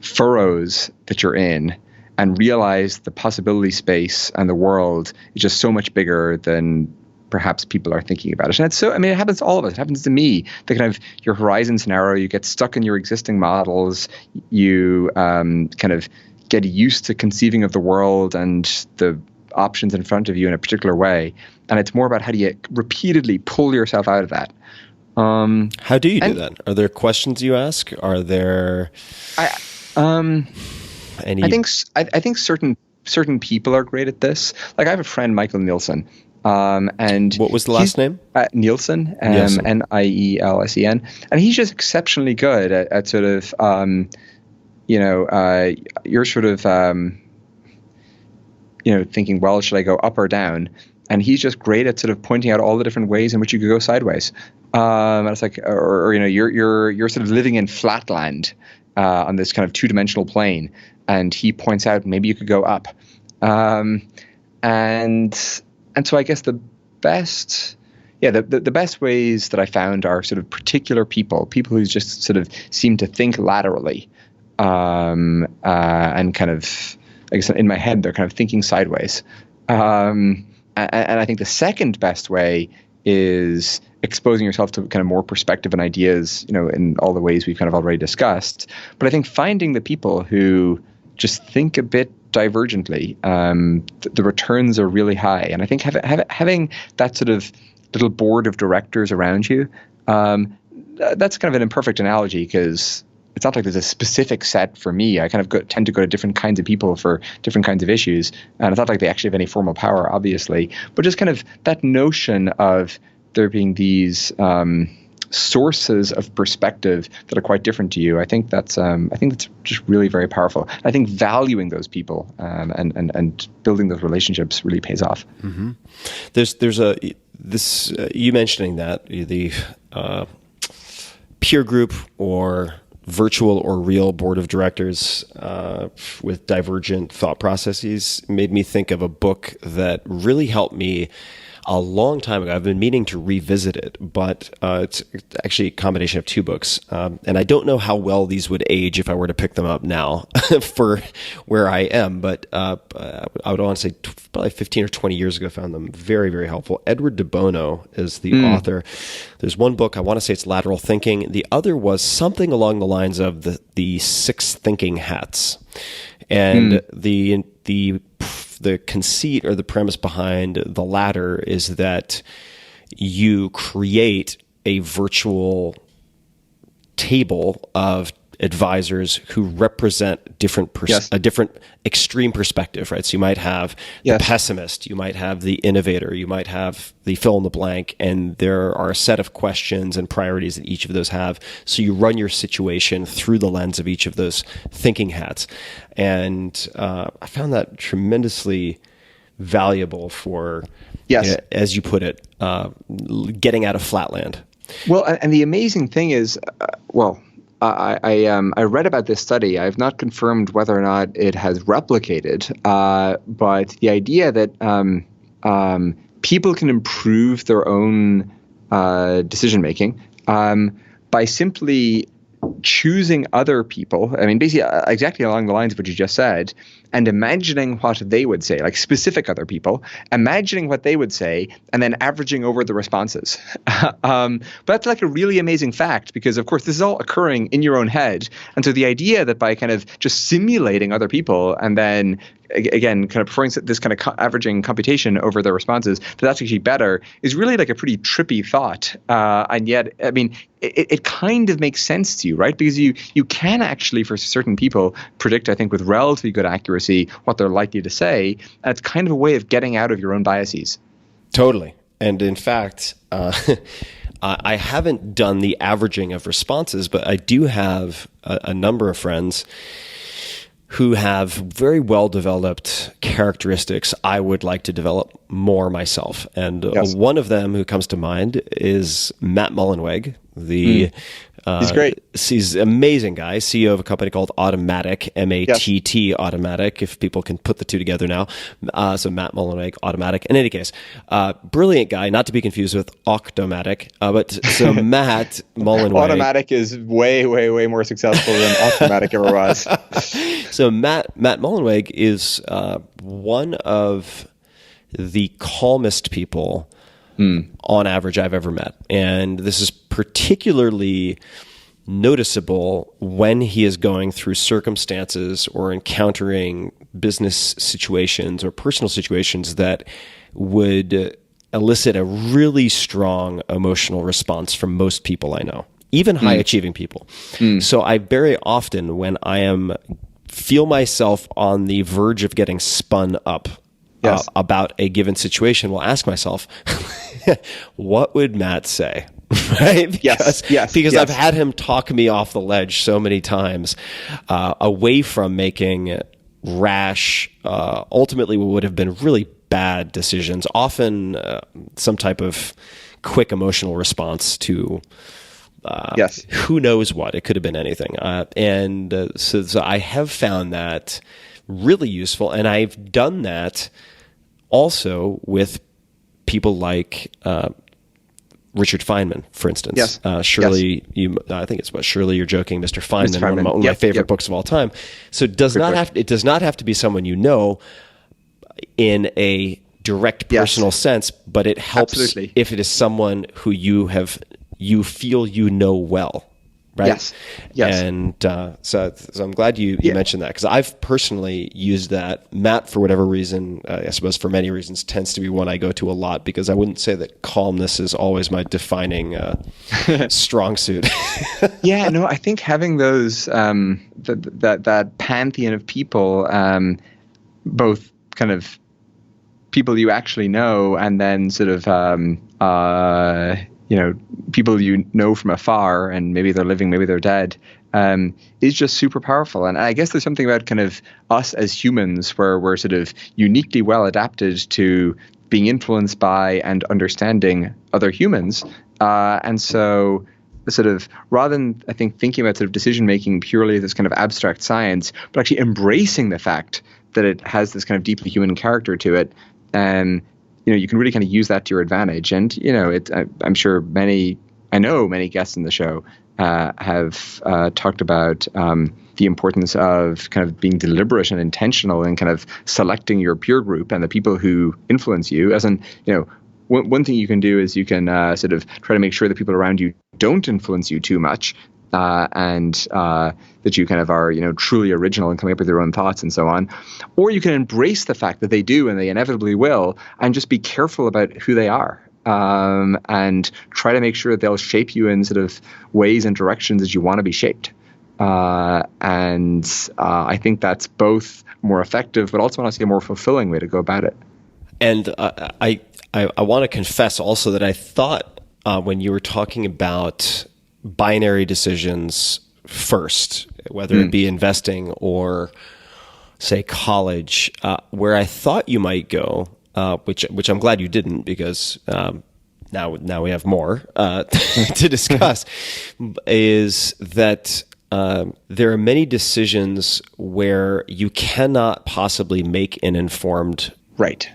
furrows that you're in and realize the possibility space and the world is just so much bigger than perhaps people are thinking about it. And it's so, it happens to all of us. It happens to me. The kind of your horizons narrow, you get stuck in your existing models, you kind of get used to conceiving of the world and the options in front of you in a particular way. And it's more about how do you repeatedly pull yourself out of that. How do you do that? Are there questions you ask? Are there any? I think certain people are great at this. Like I have a friend, Michael Nielsen. And what was the last name? Nielsen, Nielsen, and he's just exceptionally good at sort of, you're sort of, thinking, well, should I go up or down? And he's just great at sort of pointing out all the different ways in which you could go sideways. And it's like, you're sort of living in flatland on this kind of two-dimensional plane, and he points out maybe you could go up. And so I guess the best, the best ways that I found are sort of particular people who just sort of seem to think laterally, and kind of, I guess in my head, they're kind of thinking sideways. And I think the second best way is exposing yourself to kind of more perspective and ideas, in all the ways we've kind of already discussed. But I think finding the people who just think a bit divergently, the returns are really high. And I think having that sort of little board of directors around you, that's kind of an imperfect analogy, because it's not like there's a specific set for me. I kind of tend to go to different kinds of people for different kinds of issues. And it's not like they actually have any formal power, obviously. But just kind of that notion of there being these sources of perspective that are quite different to you. I think that's just really very powerful. I think valuing those people and building those relationships really pays off. Mm-hmm. You mentioning that the peer group or virtual or real board of directors with divergent thought processes made me think of a book that really helped me a long time ago. I've been meaning to revisit it, but it's actually a combination of two books. And I don't know how well these would age if I were to pick them up now for where I am, but I would want to say probably 15 or 20 years ago, found them very, very helpful. Edward de Bono is the author. There's one book, I want to say it's Lateral Thinking. The other was something along the lines of the 6 thinking hats. And the conceit or the premise behind the latter is that you create a virtual table of advisors who represent a different extreme perspective, right? So you might have the pessimist, you might have the innovator, you might have the fill in the blank, and there are a set of questions and priorities that each of those have. So you run your situation through the lens of each of those thinking hats. And I found that tremendously valuable for, as you put it, getting out of flatland. Well, and the amazing thing is, I read about this study. I've not confirmed whether or not it has replicated, but the idea that people can improve their own decision making by simply choosing other people. I mean, basically, exactly along the lines of what you just said, and imagining what they would say, like specific other people, imagining what they would say, and then averaging over the responses. But that's like a really amazing fact, because, of course, this is all occurring in your own head. And so the idea that by kind of just simulating other people and then, again, kind of performing this kind of averaging computation over their responses, that's actually better, is really like a pretty trippy thought. And yet, I mean, it kind of makes sense to you, right? Because you can actually, for certain people, predict, I think, with relatively good accuracy what they're likely to say. And it's kind of a way of getting out of your own biases. Totally. And in fact, I haven't done the averaging of responses, but I do have a number of friends who have very well-developed characteristics I would like to develop more myself. And one of them who comes to mind is Matt Mullenweg. He's great. He's an amazing guy, CEO of a company called Auctomatic, M-A-T-T, Automatic, if people can put the two together now. So Matt Mullenweg, Automatic. In any case, brilliant guy, not to be confused with Auctomatic. So Matt Mullenweg. Automatic is way, way, way more successful than Auctomatic ever was. So Matt Mullenweg is one of the calmest people on average I've ever met. And this is particularly noticeable when he is going through circumstances or encountering business situations or personal situations that would elicit a really strong emotional response from most people I know, even high achieving people. So I very often, when I feel myself on the verge of getting spun up about a given situation, will ask myself, what would Matt say? Right? Because I've had him talk me off the ledge so many times, away from making rash, ultimately what would have been really bad decisions, often some type of quick emotional response to who knows what. It could have been anything. So I have found that really useful, and I've done that also with people like Richard Feynman, for instance. Yes. Surely, I think it's Surely You're Joking, Mr. Feynman, Mr. Feynman. one of my favorite books of all time. So it does not have to be someone you know in a direct personal sense, but it helps if it is someone who you feel you know well. Right? Yes. And so I'm glad you mentioned that, because I've personally used that. Matt, for whatever reason, I suppose for many reasons, tends to be one I go to a lot, because I wouldn't say that calmness is always my defining strong suit. Yeah, no, I think having those that pantheon of people, both kind of people you actually know, and then sort of people you know from afar, and maybe they're living, maybe they're dead, is just super powerful. And I guess there's something about kind of us as humans where we're sort of uniquely well adapted to being influenced by and understanding other humans. And so sort of rather than, I think, thinking about sort of decision-making purely as this kind of abstract science, but actually embracing the fact that it has this kind of deeply human character to it, you can really kind of use that to your advantage. And, I'm sure many guests in the show have talked about the importance of kind of being deliberate and intentional in kind of selecting your peer group and the people who influence you. As in, one thing you can do is you can sort of try to make sure that people around you don't influence you too much, and that you kind of are, truly original and coming up with your own thoughts and so on. Or you can embrace the fact that they do and they inevitably will, and just be careful about who they are, and try to make sure that they'll shape you in sort of ways and directions that you want to be shaped. And I think that's both more effective, but also honestly a more fulfilling way to go about it. And I want to confess also that I thought when you were talking about binary decisions first, whether it be investing or, say, college, where I thought you might go, which I'm glad you didn't, because now we have more to discuss, is that there are many decisions where you cannot possibly make an informed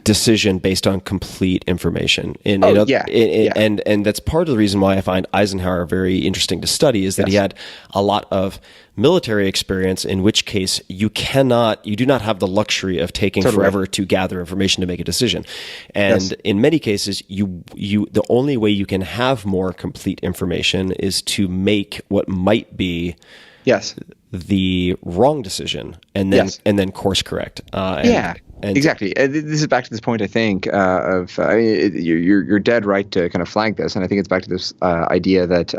decision based on complete information. And that's part of the reason why I find Eisenhower very interesting to study, is that he had a lot of military experience, in which case you do not have the luxury of taking forever to gather information to make a decision. And in many cases, the only way you can have more complete information is to make what might be the wrong decision, and then course correct. Exactly. This is back to this point, I think, you're dead right to kind of flag this. And I think it's back to this idea that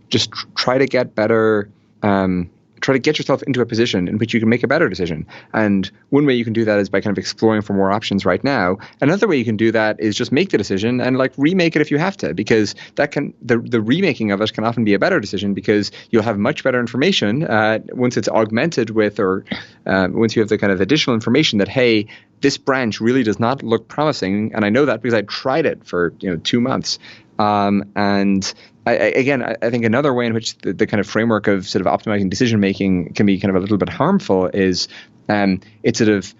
just try to get better, try to get yourself into a position in which you can make a better decision. And one way you can do that is by kind of exploring for more options right now. Another way you can do that is just make the decision and remake it if you have to, because the remaking of it can often be a better decision, because you'll have much better information once it's augmented with, or once you have the kind of additional information that, hey, this branch really does not look promising, and I know that because I tried it for 2 months. And I think another way in which the kind of framework of sort of optimizing decision making can be kind of a little bit harmful is it sort of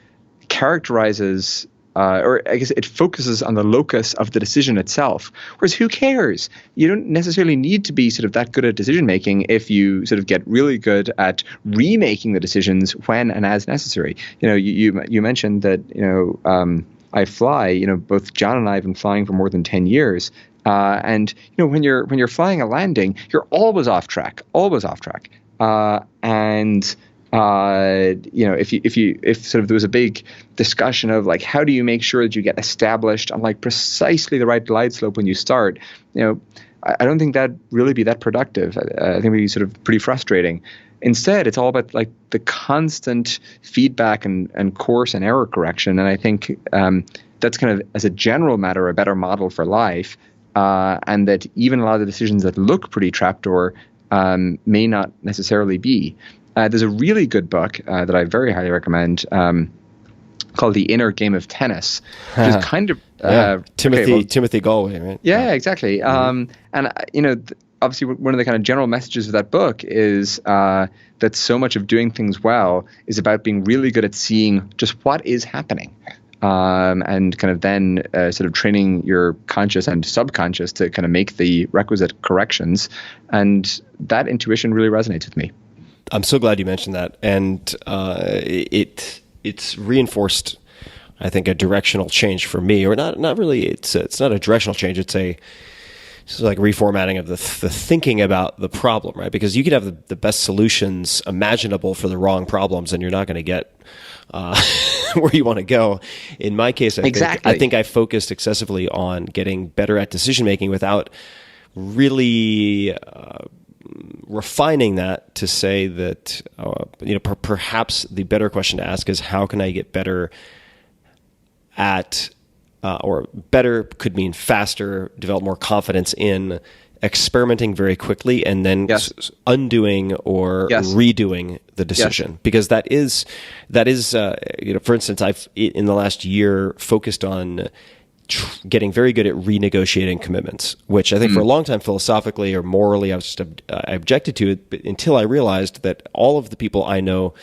characterizes, or I guess it focuses on the locus of the decision itself. Whereas who cares? You don't necessarily need to be sort of that good at decision making if you sort of get really good at remaking the decisions when and as necessary. You mentioned that I fly. Both John and I have been flying for more than 10 years. And when you're flying a landing, you're always off track. If sort of there was a big discussion of how do you make sure that you get established on precisely the right glide slope when you start, I don't think that'd really be that productive. I think it'd be sort of pretty frustrating. Instead, it's all about the constant feedback and course and error correction. And I think that's kind of, as a general matter, a better model for life. And that even a lot of the decisions that look pretty trapdoor may not necessarily be. There's a really good book that I very highly recommend called The Inner Game of Tennis, which is kind of Timothy Galway, right? Yeah, exactly. And obviously one of the kind of general messages of that book is that so much of doing things well is about being really good at seeing just what is happening. and kind of then sort of training your conscious and subconscious to kind of make the requisite corrections. And that intuition really resonates with me. I'm so glad you mentioned that. And it's reinforced, I think, a directional change for me, or not really. It's not a directional change. It's like reformatting of the thinking about the problem, right? Because you could have the best solutions imaginable for the wrong problems, and you're not going to get where you want to go. In my case, I think I focused excessively on getting better at decision making without really refining that to say that perhaps the better question to ask is, how can I get better at or better could mean faster, develop more confidence in experimenting very quickly and then undoing or redoing the decision. Yes. Because that is for instance, I've in the last year focused on getting very good at renegotiating commitments, which I think for a long time philosophically or morally I objected to it, but until I realized that all of the people I know,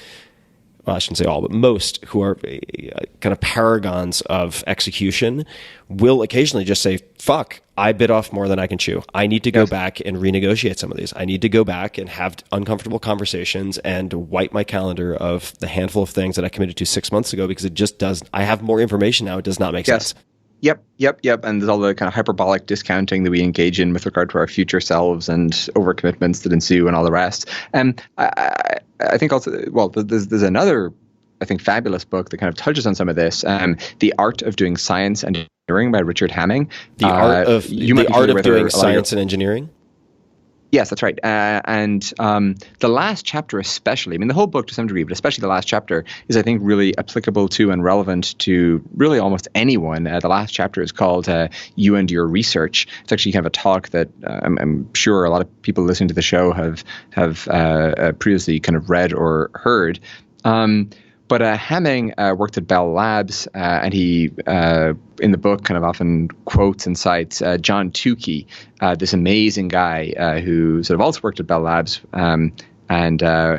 well, I shouldn't say all, but most who are kind of paragons of execution will occasionally just say, fuck, I bit off more than I can chew. I need to go back and renegotiate some of these. I need to go back and have uncomfortable conversations and wipe my calendar of the handful of things that I committed to 6 months ago, because it just does. I have more information now. It does not make sense. Yep. And there's all the kind of hyperbolic discounting that we engage in with regard to our future selves and overcommitments that ensue and all the rest. And I think also, well, there's another, I think, fabulous book that kind of touches on some of this. The Art of Doing Science and Engineering by Richard Hamming. The Art of Doing Science and Engineering? Yes, that's right. And the last chapter especially, I mean, the whole book to some degree, but especially the last chapter is, I think, really applicable to and relevant to really almost anyone. The last chapter is called You and Your Research. It's actually kind of a talk that I'm sure a lot of people listening to the show have previously kind of read or heard. But Hamming worked at Bell Labs, and he, in the book, kind of often quotes and cites John Tukey, this amazing guy who sort of also worked at Bell Labs and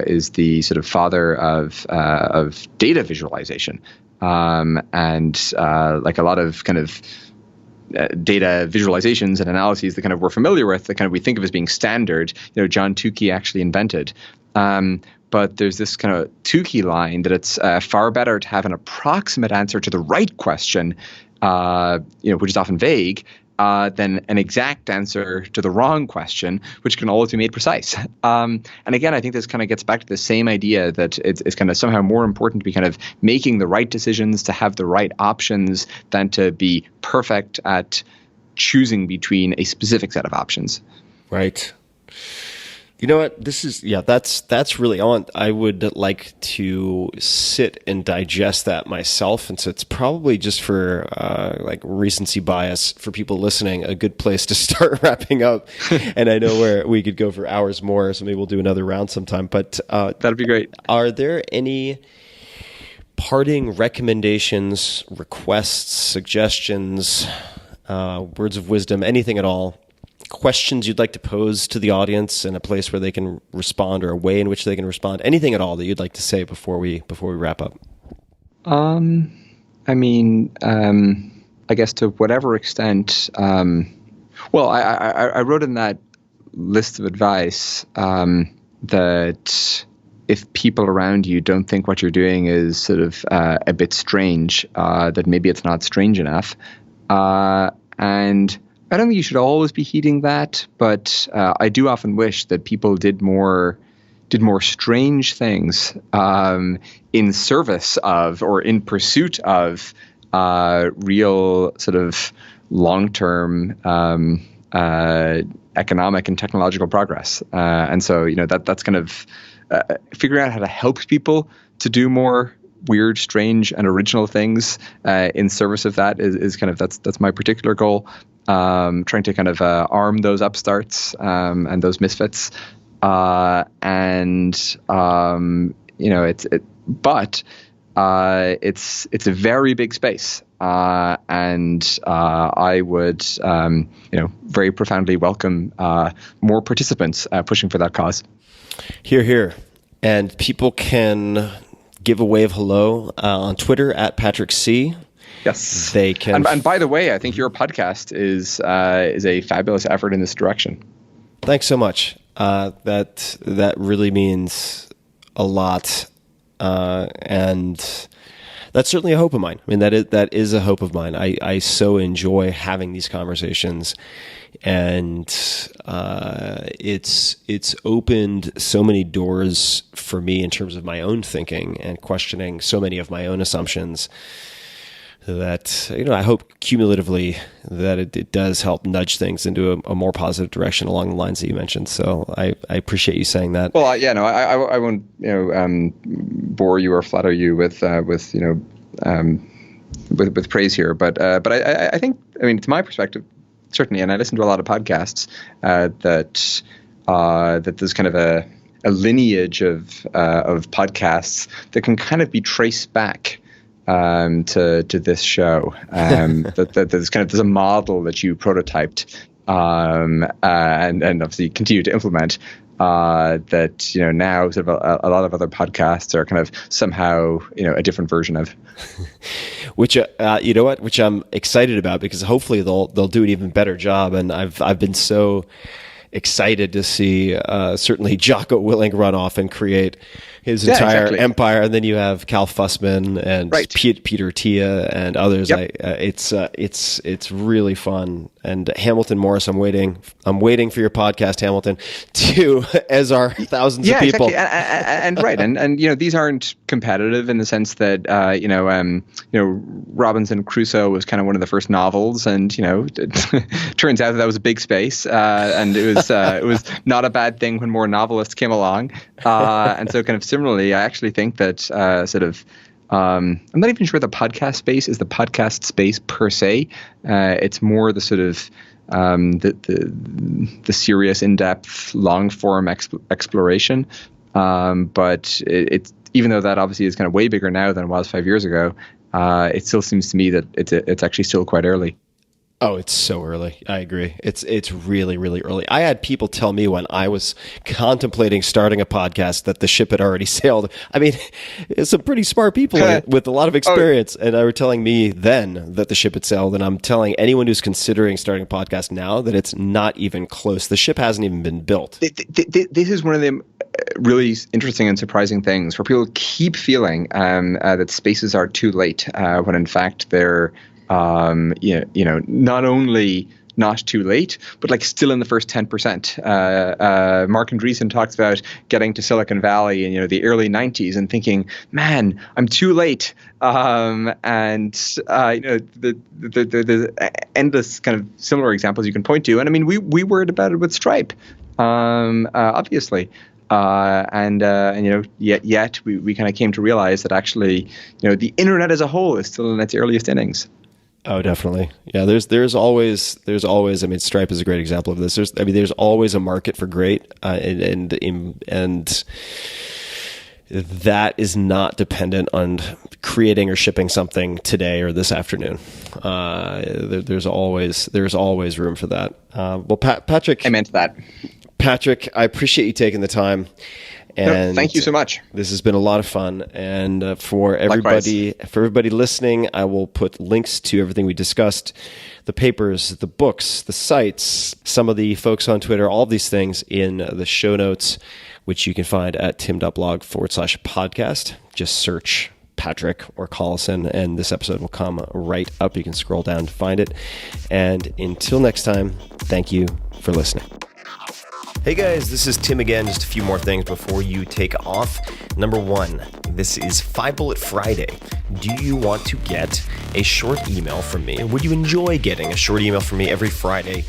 is the sort of father of data visualization, and like a lot of kind of data visualizations and analyses that kind of we're familiar with, that kind of we think of as being standard, John Tukey actually invented. But there's this kind of Tukey line that it's far better to have an approximate answer to the right question, which is often vague, than an exact answer to the wrong question, which can always be made precise. And again, I think this kind of gets back to the same idea that it's kind of somehow more important to be kind of making the right decisions, to have the right options, than to be perfect at choosing between a specific set of options. Right. You know what? This is, that's really on. I would like to sit and digest that myself. And so it's probably just for like recency bias for people listening, a good place to start wrapping up. And I know where we could go for hours more, so maybe we'll do another round sometime. But that'd be great. Are there any parting recommendations, requests, suggestions, words of wisdom, anything at all? Questions you'd like to pose to the audience in a place where they can respond, or a way in which they can respond? Anything at all that you'd like to say before we wrap up? I mean, I guess to whatever extent. Well, I wrote in that list of advice that if people around you don't think what you're doing is sort of a bit strange, that maybe it's not strange enough, and I don't think you should always be heeding that, but I do often wish that people did more strange things in service of, or in pursuit of, real sort of long-term economic and technological progress. And so, that's kind of figuring out how to help people to do more weird, strange, and original things in service of that is kind of that's my particular goal. Trying to kind of arm those upstarts and those misfits, but it's a very big space, and I would very profoundly welcome more participants pushing for that cause. Hear, hear. And people can give a wave hello on Twitter at Patrick C. Yes. they can. And by the way, I think your podcast is a fabulous effort in this direction. Thanks so much. That really means a lot, and that's certainly a hope of mine. I mean, that is a hope of mine. I so enjoy having these conversations, and it's opened so many doors for me in terms of my own thinking and questioning so many of my own assumptions, that, I hope cumulatively that it does help nudge things into a more positive direction along the lines that you mentioned. So I appreciate you saying that. Well, I won't bore you or flatter you with praise here, but I think, to my perspective, certainly, and I listen to a lot of podcasts, that there's kind of a lineage of podcasts that can kind of be traced back to this show. That there's a model that you prototyped, and obviously continue to implement. That now sort of a lot of other podcasts are kind of somehow a different version of. Which which I'm excited about, because hopefully they'll do an even better job. And I've been so excited to see certainly Jocko Willink run off and create his entire empire, and then you have Cal Fussman and Peter Tia and others. Yep. It's really fun. And Hamilton Morris, I'm waiting for your podcast, Hamilton, as are thousands of people. Exactly. And these aren't competitive in the sense that Robinson Crusoe was kind of one of the first novels, and it turns out that was a big space, and it was not a bad thing when more novelists came along, and so kind of similarly, I actually think that I'm not even sure the podcast space is the podcast space per se. It's more the sort of the serious, in-depth, long-form exploration. But it's, even though that obviously is kind of way bigger now than it was 5 years ago, it still seems to me that it's actually still quite early. Oh, it's so early. I agree. It's really, really early. I had people tell me when I was contemplating starting a podcast that the ship had already sailed. I mean, it's some pretty smart people with a lot of experience, and they were telling me then that the ship had sailed, and I'm telling anyone who's considering starting a podcast now that it's not even close. The ship hasn't even been built. This is one of the really interesting and surprising things, where people keep feeling that spaces are too late, when in fact they're not only not too late, but like still in the first 10%. Mark Andreessen talks about getting to Silicon Valley in the early 90s and thinking, man, I'm too late. The endless kind of similar examples you can point to. And I mean, we worried about it with Stripe, obviously. Yet we kind of came to realize that actually, the internet as a whole is still in its earliest innings. Oh, definitely. Yeah, there's always. I mean, Stripe is a great example of this. There's always a market for great, and that is not dependent on creating or shipping something today or this afternoon. There's always room for that. Well, Patrick, amen to that. Patrick, I appreciate you taking the time. And thank you so much. This has been a lot of fun. And for everybody listening, I will put links to everything we discussed, the papers, the books, the sites, some of the folks on Twitter, all of these things in the show notes, which you can find at tim.blog/podcast. Just search Patrick or Collison, and this episode will come right up. You can scroll down to find it. And until next time, thank you for listening. Hey guys, this is Tim again. Just a few more things before you take off. Number one, this is 5 Bullet Friday. Do you want to get a short email from me? Would you enjoy getting a short email from me every Friday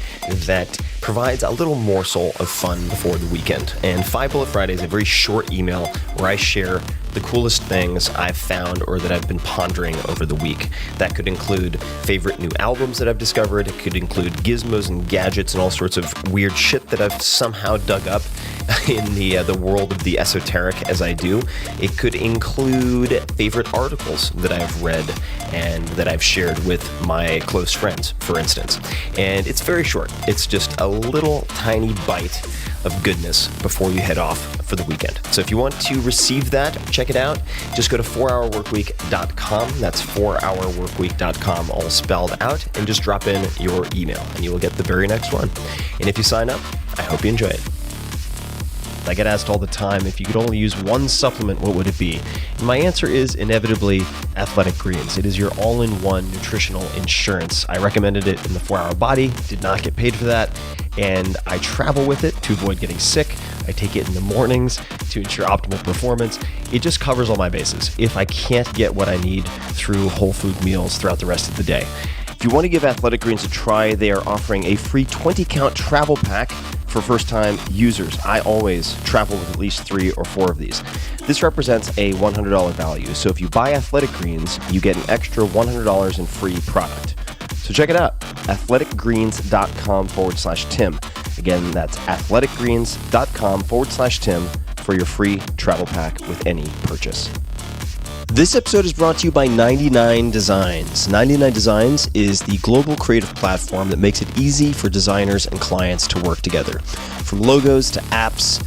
that provides a little morsel of fun before the weekend? And 5 Bullet Friday is a very short email where I share the coolest things I've found or that I've been pondering over the week. That could include favorite new albums that I've discovered. It could include gizmos and gadgets and all sorts of weird shit that I've somehow dug up. in the world of the esoteric as I do, it could include favorite articles that I've read and that I've shared with my close friends, for instance. And it's very short. It's just a little tiny bite of goodness before you head off for the weekend. So if you want to receive that, check it out. Just go to 4hourworkweek.com. That's 4hourworkweek.com, all spelled out, and just drop in your email and you will get the very next one. And if you sign up, I hope you enjoy it. I get asked all the time, if you could only use one supplement, what would it be? And my answer is inevitably Athletic Greens. It is your all-in-one nutritional insurance. I recommended it in the 4-Hour Body, did not get paid for that, and I travel with it to avoid getting sick. I take it in the mornings to ensure optimal performance. It just covers all my bases if I can't get what I need through whole food meals throughout the rest of the day. If you want to give Athletic Greens a try, they are offering a free 20-count travel pack for first-time users. I always travel with at least 3 or 4 of these. This represents a $100 value, so if you buy Athletic Greens, you get an extra $100 in free product. So check it out, athleticgreens.com/Tim. Again, that's athleticgreens.com/Tim for your free travel pack with any purchase. This episode is brought to you by 99 Designs. 99 Designs is the global creative platform that makes it easy for designers and clients to work together. From logos to apps,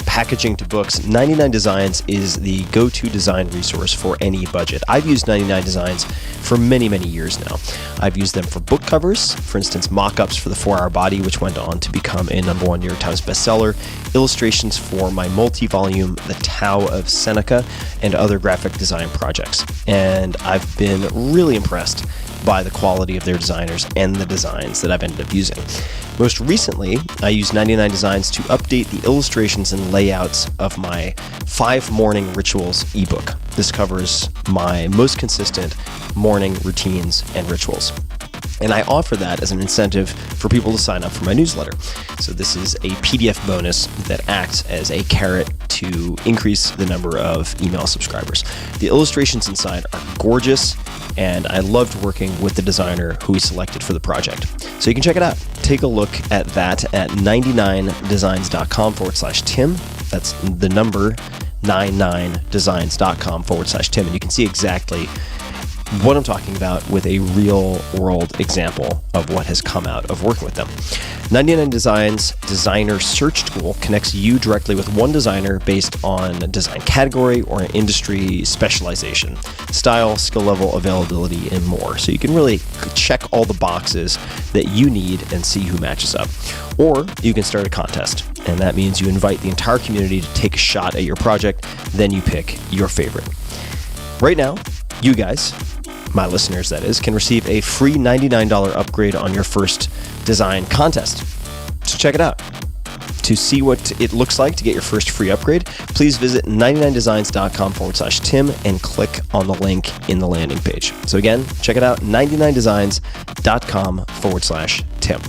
packaging to books, 99 Designs is the go-to design resource for any budget. I've used 99 Designs for many, many years now. I've used them for book covers, for instance, mock-ups for the 4-Hour Body, which went on to become a #1 New York Times bestseller, illustrations for my multi-volume The Tao of Seneca, and other graphic design projects. And I've been really impressed by the quality of their designers and the designs that I've ended up using. Most recently, I used 99 Designs to update the illustrations and layouts of my 5 Morning Rituals ebook. This covers my most consistent morning routines and rituals. And I offer that as an incentive for people to sign up for my newsletter. So this is a PDF bonus that acts as a carrot to increase the number of email subscribers. The illustrations inside are gorgeous, and I loved working with the designer who we selected for the project. So you can check it out. Take a look at that at 99designs.com/Tim. That's the number 99designs.com/Tim. And you can see exactly what I'm talking about with a real world example of what has come out of working with them. 99 Designs Designer Search Tool connects you directly with one designer based on a design category or an industry specialization, style, skill level, availability, and more. So you can really check all the boxes that you need and see who matches up. Or you can start a contest, and that means you invite the entire community to take a shot at your project, then you pick your favorite. Right now, you guys, my listeners that is, can receive a free $99 upgrade on your first design contest. So check it out. To see what it looks like to get your first free upgrade, please visit 99designs.com/Tim and click on the link in the landing page. So again, check it out, 99designs.com/Tim.